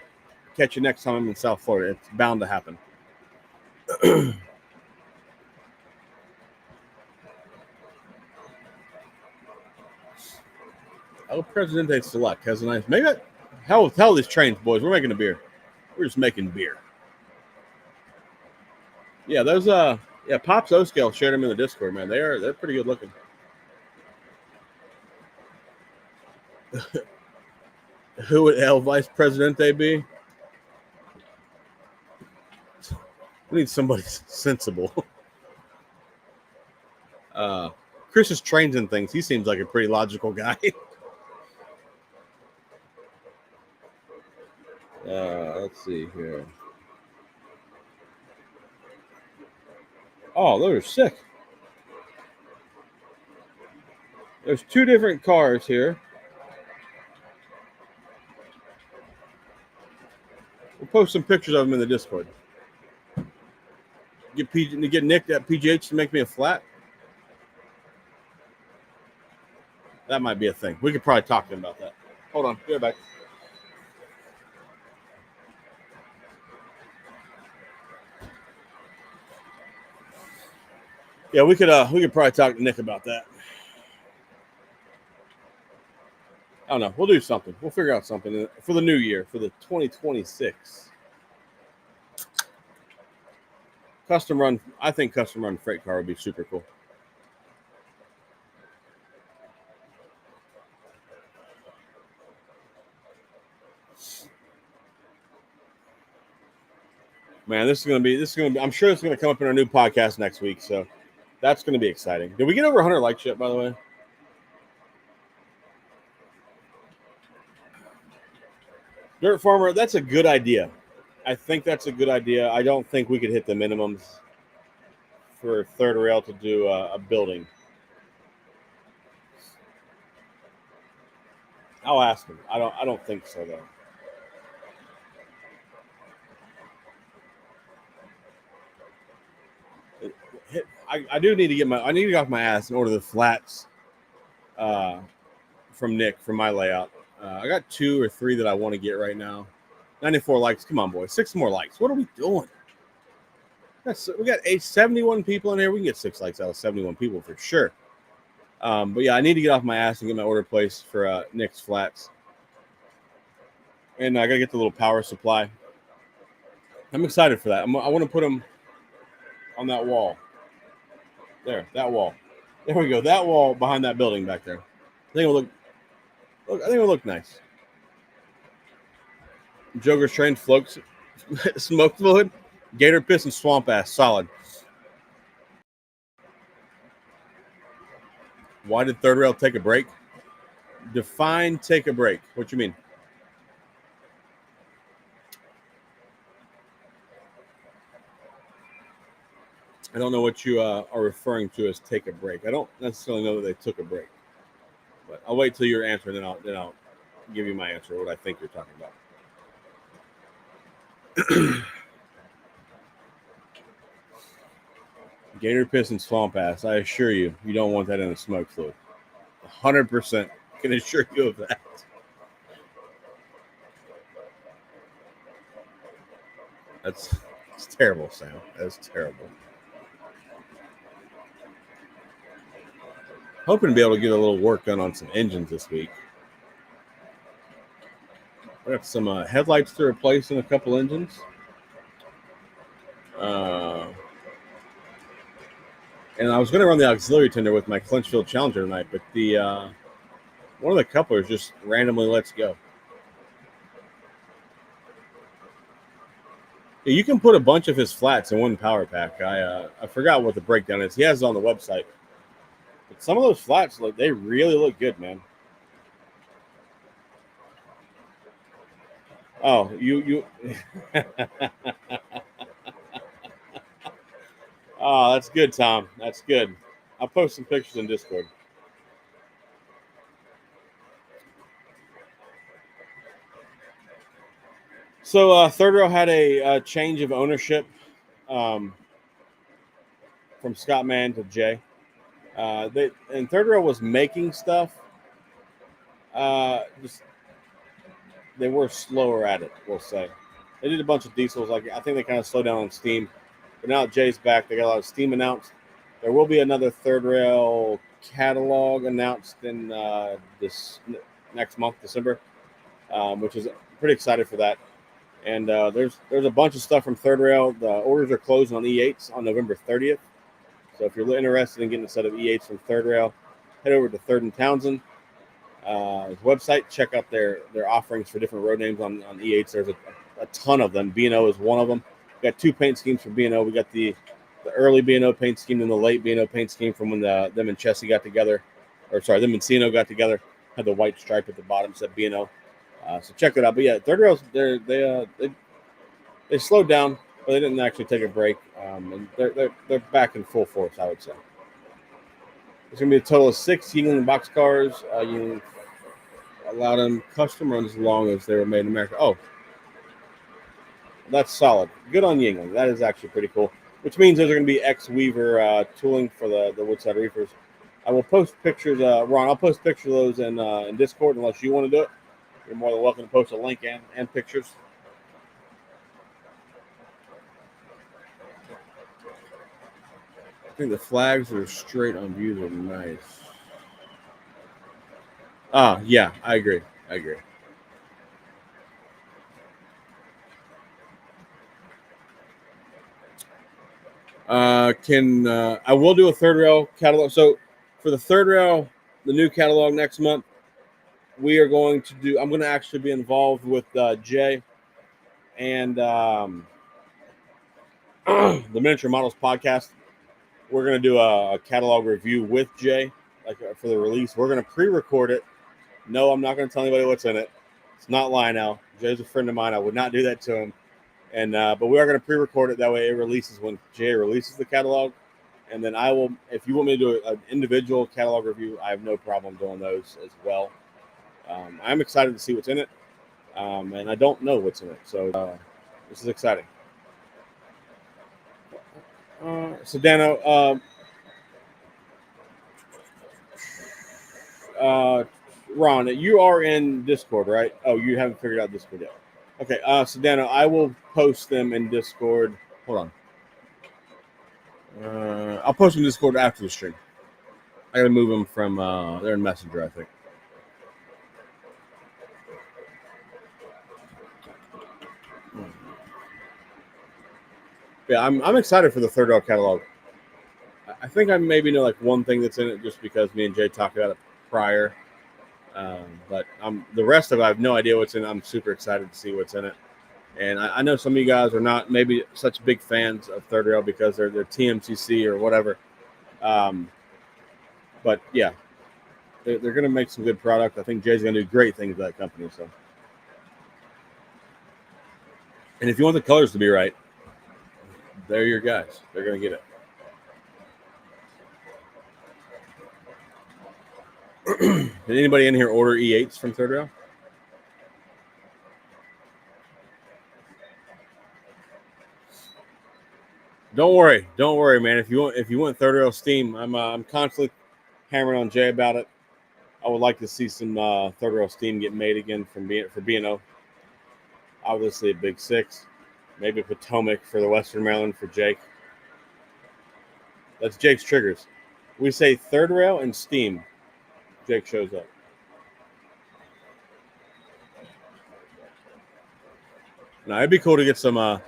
catch you next time I'm in South Florida. It's bound to happen. El Presidente Select has a nice. Maybe hell these trains, boys. We're making a beer. We're just making beer. Yeah, those Pops O-Scale shared them in the Discord, man. They're pretty good looking. Who would El Vice Presidente be? We need somebody sensible. Chris's trains and things. He seems like a pretty logical guy. Let's see here. Oh, those are sick. There's two different cars here. We'll post some pictures of them in the Discord. Get Nick at PGH to make me a flat. That might be a thing. We could probably talk to him about that. Hold on, be right back. Yeah, we could probably talk to Nick about that. I don't know. We'll do something. We'll figure out something for the new year, for the 2026. Custom run. I think custom run freight car would be super cool. Man, this is gonna be. I'm sure it's gonna come up in our new podcast next week. So that's gonna be exciting. Did we get over 100 likes yet? By the way. Dirt Farmer, that's a good idea. I think that's a good idea. I don't think we could hit the minimums for Third Rail to do a building. I'll ask him. I don't think so though. I do need to get I need to get off my ass and order the flats from Nick for my layout. I got 2 or 3 that I want to get right now. 94 likes. Come on, boys. 6 more likes. What are we doing? We got 71 people in here. We can get 6 likes out of 71 people for sure. But yeah, I need to get off my ass and get my order placed for Nick's flats. And I got to get the little power supply. I'm excited for that. I want to put them on that wall. There, that wall. There we go. That wall behind that building back there. I think it'll look nice. Joker's train floats, smoke fluid, gator piss, and swamp ass. Solid. Why did Third Rail take a break? Define take a break. What you mean? I don't know what you are referring to as take a break. I don't necessarily know that they took a break, but I'll wait till your answer, and then I'll give you my answer. What I think you're talking about. Gator piss and swamp ass. I assure you, you don't want that in a smoke fluid. 100% can assure you of that. That's terrible, Sam. That's terrible. Hoping to be able to get a little work done on some engines this week. I got some headlights to replace in a couple engines. And I was going to run the auxiliary tender with my Clinchfield Challenger tonight, but the one of the couplers just randomly lets go. Yeah, you can put a bunch of his flats in one power pack. I forgot what the breakdown is. He has it on the website. But some of those flats, they really look good, man. Oh, you. Oh, that's good, Tom. That's good. I'll post some pictures in Discord. So Third Rail had a change of ownership from Scott Mann to Jay. And Third Rail was making stuff. They were slower at it, we'll say. They did a bunch of diesels. Like I think they kind of slowed down on steam. But now Jay's back. They got a lot of steam announced. There will be another Third Rail catalog announced in this next month, December, which is pretty excited for that. And there's a bunch of stuff from Third Rail. The orders are closing on E8s on November 30th. So if you're interested in getting a set of E8s from Third Rail, head over to Third and Townsend website. Check out their offerings for different road names on E8s. There's a ton of them. B&O is one of them. We got two paint schemes for B&O. We got the early B&O paint scheme and the late B&O paint scheme from when them and Chessie got together. Or sorry, them and Cino got together. Had the white stripe at the bottom, said B&O. So check that out. But yeah, Third Rail's they slowed down, but they didn't actually take a break. And they're back in full force, I would say. There's going to be a total of 6 Yuengling box cars. You allow them custom runs as long as they were made in America. Oh, that's solid. Good on Yuengling. That is actually pretty cool. Which means those are going to be ex-Weaver tooling for the Woodside Reefers. I will post pictures. Ron, I'll post pictures of those in Discord unless you want to do it. You're more than welcome to post a link and pictures. I think the flags that are straight on views are nice. Yeah, I agree. I will do a Third Rail catalog. So for the Third Rail, the new catalog next month, we are going to do. I'm going to actually be involved with Jay and the Miniature Models podcast. We're going to do a catalog review with Jay, like for the release. We're going to pre-record it. No, I'm not going to tell anybody what's in it. It's not Lionel. Jay's a friend of mine. I would not do that to him. And but we are going to pre-record it. That way it releases when Jay releases the catalog. And then I will, if you want me to do an individual catalog review, I have no problem doing those as well. I'm excited to see what's in it. And I don't know what's in it. So this is exciting. So Dano, Ron, you are in Discord, right? Oh, you haven't figured out Discord yet. Okay, so Dano, I will post them in Discord. Hold on. I'll post them in Discord after the stream. I gotta move them from they're in Messenger, I think. Yeah, I'm excited for the Third Rail catalog. I think I maybe know like one thing that's in it just because me and Jay talked about it prior. But the rest of it, I have no idea what's in it. I'm super excited to see what's in it. And I know some of you guys are not maybe such big fans of Third Rail because they're TMCC or whatever. But yeah, they're going to make some good product. I think Jay's going to do great things with that company. So, and if you want the colors to be right, they're your guys. They're going to get it. Did anybody in here order E8s from Third Rail? Don't worry, man. If you want third rail steam, I'm constantly hammering on Jay about it. I would like to see some third rail steam get made again for B&O. Obviously a Big Six, maybe Potomac for the Western Maryland for Jake. That's Jake's triggers. We say third rail and steam. Jake shows up. Now it'd be cool to get some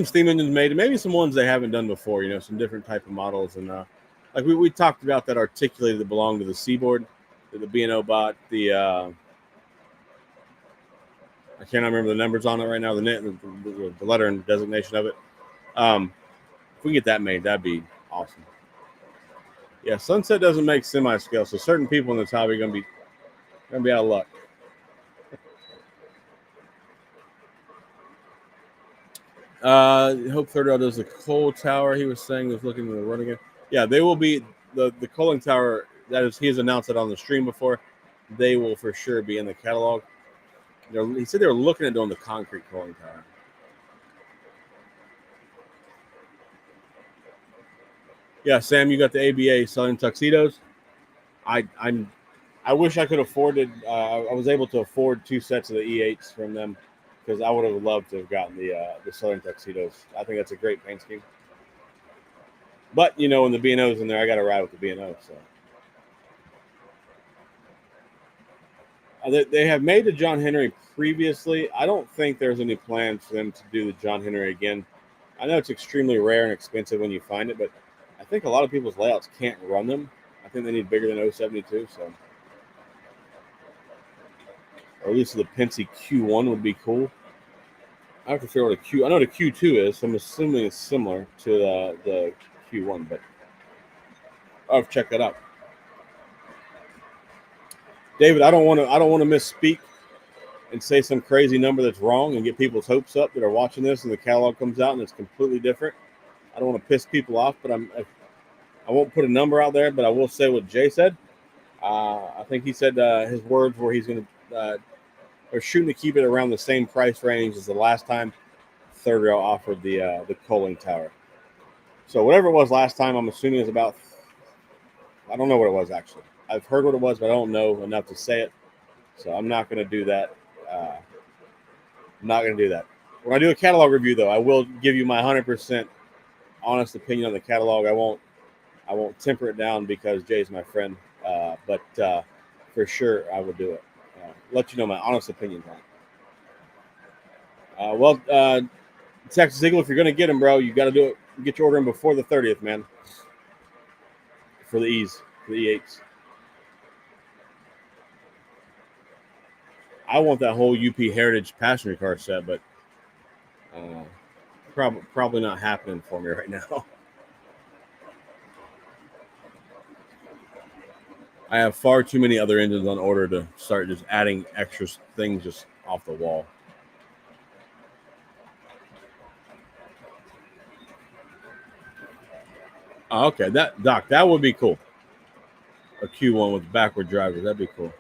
steam engines made, maybe some ones they haven't done before. Some different type of models, and like we talked about that articulated that belonged to the Seaboard, that the B&O bought. I cannot remember the numbers on it right now. The letter and designation of it. If we can get that made, that'd be awesome. Yeah, Sunset doesn't make semi-scale, so certain people in this hobby are gonna be out of luck. Hope Third Rail does the coal tower. He was saying he was looking to run again. Yeah, they will be the coaling tower. That is, he has announced it on the stream before. They will for sure be in the catalog. He said they were looking at doing the concrete coaling tower. Yeah, Sam, you got the ABA selling tuxedos. I wish I could afford it. I was able to afford 2 sets of the E8s from them because I would have loved to have gotten the Southern tuxedos. I think that's a great paint scheme. But when the B&O's in there, I got to ride with the B&O. So they have made the John Henry previously. I don't think there's any plans for them to do the John Henry again. I know it's extremely rare and expensive when you find it, but I think a lot of people's layouts can't run them. I think they need bigger than 072, so. Or at least the Penske Q1 would be cool. I have to figure out what a Q. I know what a Q2 is, so I'm assuming it's similar to the Q1, but I'll have to check that out. David, I don't want to misspeak and say some crazy number that's wrong and get people's hopes up that are watching this, and the catalog comes out and it's completely different. I don't want to piss people off, but I won't put a number out there, but I will say what Jay said. I think he said his words were he's going to they're shooting to keep it around the same price range as the last time Third Rail offered the coaling tower. So whatever it was last time, I'm assuming is about. I don't know what it was actually. I've heard what it was, but I don't know enough to say it. So I'm not going to do that. I'm not going to do that. When I do a catalog review, though, I will give you my 100% honest opinion on the catalog. I won't temper it down because Jay's my friend. But for sure, I will do it. Let you know my honest opinions on it. Texas Eagle, if you're going to get them, bro, you got to do it. Get your order in before the 30th, man. For the E's, for the E8s. I want that whole UP Heritage passenger car set, but probably not happening for me right now. I have far too many other engines on order to start just adding extra things just off the wall. Oh, okay, that would be cool. A Q1 with backward drivers, that'd be cool.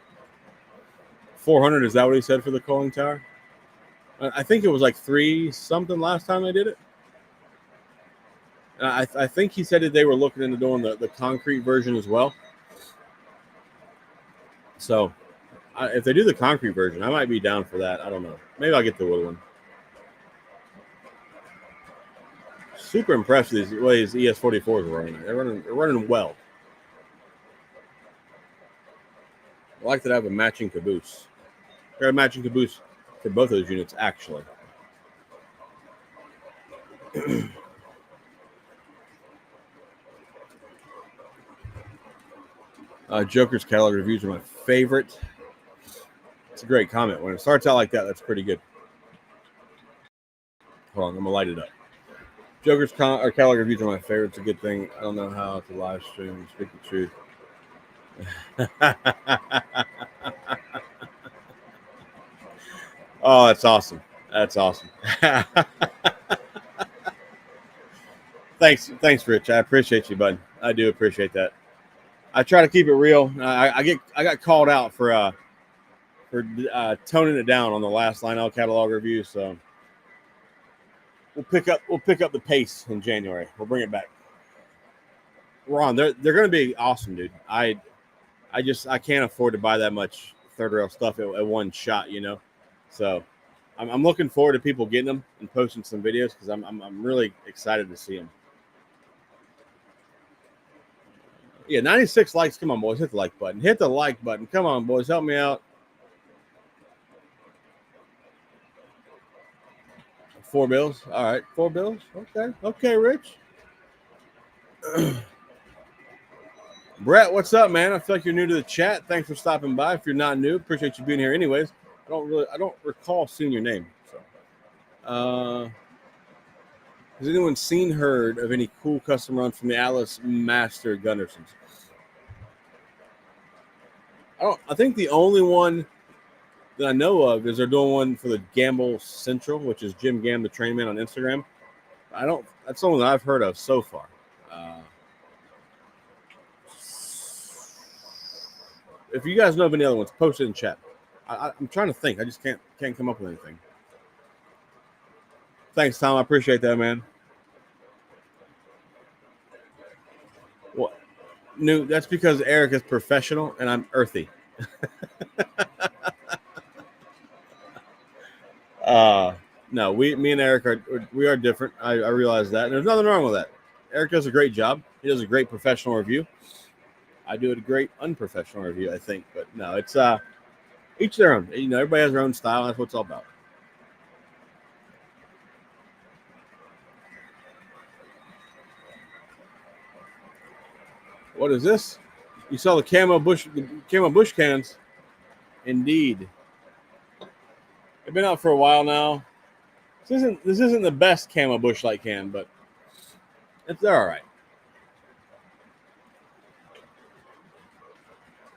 400, is that what he said for the coaling tower? I think it was like 3 something last time I did it. I think he said that they were looking into doing the concrete version as well. So if they do the concrete version, I might be down for that. I don't know. Maybe I'll get the wood one. Super impressed with these ways ES44s are running. They're running well. I like that I have a matching caboose. They're a matching caboose for both of those units, actually. Joker's catalog reviews are my favorite. It's a great comment. When it starts out like that, that's pretty good. Hold on, I'm going to light it up. Joker's catalog reviews are my favorite. It's a good thing. I don't know how to live stream and speak the truth. Oh, that's awesome. That's awesome. Thanks, Rich. I appreciate you, bud. I do appreciate that. I try to keep it real. I got called out for toning it down on the last Lionel catalog review. So we'll pick up the pace in January. We'll bring it back. Ron, they're going to be awesome, dude. I can't afford to buy that much third rail stuff at one shot, you know. So I'm looking forward to people getting them and posting some videos because I'm really excited to see them. Yeah, 96 likes. Come on, boys, hit the like button. Hit the like button. Come on, boys, help me out. 4 bills. All right, 4 bills. Okay, Rich. Brett, what's up, man? I feel like you're new to the chat. Thanks for stopping by. If you're not new, appreciate you being here. Anyways, I don't recall seeing your name. So, has anyone heard of any cool custom runs from the Atlas Master Gundersons? I think the only one that I know of is they're doing one for the Gamble Central, which is Jim Gam, the train man on Instagram. That's the one that I've heard of so far. If you guys know of any other ones, post it in chat. I'm trying to think. I just can't come up with anything. Thanks, Tom. I appreciate that, man. What? No, that's because Eric is professional and I'm earthy. No, me and Eric are different. I realize that, and there's nothing wrong with that. Eric does a great job. He does a great professional review. I do a great unprofessional review, I think. But no, it's each their own. You know, everybody has their own style. That's what it's all about. What is this? You saw the camo bush cans. Indeed. They've been out for a while now. This isn't the best camo bush light can, but they're all right.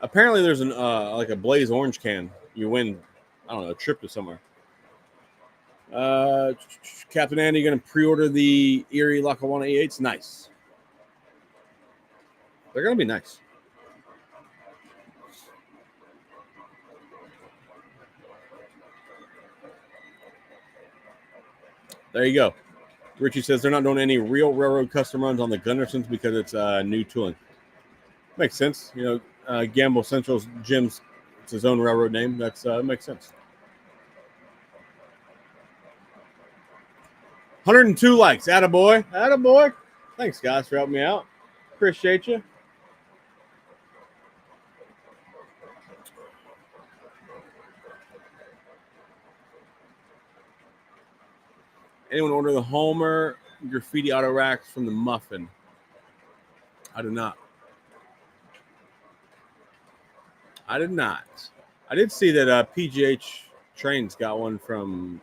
Apparently, there's an like a Blaze orange can. You win, I don't know, a trip to somewhere. Captain Andy, going to pre-order the Erie Lackawanna E8s. Nice. They're going to be nice. There you go. Richie says they're not doing any real railroad custom runs on the Gundersons because it's new tooling. Makes sense. You know, Gamble Central's Jim's, it's his own railroad name. That's makes sense. 102 likes. Attaboy. Thanks, guys, for helping me out. Appreciate you. Anyone order the Homer graffiti auto racks from the Muffin? I do not. I did not. I did see that PGH Trains got one from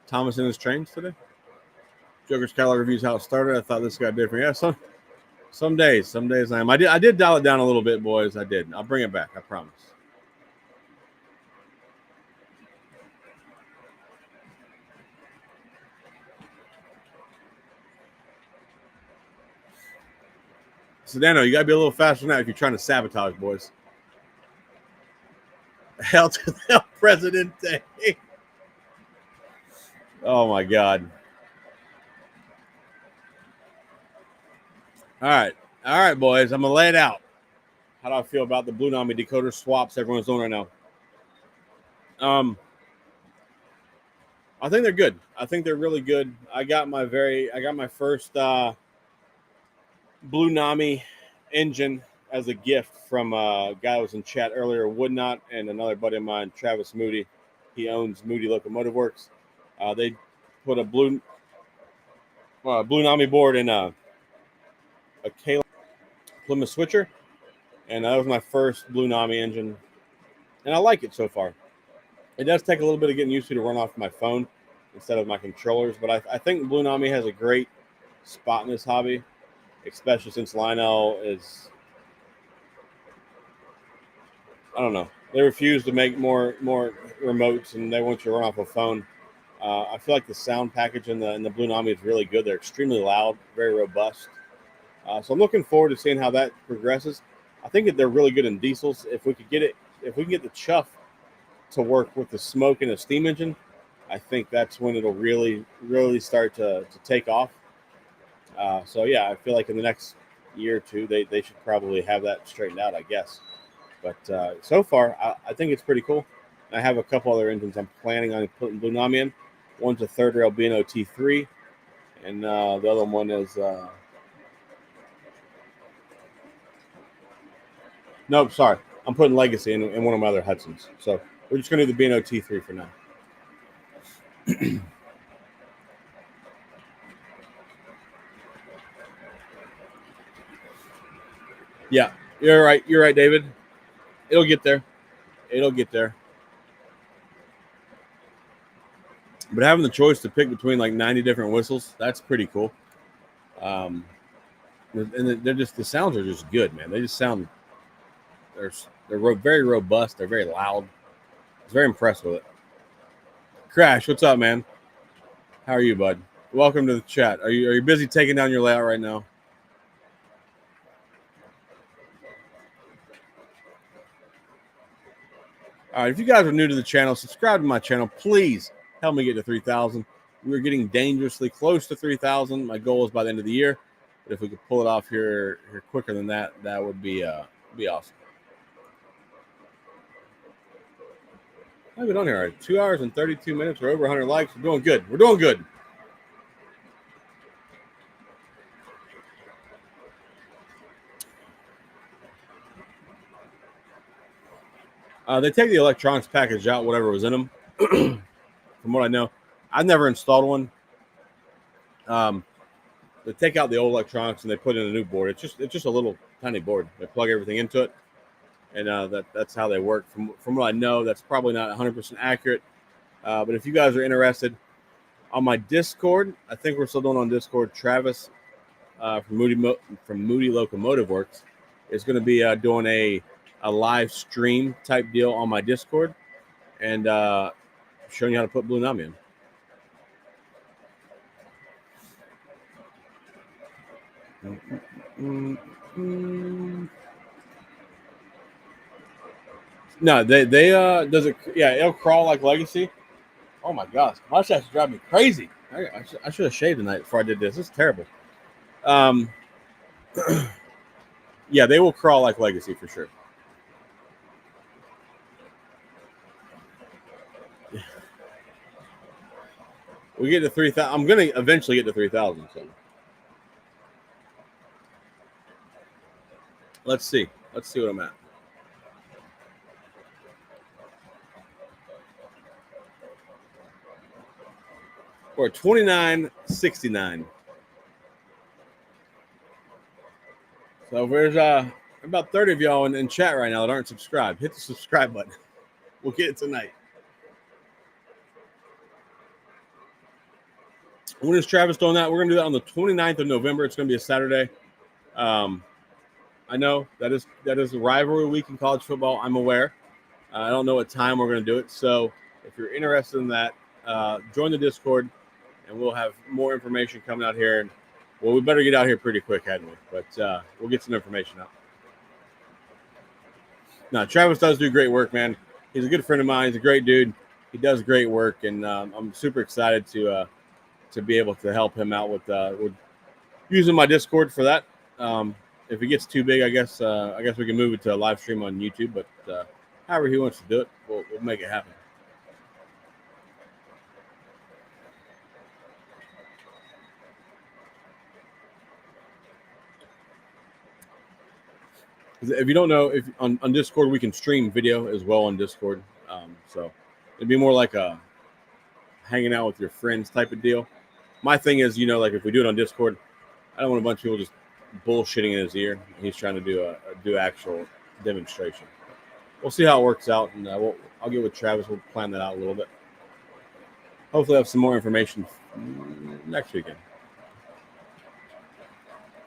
Thomas and his Trains today. Joker's Catalog reviews how it started. I thought this got different. Yeah, some days I am. I did dial it down a little bit, boys. I did. I'll bring it back. I promise. Sedano, you got to be a little faster now if you're trying to sabotage, boys. Hell to the Presidente. Oh, my God. All right, boys. I'm going to lay it out. How do I feel about the Blue Nami decoder swaps everyone's doing right now? I think they're good. I think they're really good. I got my first Blue Nami engine as a gift from a guy that was in chat earlier, Woodnot, and another buddy of mine, Travis Moody. He owns Moody Locomotive Works. They put a Blue Nami board in a Kayla Plymouth switcher, and that was my first Blue Nami engine, and I like it so far. It does take a little bit of getting used to run off my phone instead of my controllers, but I think Blue Nami has a great spot in this hobby, especially since Lionel is, I don't know, they refuse to make more remotes and they want you to run off a phone. I feel like the sound package in the Blue Nami is really good. They're extremely loud, very robust. So I'm looking forward to seeing how that progresses. I think that they're really good in diesels. If we can get the chuff to work with the smoke in a steam engine, I think that's when it'll really start to take off. So yeah, I feel like in the next year or two, they should probably have that straightened out, I guess. But so far, I think it's pretty cool. I have a couple other engines I'm planning on putting Blue Nami in. One's a third rail B&O T3, and the other one is nope, sorry, I'm putting Legacy in one of my other Hudsons. So we're just gonna do the B&O T3 for now. Yeah, you're right. You're right, David. It'll get there. It'll get there. But having the choice to pick between like 90 different whistles, that's pretty cool. Um, and they're just, the sounds are just good, man. They just sound, they're very robust. They're very loud. I was very impressed with it. Crash, what's up, man? How are you, bud? Welcome to the chat. Are you busy taking down your layout right now? All right, if you guys are new to the channel, subscribe to my channel. Please help me get to 3,000. We're getting dangerously close to 3,000. My goal is by the end of the year. But if we could pull it off here quicker than that, that would be awesome. I've been on here already. 2 hours and 32 minutes. We're over 100 likes. We're doing good. We're doing good. They take the electronics package out, whatever was in them. From what I know, I've never installed one. They take out the old electronics and they put in a new board. It's just a little tiny board. They plug everything into it, and that's how they work. From what I know, that's probably not 100% accurate. But if you guys are interested, on my Discord, I think we're still doing on Discord. Travis from Moody Locomotive Works is going to be doing a live stream type deal on my Discord, and showing you how to put Blue Nami in. No, they does it. Yeah, it'll crawl like Legacy. Oh my gosh, mustache drive me crazy. I should have shaved tonight before I did this. This is terrible. Yeah, they will crawl like Legacy for sure. We get to 3,000. I'm gonna eventually get to 3,000. So let's see. Let's see what I'm at. We're at 29.69. So there's about 30 of y'all in chat right now that aren't subscribed. Hit the subscribe button. We'll get it tonight. When is Travis doing that? We're going to do that on the 29th of November. It's going to be a Saturday. I know that is a rivalry week in college football. I'm aware. I don't know what time we're going to do it. So if you're interested in that, join the Discord, and we'll have more information coming out here. And well, we better get out here pretty quick, hadn't we? But we'll get some information out. No, Travis does do great work, man. He's a good friend of mine. He's a great dude. He does great work, and I'm super excited to be able to help him out with using my Discord for that. If it gets too big, I guess we can move it to a live stream on YouTube. But however he wants to do it, we'll make it happen. If you don't know, if on Discord we can stream video as well on Discord, so it'd be more like a hanging out with your friends type of deal. My thing is, like if we do it on Discord, I don't want a bunch of people just bullshitting in his ear. He's trying to do actual demonstration. We'll see how it works out, and I'll get with Travis. We'll plan that out a little bit. Hopefully, have some more information next weekend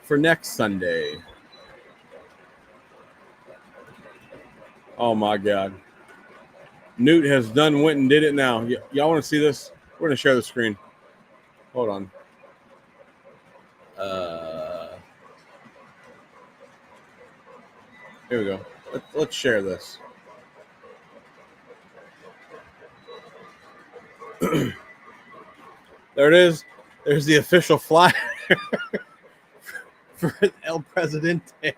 for next Sunday. Oh my God. Newt has went and did it now. Y'all want to see this? We're going to share the screen. Hold on. Here we go. Let's share this. There it is. There's the official flyer for El Presidente.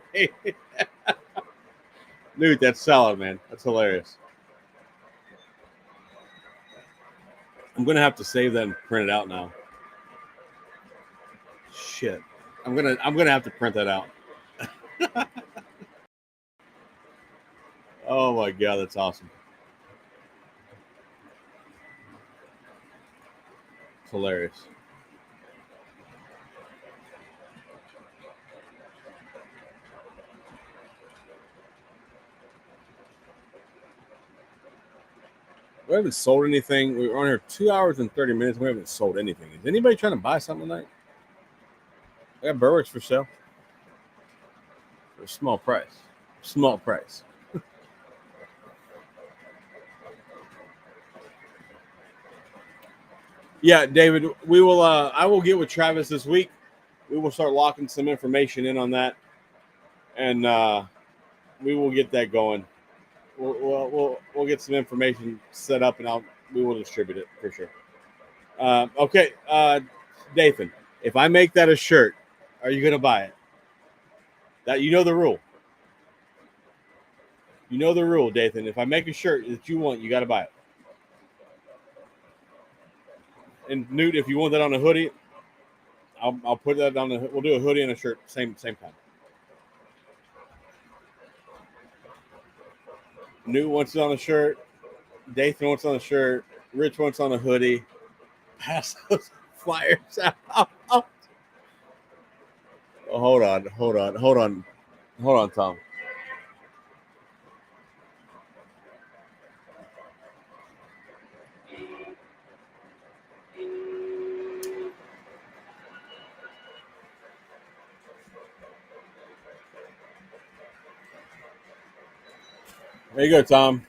Dude, that's solid, man. That's hilarious. I'm gonna have to save that and print it out now. Shit. I'm gonna have to print that out. Oh my god, that's awesome. It's hilarious. We haven't sold anything. We were on here 2 hours and 30 minutes. We haven't sold anything. Is anybody trying to buy something tonight? I got Berwick's for sale. For a small price. Small price. Yeah, David, we will I will get with Travis this week. We will start locking some information in on that. And we will get that going. We'll get some information set up, and we will distribute it for sure. Okay, Dathan, if I make that a shirt, are you gonna buy it? That you know the rule. You know the rule, Dathan. If I make a shirt that you want, you got to buy it. And Newt, if you want that on a hoodie, I'll put that on the. We'll do a hoodie and a shirt same time. Newt wants it on a shirt. Dathan wants it on a shirt. Rich wants it on a hoodie. Pass those flyers out. Oh, hold on, Tom. There you go, Tom.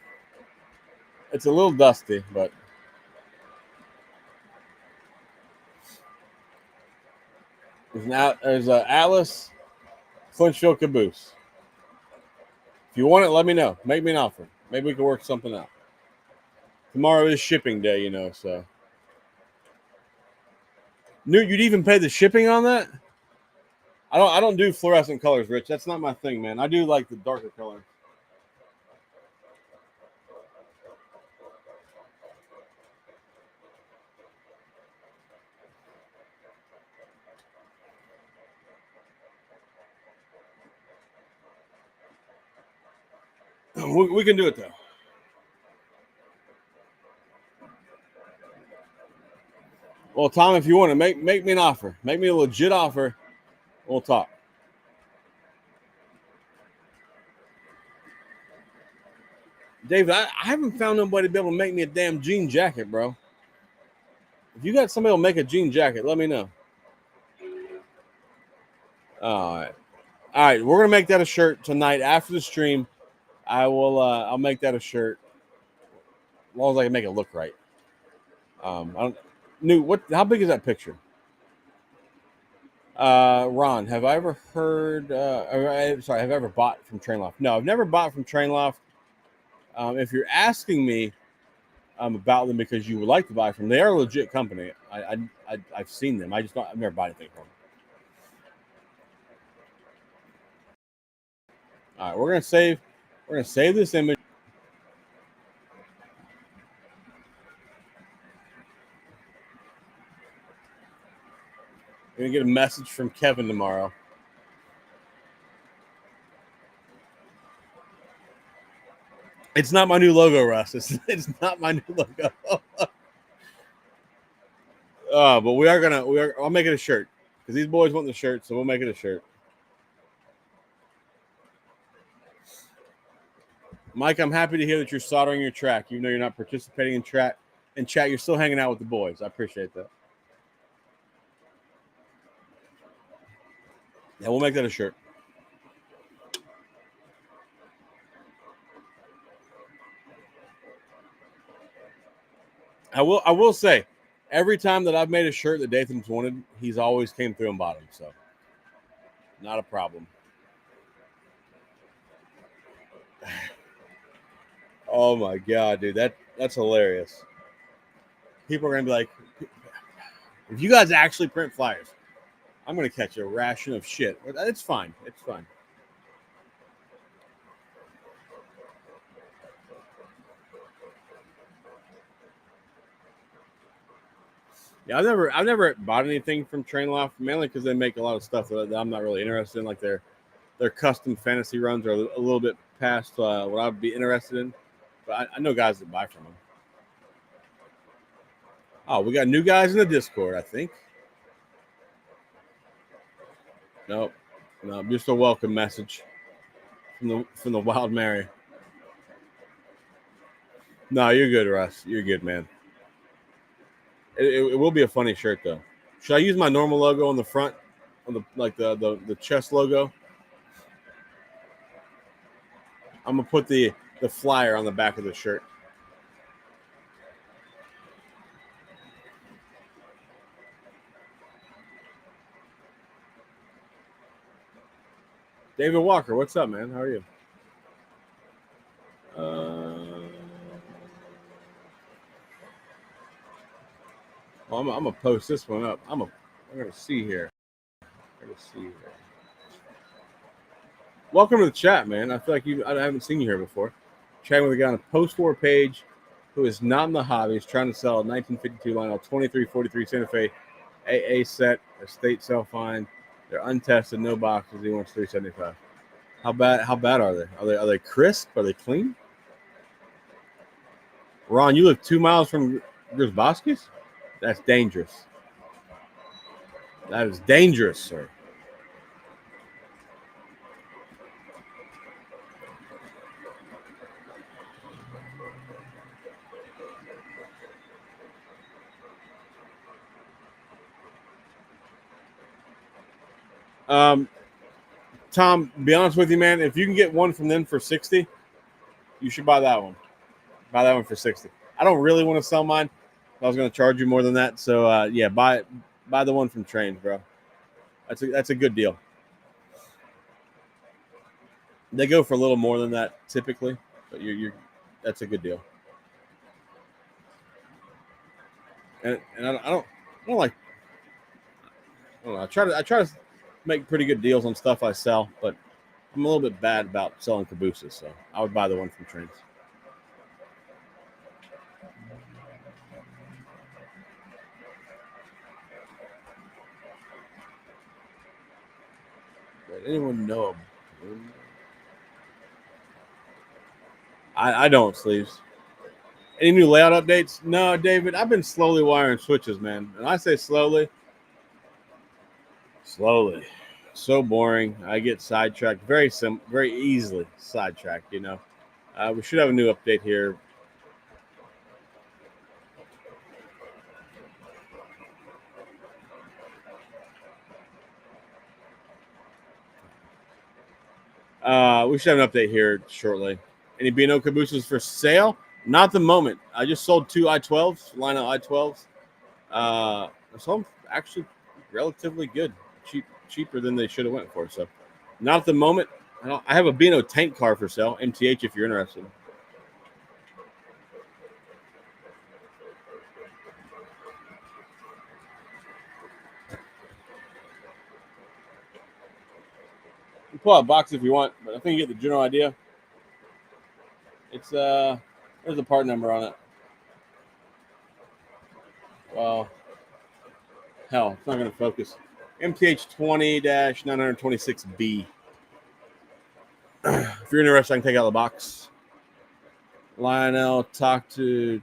It's a little dusty, but there's a Atlas Clinchfield caboose. If you want it, let me know. Make me an offer. Maybe we can work something out. Tomorrow is shipping day, you know, so. Newt, you'd even pay the shipping on that? I don't do fluorescent colors, Rich. That's not my thing, man. I do like the darker color. We can do it though. Well, Tom, if you want to make me an offer, make me a legit offer, we'll talk. David, I haven't found nobody to be able to make me a damn jean jacket, bro. If you got somebody who'll make a jean jacket, let me know. All right. We're gonna make that a shirt tonight after the stream. I will. I'll make that a shirt as long as I can make it look right. I don't. Newt, how big is that picture? Ron, have I ever heard? Have I ever bought from Trainloft? No, I've never bought from Trainloft. If you're asking me about them because you would like to buy from, they are a legit company. I've seen them. I've never bought anything from them. All right, we're gonna save this image. We're gonna get a message from Kevin tomorrow. It's not my new logo, Russ. It's not my new logo. But I'll make it a shirt because these boys want the shirt, so we'll make it a shirt. Mike, I'm happy to hear that you're soldering your track, even though you're not participating in track and chat. You're still hanging out with the boys. I appreciate that. Yeah, we'll make that a shirt. I will say, every time that I've made a shirt that Dathan's wanted, he's always came through and bought them. So, not a problem. Oh my god, dude, that's hilarious. People are gonna be like, If you guys actually print flyers, I'm going to catch a ration of shit. It's fine. It's fine. Yeah, I've never bought anything from Train Loft, mainly because they make a lot of stuff that I'm not really interested in. Like their custom fantasy runs are a little bit past what I'd be interested in. But I know guys that buy from them. Oh, we got new guys in the Discord, I think. Nope. No, just a welcome message from the Wild Mary. No, you're good, Russ. You're good, man. It will be a funny shirt though. Should I use my normal logo on the front, on the chest logo? I'm gonna put the flyer on the back of the shirt. David Walker, what's up, man? How are you? Well, I'm gonna post this one up. I'm gonna see here. Welcome to the chat, man. I feel like I haven't seen you here before. Chatting with a guy on a post-war page who is not in the hobby. He's trying to sell a 1952 Lionel 2343 Santa Fe AA set, estate sale fine. They're untested, no boxes. He wants $375. How bad are they? Are they crisp? Are they clean? Ron, you live 2 miles from Grzbowski's? That's dangerous. That is dangerous, sir. Tom, be honest with you, man. If you can get one from them for $60, you should buy that one. Buy that one for $60. I don't really want to sell mine. I was going to charge you more than that. So yeah, buy the one from Trains, bro. That's a good deal. They go for a little more than that typically, but that's a good deal. And I don't like. I don't know. I try to make pretty good deals on stuff I sell, but I'm a little bit bad about selling cabooses, so I would buy the one from Trains. Does anyone know him? I don't, Sleeves. Any new layout updates? No, David. I've been slowly wiring switches, man. And I say slowly. So boring. I get sidetracked very easily. Sidetracked, you know. We should have a new update here. We should have an update here shortly. Any B&O cabooses for sale? Not the moment. I just sold 2 I-12s, Lionel I-12s. Some actually relatively good, cheaper than they should have went for. So, not at the moment. I have a B&O tank car for sale, MTH, if you're interested. You can pull out a box if you want, but I think you get the general idea. It's there's a part number on it. Well, hell, it's not going to focus. MTH 20-926B. If you're interested, I can take out the box. Lionel, talk to.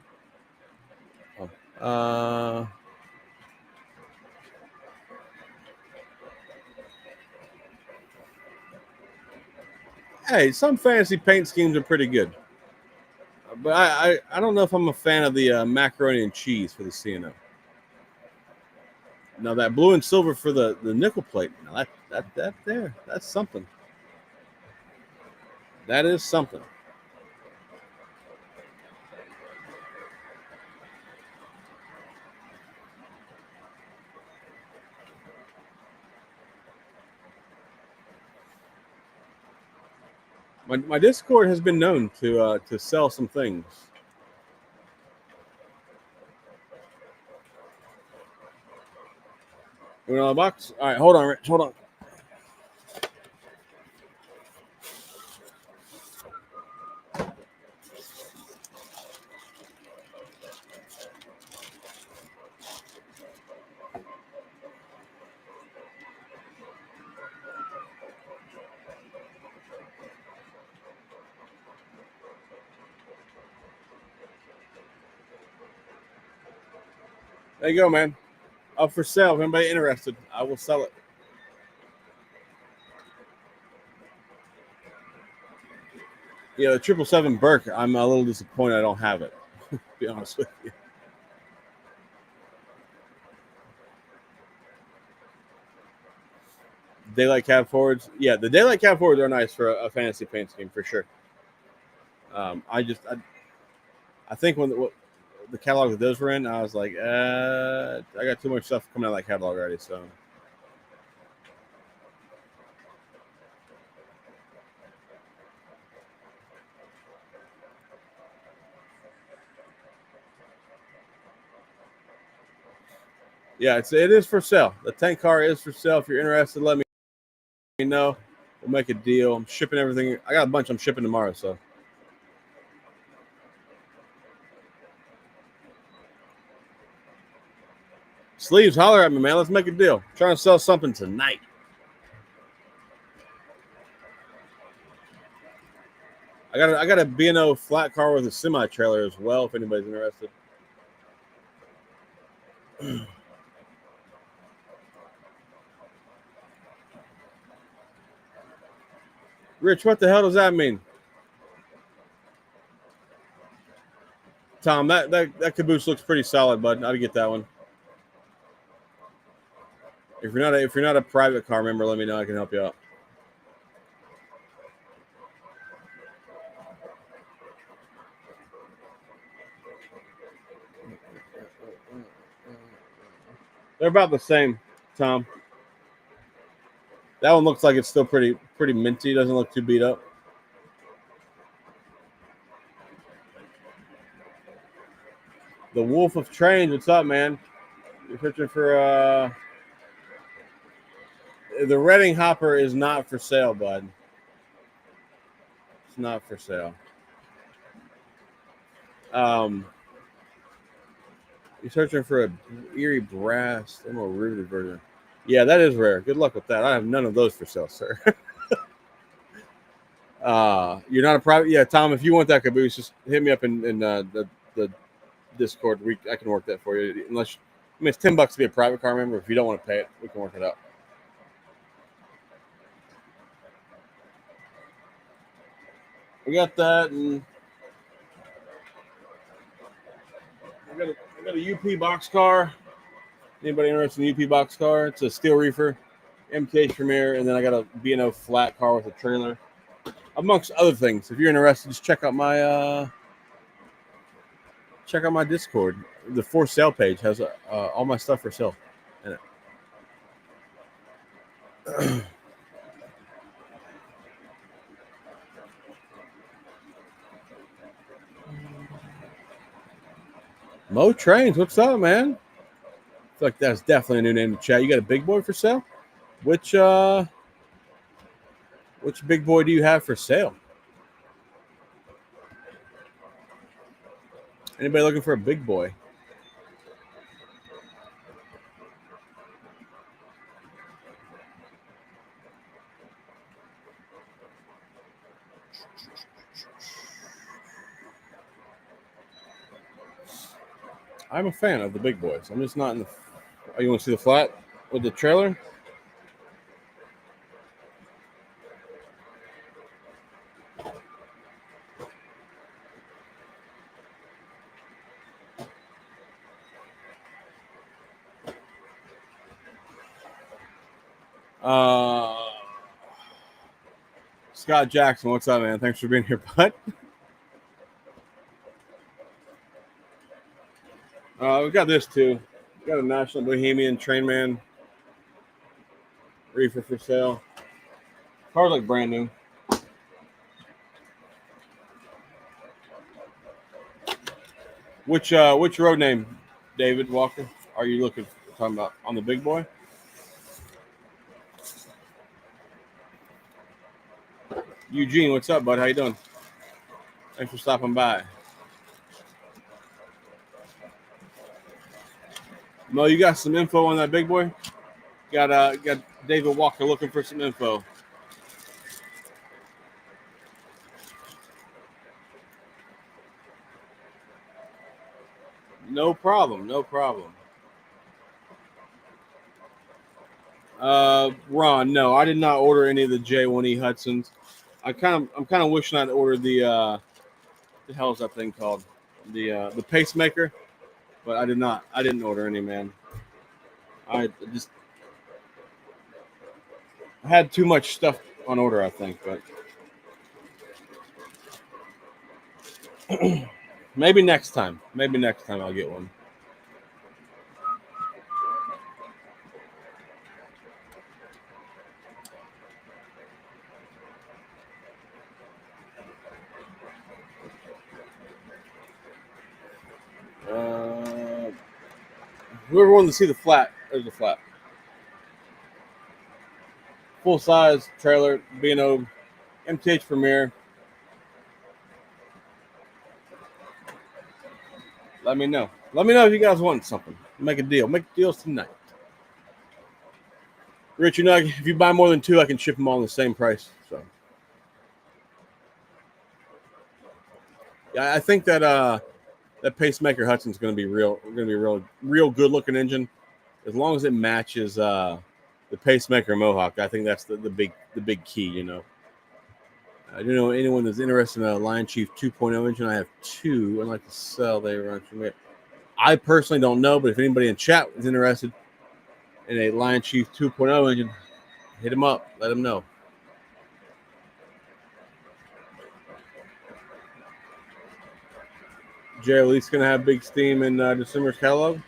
Hey, some fantasy paint schemes are pretty good. But I don't know if I'm a fan of the macaroni and cheese for the C&O. Now that blue and silver for the nickel plate. Now that's something. That is something. My Discord has been known to sell some things. $20 box. All right, hold on, Rich. Hold on. There you go, man. Up for sale. If anybody interested, I will sell it. Yeah, the 777 Burke, I'm a little disappointed I don't have it, to be honest with you. Daylight cab forwards. Yeah, the daylight cab forwards are nice for a fantasy paint scheme for sure. I think when the catalog that those were in, I was like, I got too much stuff coming out of that catalog already. So, yeah, it is for sale. The tank car is for sale. If you're interested, let me know. We'll make a deal. I'm shipping everything. I got a bunch I'm shipping tomorrow. So, Sleeves, holler at me, man. Let's make a deal. I'm trying to sell something tonight. I got a B&O flat car with a semi trailer as well. If anybody's interested. Rich, what the hell does that mean? Tom, that caboose looks pretty solid, bud. I'd get that one. If you're not a private car member, let me know. I can help you out. They're about the same, Tom. That one looks like it's still pretty minty. Doesn't look too beat up. The Wolf of Trains. What's up, man? You're searching for the Reading Hopper is not for sale, bud. It's not for sale. You're searching for a Erie Brass more riveted version. Yeah, that is rare. Good luck with that. I have none of those for sale, sir. You're not a private. Yeah, Tom. If you want that caboose, just hit me up in the Discord. I can work that for you. Unless it's $10 to be a private car member. If you don't want to pay it, we can work it out. We got that, and I got a UP box car. Anybody interested in a UP box car? It's a steel reefer, MTH Premier, and then I got a B&O flat car with a trailer, amongst other things. If you're interested, just check out my Discord. The for sale page has all my stuff for sale in it. Mo Trains, what's up, man? I feel like that's definitely a new name to chat. You got a big boy for sale? Which big boy do you have for sale? Anybody looking for a big boy? I'm a fan of the big boys. I'm just not in the. Oh, you want to see the flat with the trailer? Scott Jackson, what's up, man? Thanks for being here, bud. We got this too. We got a National Bohemian Trainman reefer for sale. Car's like brand new. Which road name, David Walker, are you talking about on the big boy? Eugene, what's up, bud? How you doing? Thanks for stopping by. Mo, you got some info on that big boy? Got David Walker looking for some info. No problem. No problem. Ron, no, I did not order any of the J1E Hudsons. I'm kind of wishing I'd ordered the hell is that thing called? The pacemaker, but I did not. I didn't order any, man. I had too much stuff on order, I think, but maybe next time. Maybe next time I'll get one. Whoever wanted to see the flat, there's the flat. Full size trailer, B&O, MTH Premier. Let me know. Let me know if you guys want something. Make a deal. Make deals tonight. Rich, you know, if you buy more than 2, I can ship them all in the same price. So, yeah, I think that pacemaker Hudson's going to be real good looking engine, as long as it matches the pacemaker Mohawk. I think that's the big key. You know, I don't know anyone that's interested in a Lion Chief 2.0 engine. I have 2. I'd like to sell. They run from it. I personally don't know, but if anybody in chat is interested in a Lion Chief 2.0 engine, hit them up. Let them know. Jay Elite's going to have big steam in December's catalog?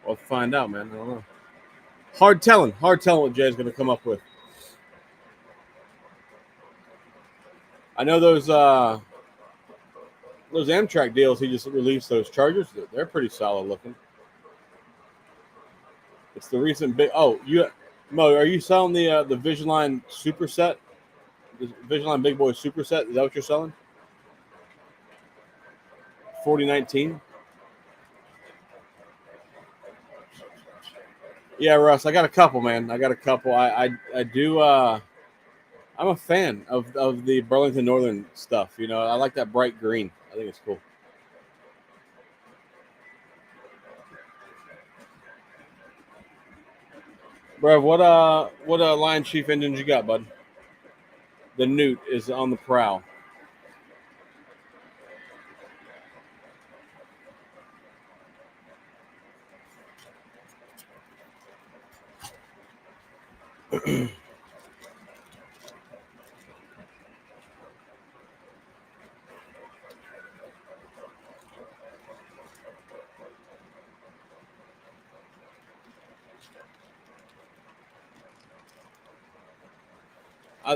We'll find out, man. I don't know. Hard telling what Jay's going to come up with. I know those Amtrak deals he just released, those Chargers, they're pretty solid looking. It's the recent big. Oh, Mo, are you selling the Visionline Superset? The Visionline Big Boy Superset? Is that what you're selling? 4019. Yeah, Russ, I got a couple, man. I got a couple. I do. I'm a fan of the Burlington Northern stuff. You know, I like that bright green. I think it's cool. Bro, what Lion Chief engines you got, bud? The Newt is on the prowl.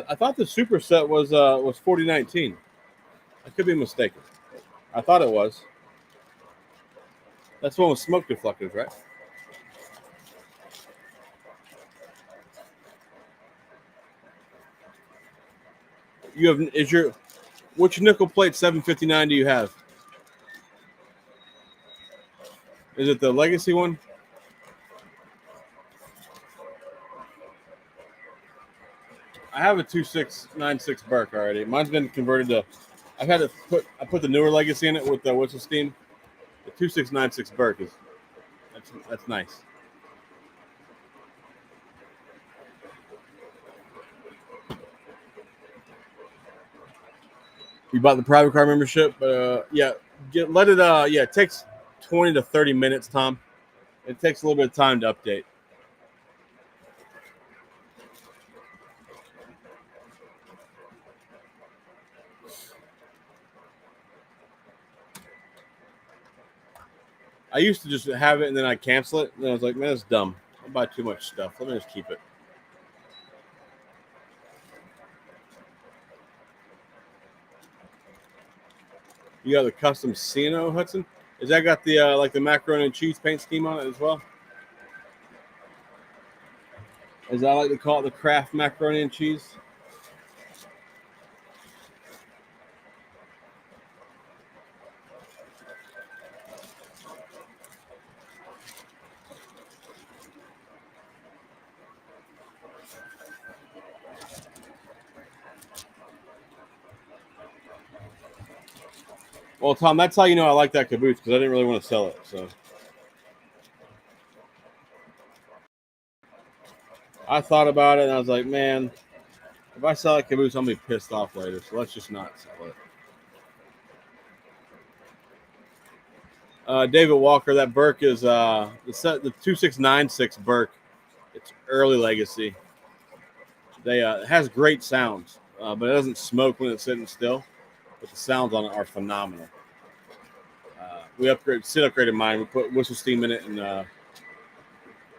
I thought the Superset was 4019. I could be mistaken. I thought it was. That's one with smoke deflectors, right? You have which nickel plate 759 do you have? Is it the Legacy one? I have a 2696 Burke already. Mine's been converted to. I put the newer Legacy in it with the what's the steam. The 2696 Burke is that's nice. You bought the private car membership, yeah, it takes 20 to 30 minutes, Tom. It takes a little bit of time to update. I used to just have it and then I cancel it, and I was like, man, that's dumb. I buy too much stuff. Let me just keep it. You got the custom C&O Hudson. Is that got the like the macaroni and cheese paint scheme on it as well? As I like to call it, the Kraft macaroni and cheese. Well, Tom, that's how you know I like that caboose because I didn't really want to sell it. So I thought about it and I was like, man, if I sell that caboose, I'm gonna be pissed off later. So let's just not sell it. David Walker, that Burke is the 2696 Burke. It's early legacy. It has great sounds, but it doesn't smoke when it's sitting still. But the sounds on it are phenomenal. We upgraded mine. We put whistle steam in it and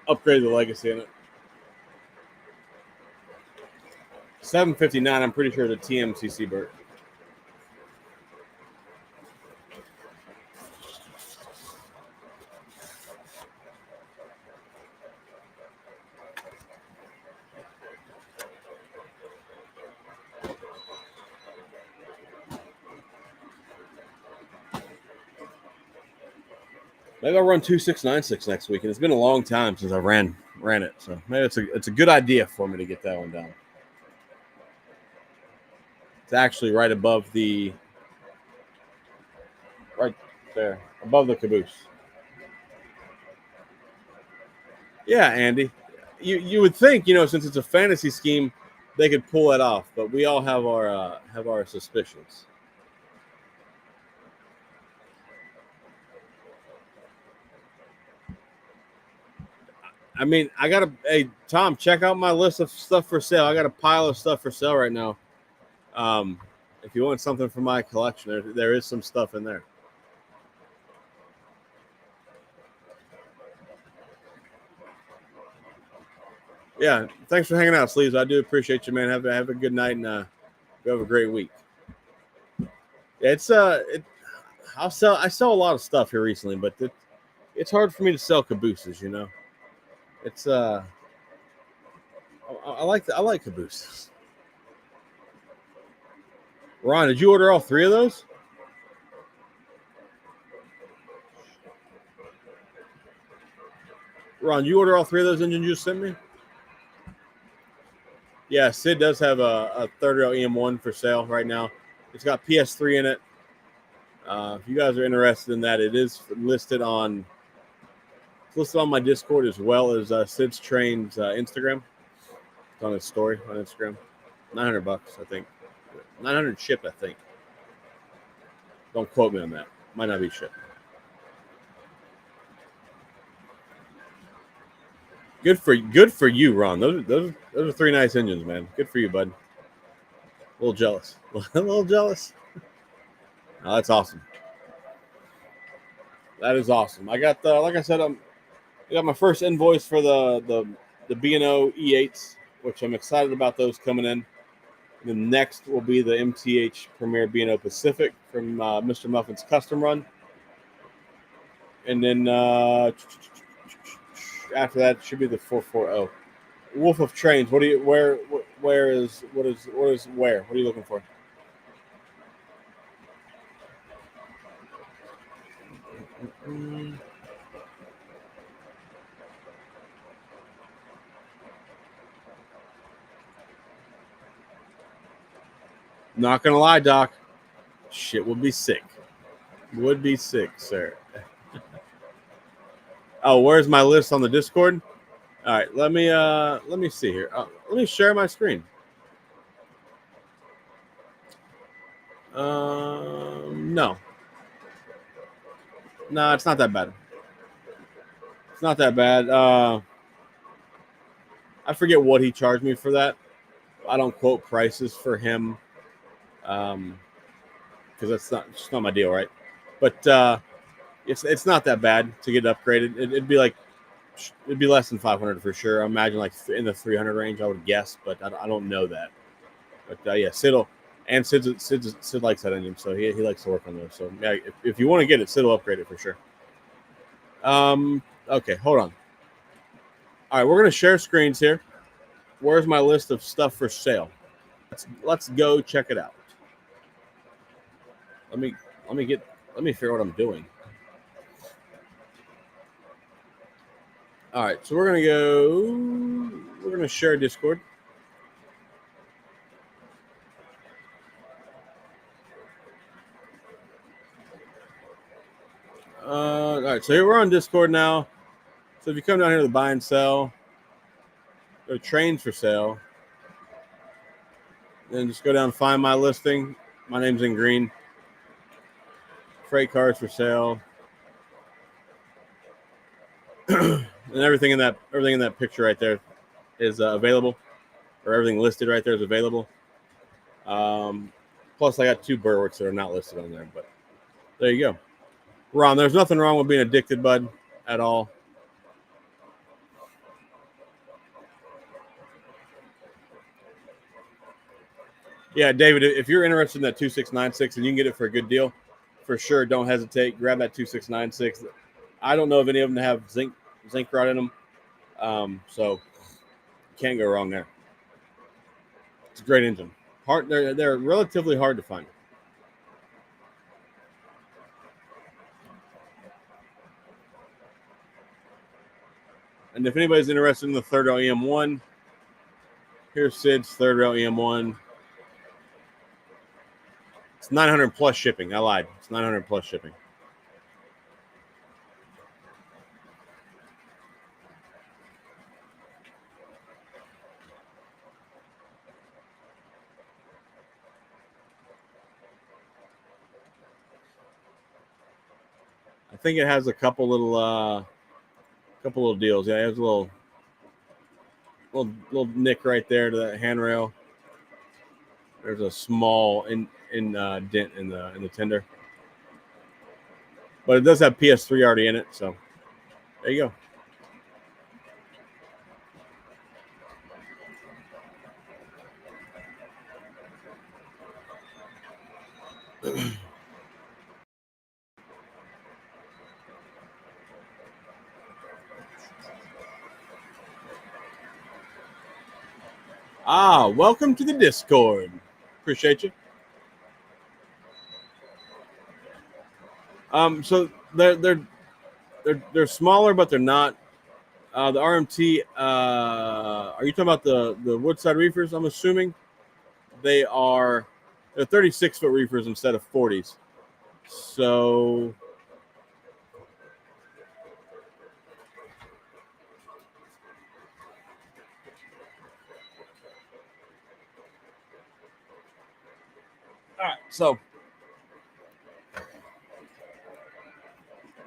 upgraded the legacy in it. 759. I'm pretty sure the TMCC Burke. Maybe I'll run 2696 next week, and it's been a long time since I ran it, so maybe it's a good idea for me to get that one down. It's actually right above right there, above the caboose. Yeah, Andy, you would think since it's a fantasy scheme, they could pull that off, but we all have our suspicions. I mean, hey Tom, check out my list of stuff for sale. I got a pile of stuff for sale right now. If you want something from my collection, there is some stuff in there. Yeah, thanks for hanging out, Sleeves. I do appreciate you, man. Have a good night and you have a great week. Yeah, I sell a lot of stuff here recently, but it's hard for me to sell cabooses. It's I like cabooses. Ron, did you order all three of those? Ron, you order all three of those engines you just sent me? Yeah, Sid does have a third rail EM1 for sale right now. It's got PS3 in it. If you guys are interested in that, it is listed on my Discord as well as Sid's Train's Instagram. It's on his story on Instagram. $900, I think. 900 shipped, I think. Don't quote me on that. Might not be shipped. Good for you, Ron. Those are three nice engines, man. Good for you, bud. A little jealous. A little jealous. Oh, that's awesome. That is awesome. I got like I said, I got my first invoice for the B&O E8s, which I'm excited about those coming in. And the next will be the MTH Premier B&O Pacific from Mr. Muffin's Custom Run. And then after that should be the 440. Wolf of Trains. What are you looking for? Not gonna lie, Doc. Shit would be sick. Would be sick, sir. Oh, where's my list on the Discord? All right, let me see here. Let me share my screen. No, it's not that bad. It's not that bad. I forget what he charged me for that. I don't quote prices for him, because that's not my deal, right? But it's not that bad to get upgraded. It'd be less than 500 for sure. I imagine like in the 300 range, I would guess, but I don't know that. But yeah, Sid likes that engine, so he likes to work on those. So yeah, if you want to get it, Sid will upgrade it for sure. Okay, hold on. All right, we're gonna share screens here. Where's my list of stuff for sale? Let's go check it out. Let me figure out what I'm doing. All right, so we're gonna share Discord. All right, so here we're on Discord now. So if you come down here to the buy and sell, there are trains for sale. Then just go down and find my listing. My name's in green. Freight cars for sale. And everything in that picture right there is available, or everything listed right there is available. Plus, I got 2 Berwicks that are not listed on there, but there you go. Ron, there's nothing wrong with being addicted, bud, at all. Yeah, David, if you're interested in that 2696 and you can get it for a good deal, for sure, don't hesitate. Grab that 2696. I don't know of any of them that have zinc rod in them, so can't go wrong there. It's a great engine. They're relatively hard to find. And if anybody's interested in the third rail EM1, here's Sid's third rail EM1. It's 900 plus shipping. I lied. It's 900 plus shipping. I think it has a couple little deals. Yeah, it has a little nick right there to that handrail. There's a small dent in the tender, but it does have PS3 already in it. So there you go. Welcome to the Discord. Appreciate you. So they're smaller, but they're not. The RMT. Are you talking about the Woodside reefers? I'm assuming they're 36-foot reefers instead of 40s. So all right. So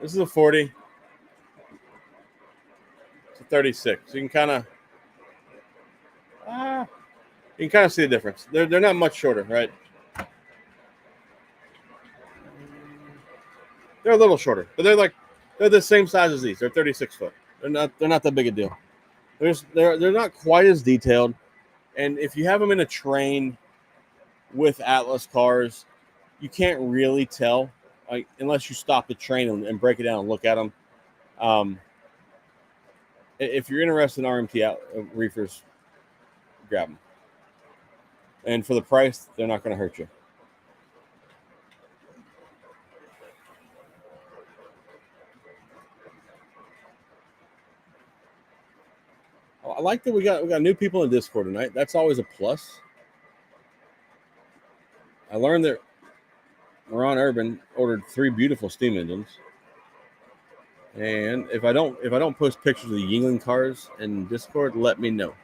this is a 40. It's a 36. So you can kind of see the difference. They're not much shorter, right? They're a little shorter, but they're the same size as these. They're 36 foot. They're not that big a deal. They're not quite as detailed, and if you have them in a train with Atlas cars, you can't really tell, like, unless you stop the train and break it down and look at them. If you're interested in RMT reefers, grab them. And for the price, they're not going to hurt you. I like that we got new people in Discord tonight. That's always a plus. I learned that Ron Urban ordered 3 beautiful steam engines. And if I don't post pictures of the Yingling cars in Discord, let me know.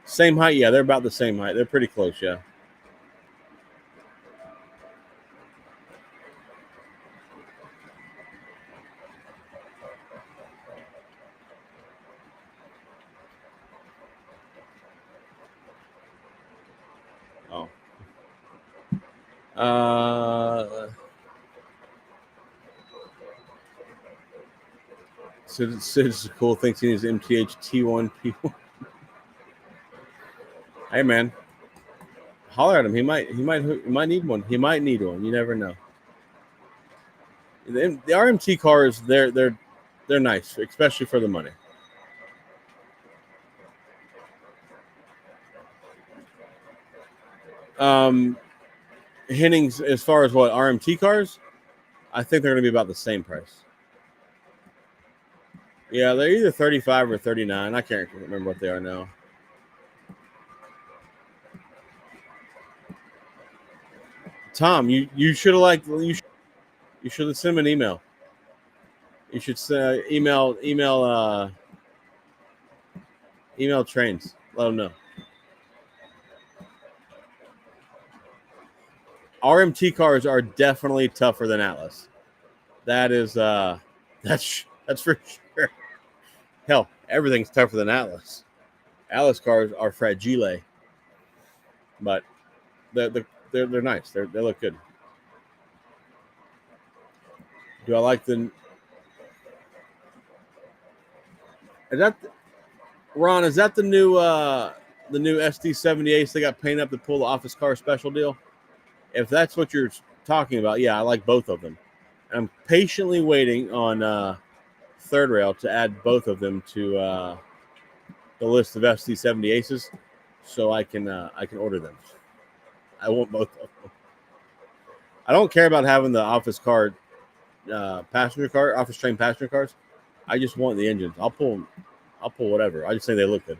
Same height, yeah, they're about the same height. They're pretty close, yeah. Sid's cool. Thinks he needs MTH T1 P1. Hey man, holler at him. He might need one. He might need one. You never know. The RMT cars, they're nice, especially for the money. Hennings, as far as what RMT cars, I think they're going to be about the same price. Yeah, they're either 35 or 39. I can't remember what they are now. Tom, you should have you should have sent him an email. You should email trains. Let them know. RMT cars are definitely tougher than Atlas. That is that's for sure. Hell, everything's tougher than Atlas. Atlas cars are fragile, but they're nice. They look good. Do I like the? Is that Ron? Is that the new SD78s they got painted up to pull the office car special deal? If that's what you're talking about, yeah, I like both of them. I'm patiently waiting on Third Rail to add both of them to the list of SD78s, so I can order them. I want both of them. I don't care about having the office car, office train passenger cars. I just want the engines. I'll pull whatever. I just think they look good.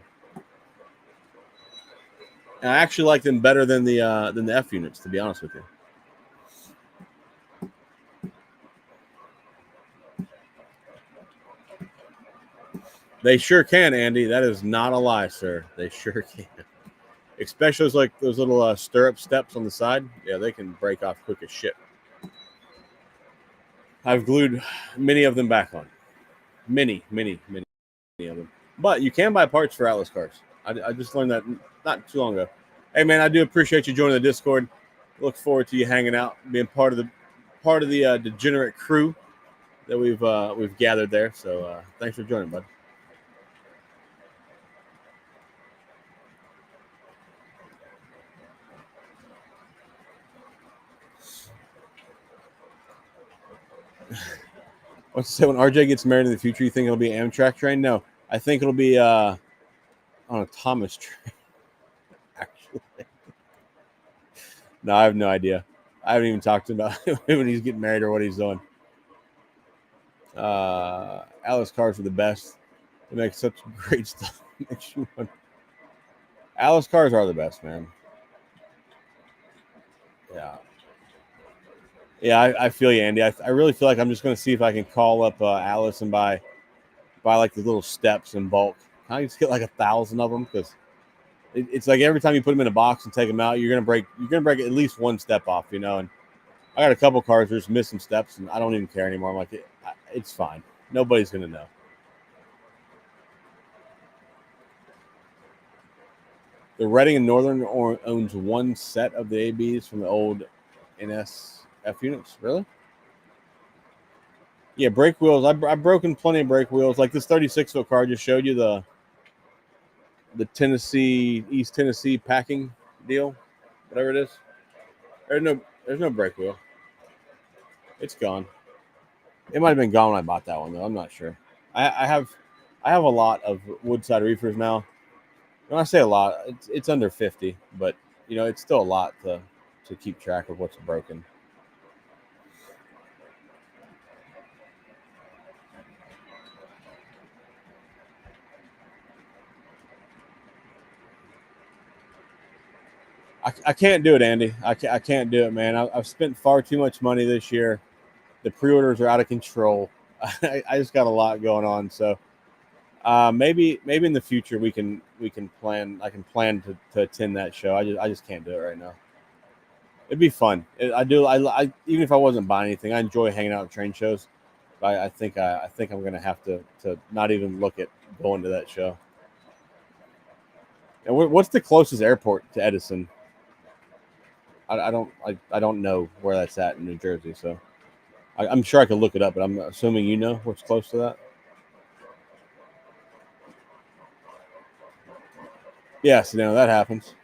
And I actually like them better than the F units, to be honest with you. They sure can, Andy. That is not a lie, sir. They sure can. Especially those little stirrup steps on the side. Yeah, they can break off quick as shit. I've glued many of them back on. Many of them. But you can buy parts for Atlas cars. I just learned that not too long ago. Hey, man, I do appreciate you joining the Discord. Look forward to you hanging out, being part of the degenerate crew that we've gathered there. So thanks for joining, bud. What's to say when RJ gets married in the future? You think it'll be an Amtrak train? No, I think it'll be on a Thomas train. Actually, no, I have no idea. I haven't even talked to him about when he's getting married or what he's doing. Atlas cars are the best. They make such great stuff. Atlas cars are the best, man. Yeah, I feel you, Andy. I really feel like I'm just going to see if I can call up Atlas and buy like the little steps in bulk. I just get like 1,000 of them because it's like every time you put them in a box and take them out, you're gonna break at least one step off, you know. And I got a couple cars that just missing steps, and I don't even care anymore. I'm like, it's fine. Nobody's gonna know. The Reading and Northern owns one set of the ABs from the old NSF units. Really? Yeah, brake wheels. I've broken plenty of brake wheels. Like this 36-foot car just showed you the East Tennessee packing deal, whatever it is. There's no brake wheel. It's gone. It might have been gone when I bought that one though. I'm not sure. I have a lot of Woodside reefers now. When I say a lot, it's under 50, but you know it's still a lot to keep track of what's broken. I can't do it, Andy. I can't do it, man. I've spent far too much money this year. The pre-orders are out of control. I just got a lot going on, so maybe in the future we can plan. I can plan to attend that show. I just can't do it right now. It'd be fun. I even if I wasn't buying anything, I enjoy hanging out at train shows. But I think I'm gonna have to not even look at going to that show. And what's the closest airport to Edison? I don't know where that's at in New Jersey, so I'm sure I could look it up, but I'm assuming you know what's close to that. Yes, that happens.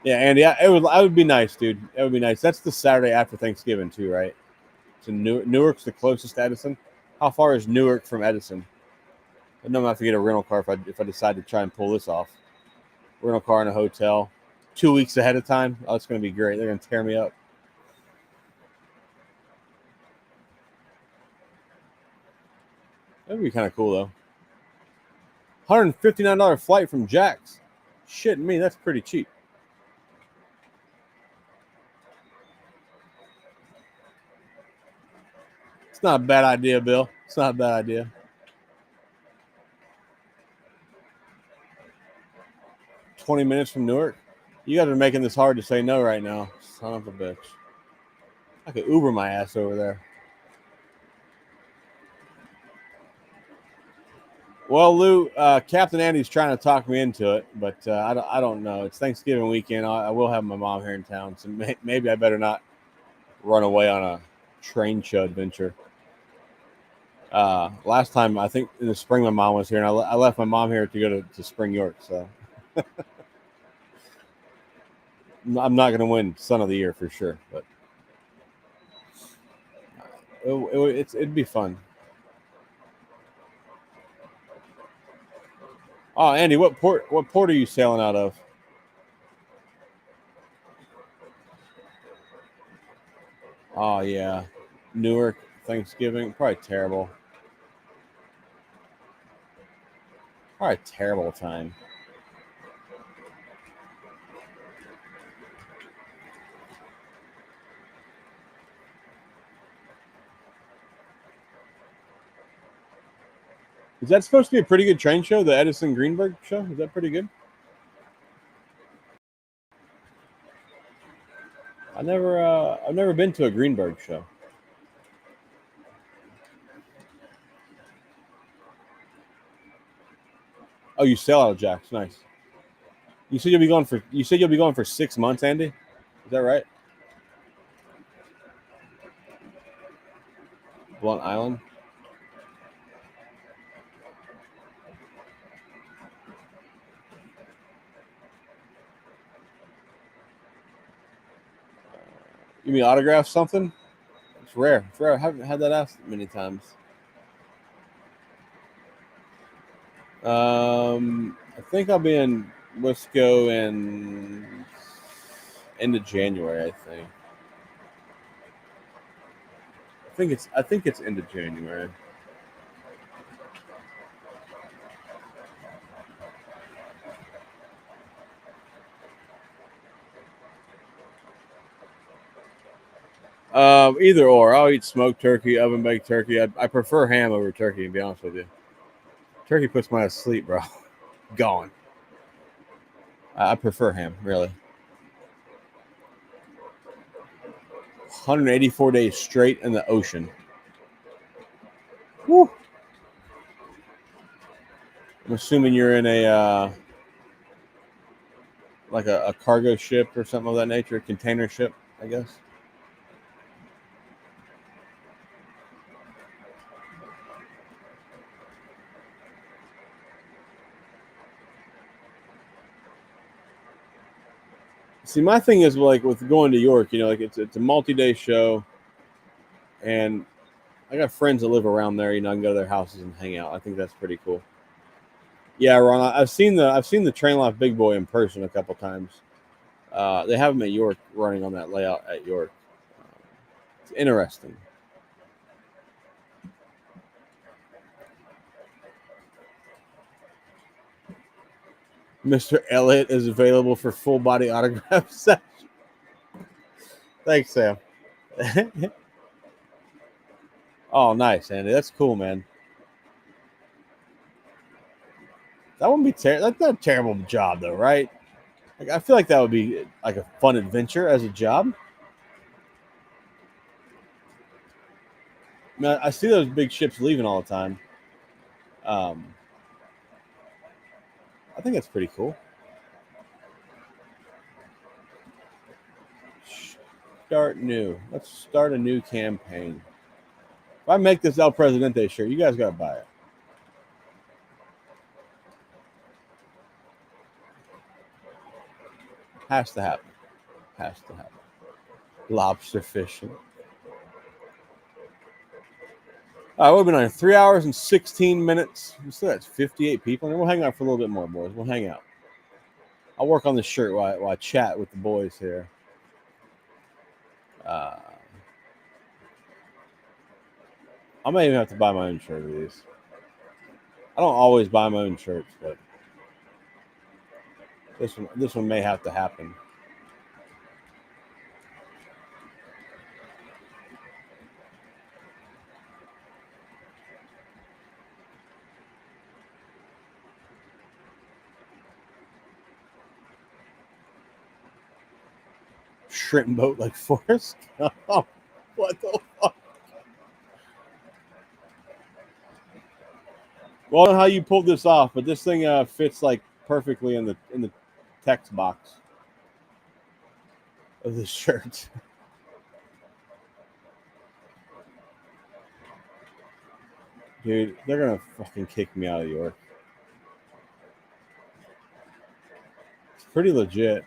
Yeah, Andy, it would be nice, dude. It would be nice. That's the Saturday after Thanksgiving too, right? So Newark's the closest to Edison. How far is Newark from Edison? I know I'm gonna have to get a rental car if I decide to try and pull this off. Rental car in a hotel 2 weeks ahead of time. Oh, it's gonna be great. They're gonna tear me up. That'd be kind of cool though. $159 flight from Jack's. Shit, me, that's pretty cheap. It's not a bad idea, Bill. It's not a bad idea. $20 minutes from Newark. You guys are making this hard to say no right now. Son of a bitch. I could Uber my ass over there. Well, Lou, Captain Andy's trying to talk me into it, but I don't know. It's Thanksgiving weekend. I will have my mom here in town, so maybe I better not run away on a train show adventure. Last time, I think in the spring, my mom was here, and I left my mom here to go to Spring York. So I'm not going to win Son of the Year for sure, but it'd be fun. Oh, Andy, what port are you sailing out of? Oh yeah, Newark, Thanksgiving, probably terrible. Probably a terrible time. Is that supposed to be a pretty good train show? The Edison Greenberg show? Is that pretty good? I've never been to a Greenberg show. Oh, you sell out of Jack's. Nice. You said you'll be going for 6 months, Andy. Is that right? Blunt Island. You mean autograph something? It's rare. It's rare. I haven't had that asked many times. I think I'll be in Wisco in end of January. I think it's end of January. Either or. I'll eat smoked turkey, oven baked turkey. I prefer ham over turkey, to be honest with you. Turkey puts me to sleep, bro. Gone. I prefer ham, really. 184 days straight in the ocean. Woo. I'm assuming you're in a like a cargo ship or something of that nature, a container ship, I guess. See, my thing is like with going to York, like it's a multi-day show, and I got friends that live around there. I can go to their houses and hang out. I think that's pretty cool. Yeah, Ron, I've seen the Train Life Big Boy in person a couple times. They have them at York, running on that layout at York. It's interesting. Mr. Elliott is available for full body autograph session. Thanks, Sam. Oh, nice, Andy. That's cool, man. That wouldn't be that's not a terrible job, though, right? Like, I feel like that would be like a fun adventure as a job. I mean, I see those big ships leaving all the time. Um, I think that's pretty cool. Start new. Let's start a new campaign. If I make this El Presidente shirt, you guys got to buy it. Has to happen. Has to happen. Lobster fishing. We've been on 3 hours and 16 minutes. So that's 58 people. And we'll hang out for a little bit more, boys. We'll hang out. I'll work on the shirt while I chat with the boys here. I may even have to buy my own shirt of these. I don't always buy my own shirts, but this one may have to happen. Shrimp boat like Forrest. Oh, what the fuck? Well, I don't know how you pulled this off, but this thing fits like perfectly in the text box of this shirt. Dude, they're gonna fucking kick me out of York. It's pretty legit.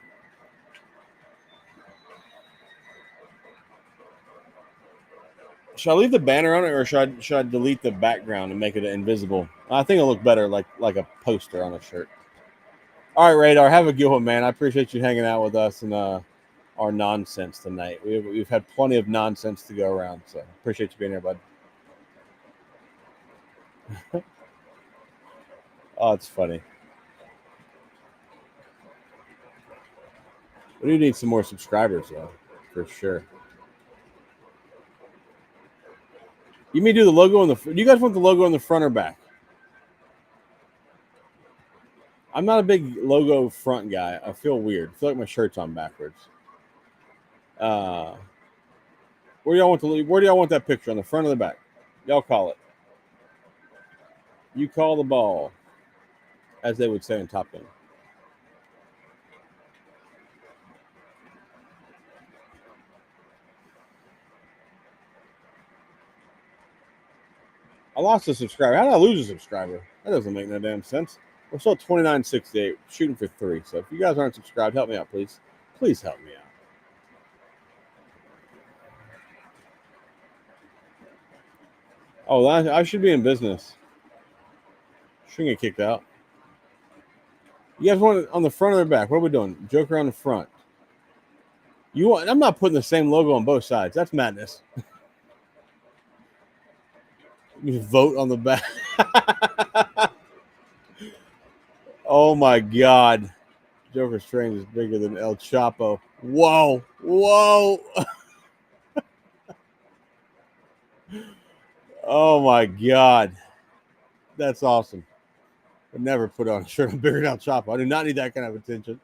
Should I leave the banner on it, or should I delete the background and make it invisible? I think it'll look better like a poster on a shirt. All right, Radar, have a good one, man. I appreciate you hanging out with us and our nonsense tonight. We've had plenty of nonsense to go around, so appreciate you being here, bud. Oh, it's funny. We do need some more subscribers, though, for sure. You may do the logo on the. Do you guys want the logo on the front or back? I'm not a big logo front guy. I feel weird. I feel like my shirt's on backwards. Where do y'all want to? Where do y'all want that picture, on the front or the back? Y'all call it. You call the ball, as they would say in Top Gun. I lost a subscriber. How did I lose a subscriber? That doesn't make no damn sense. We're still at 29.68, shooting for 3. So if you guys aren't subscribed, help me out, please. Please help me out. Oh, I should be in business. Shouldn't get kicked out. You guys want it on the front or the back? What are we doing? Joker on the front. You want? I'm not putting the same logo on both sides. That's madness. You vote on the back. Oh my God. Joker Strange is bigger than El Chapo. Whoa. Whoa. Oh my God. That's awesome. I'd never put on a shirt bigger than El Chapo. I do not need that kind of attention.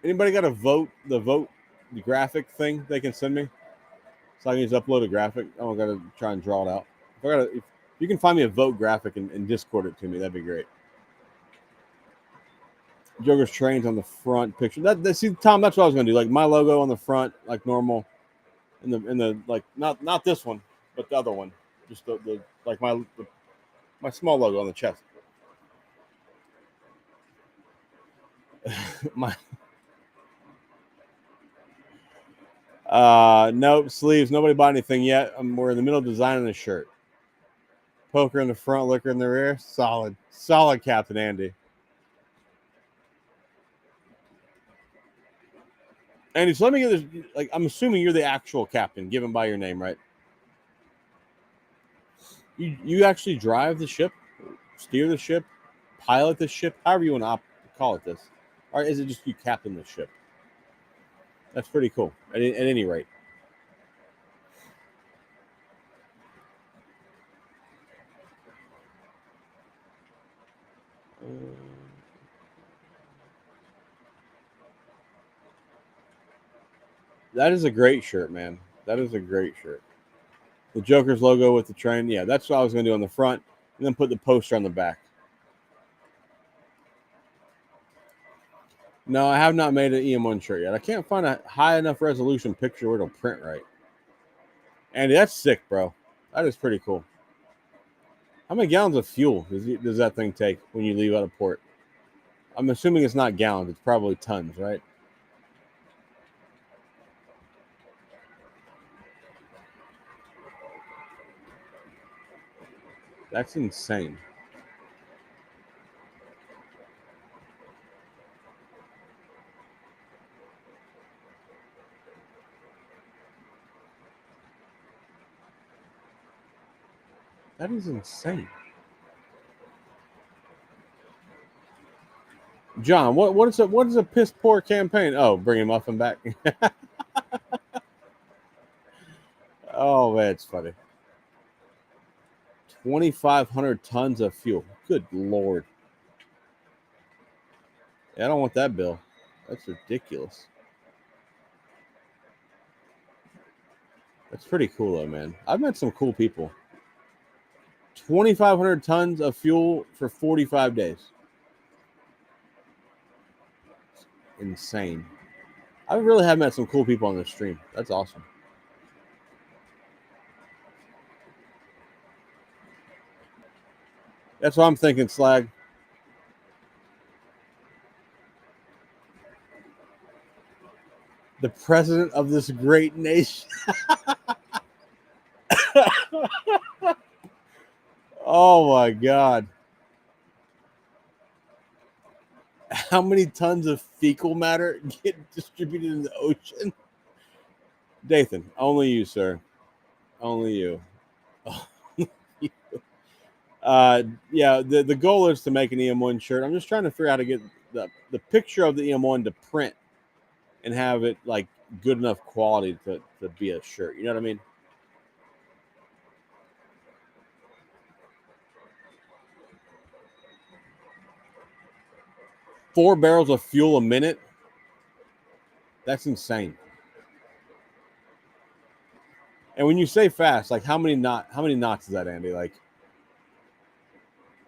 Anybody got a vote? The graphic thing they can send me, so I can just upload a graphic. I don't got to try and draw it out. If you can find me a vote graphic and Discord it to me, that'd be great. Joker's trains on the front picture. See, Tom, that's what I was gonna do. Like my logo on the front, like normal, in the like not this one, but the other one. Just the like my small logo on the chest. My nope, sleeves. Nobody bought anything yet. We're in the middle of designing a shirt. Poker in the front, liquor in the rear. Solid, Captain Andy. Andy, so let me get this. Like, I'm assuming you're the actual captain, given by your name, right? You actually drive the ship, steer the ship, pilot the ship, however you want to call it this, or is it just you captain the ship? That's pretty cool. At any rate. That is a great shirt, man. That is a great shirt. The Joker's logo with the train. Yeah, that's what I was going to do on the front, and then put the poster on the back. No, I have not made an EM1 shirt yet. I can't find a high enough resolution picture where it'll print right. Andy, that's sick, bro. That is pretty cool. How many gallons of fuel does that thing take when you leave out of port? I'm assuming it's not gallons. It's probably tons, right? That's insane. That is insane. John, what is a piss poor campaign? Oh, bringing Muffin back. Oh man, it's funny. 2,500 tons of fuel. Good lord. Yeah, I don't want that bill. That's ridiculous. That's pretty cool though, man. I've met some cool people. 2,500 tons of fuel for 45 days. Insane. I really have met some cool people on this stream. That's awesome. That's what I'm thinking, Slag. The president of this great nation. Oh my God. How many tons of fecal matter get distributed in the ocean? Dathan, only you, sir. Only you. Yeah, the goal is to make an EM1 shirt. I'm just trying to figure out how to get the picture of the EM1 to print and have it like good enough quality to be a shirt. You know what I mean? Four barrels of fuel a minute. That's insane. And when you say fast, like how many knots is that, Andy? Like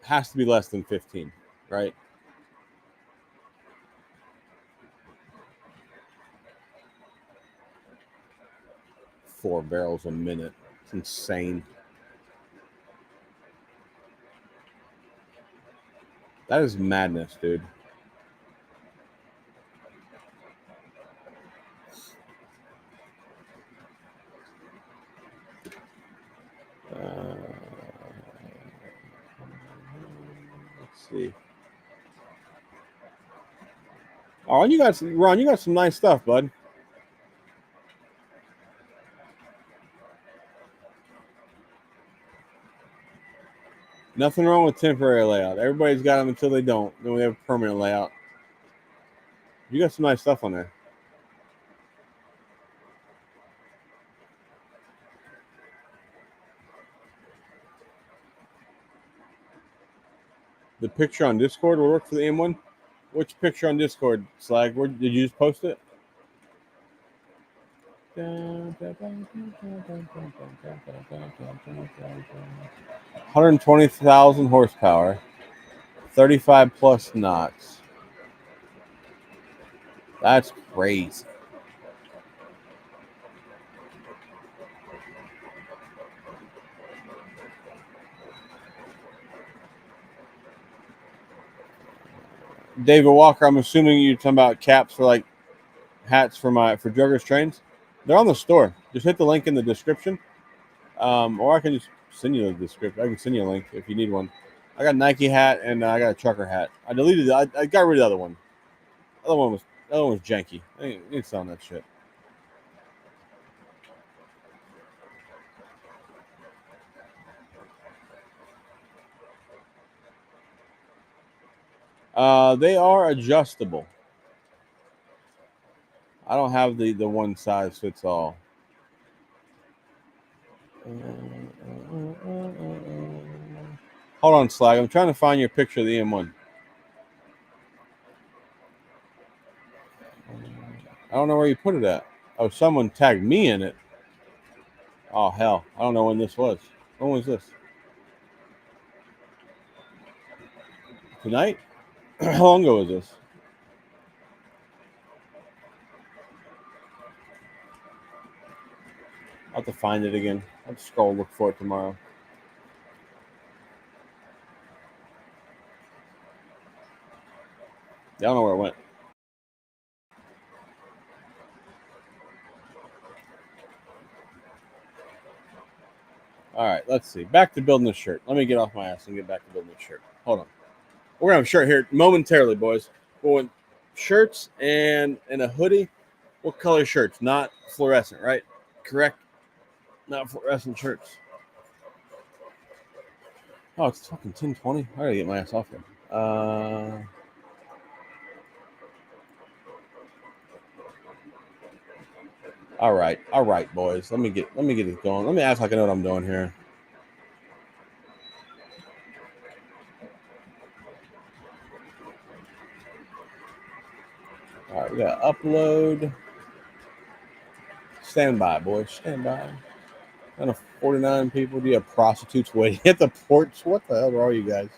has to be less than 15, right? Four barrels a minute. It's insane. That is madness, dude. Let's see. Oh, you got Ron. You got some nice stuff, bud. Nothing wrong with temporary layout. Everybody's got them until they don't. Then we have a permanent layout. You got some nice stuff on there. The picture on Discord will work for the M1. Which picture on Discord, Slag? Where did you just post it? 120,000 horsepower, 35 plus knots. That's crazy. David Walker, I'm assuming you're talking about caps for like hats for Joggers trains. They're on the store. Just hit the link in the description, or I can just send you the description. I can send you a link if you need one. I got a Nike hat and I got a trucker hat. I deleted it. I got rid of the other one. The other one was janky. I ain't selling that shit. They are adjustable. I don't have the one size fits all. Hold on, Slag. I'm trying to find your picture of the M1. I don't know where you put it at. Oh, someone tagged me in it. Oh, hell. I don't know when this was. When was this? Tonight? How long ago was this? I'll have to find it again. I'll just scroll look for it tomorrow. Yeah, I don't know where it went. All right, let's see. Back to building this shirt. Let me get off my ass and get back to building this shirt. Hold on. We're going to have a shirt here momentarily, boys. Going shirts and a hoodie. What color shirts? Not fluorescent, right? Correct? Not fluorescent shirts. Oh, it's fucking 10:20. I gotta get my ass off here. All right, boys. Let me get it going. Let me act like I know what I'm doing here. All right, we got upload. Stand by, boys. Stand by. Kind of 49 people. Do you have prostitutes waiting at the porch? What the hell are all you guys?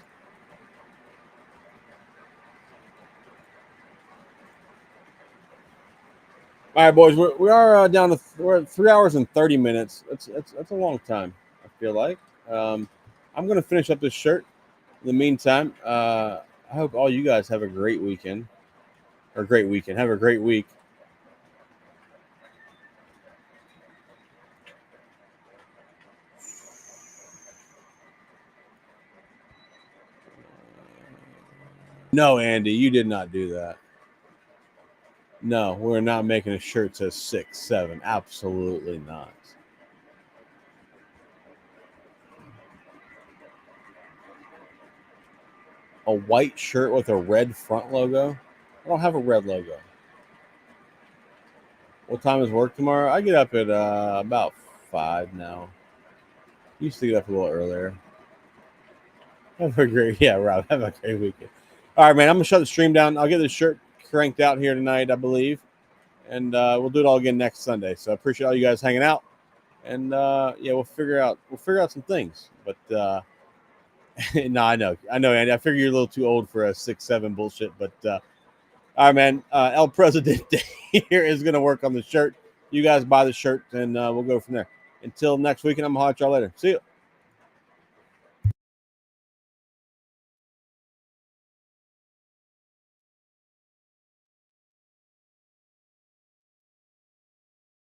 All right, boys. We are down to we're at 3 hours and 30 minutes. That's a long time. I feel like. I'm gonna finish up this shirt. In the meantime, I hope all you guys have a great weekend or great weekend. Have a great week. No, Andy, you did not do that. No, we're not making a shirt that says 6'7". Absolutely not. A white shirt with a red front logo. I don't have a red logo. What time is work tomorrow? I get up at about 5 now. Used to get up a little earlier. Have a great, yeah, Rob. Have a great weekend. All right, man. I'm gonna shut the stream down. I'll get this shirt cranked out here tonight, I believe, and we'll do it all again next Sunday. So I appreciate all you guys hanging out, and yeah, we'll figure out some things. But no, I know, Andy. I figure you're a little too old for a 6'7" bullshit. But all right, man. El Presidente here is gonna work on the shirt. You guys buy the shirt, and we'll go from there. Until next weekend, I'm gonna holler at y'all later. See you.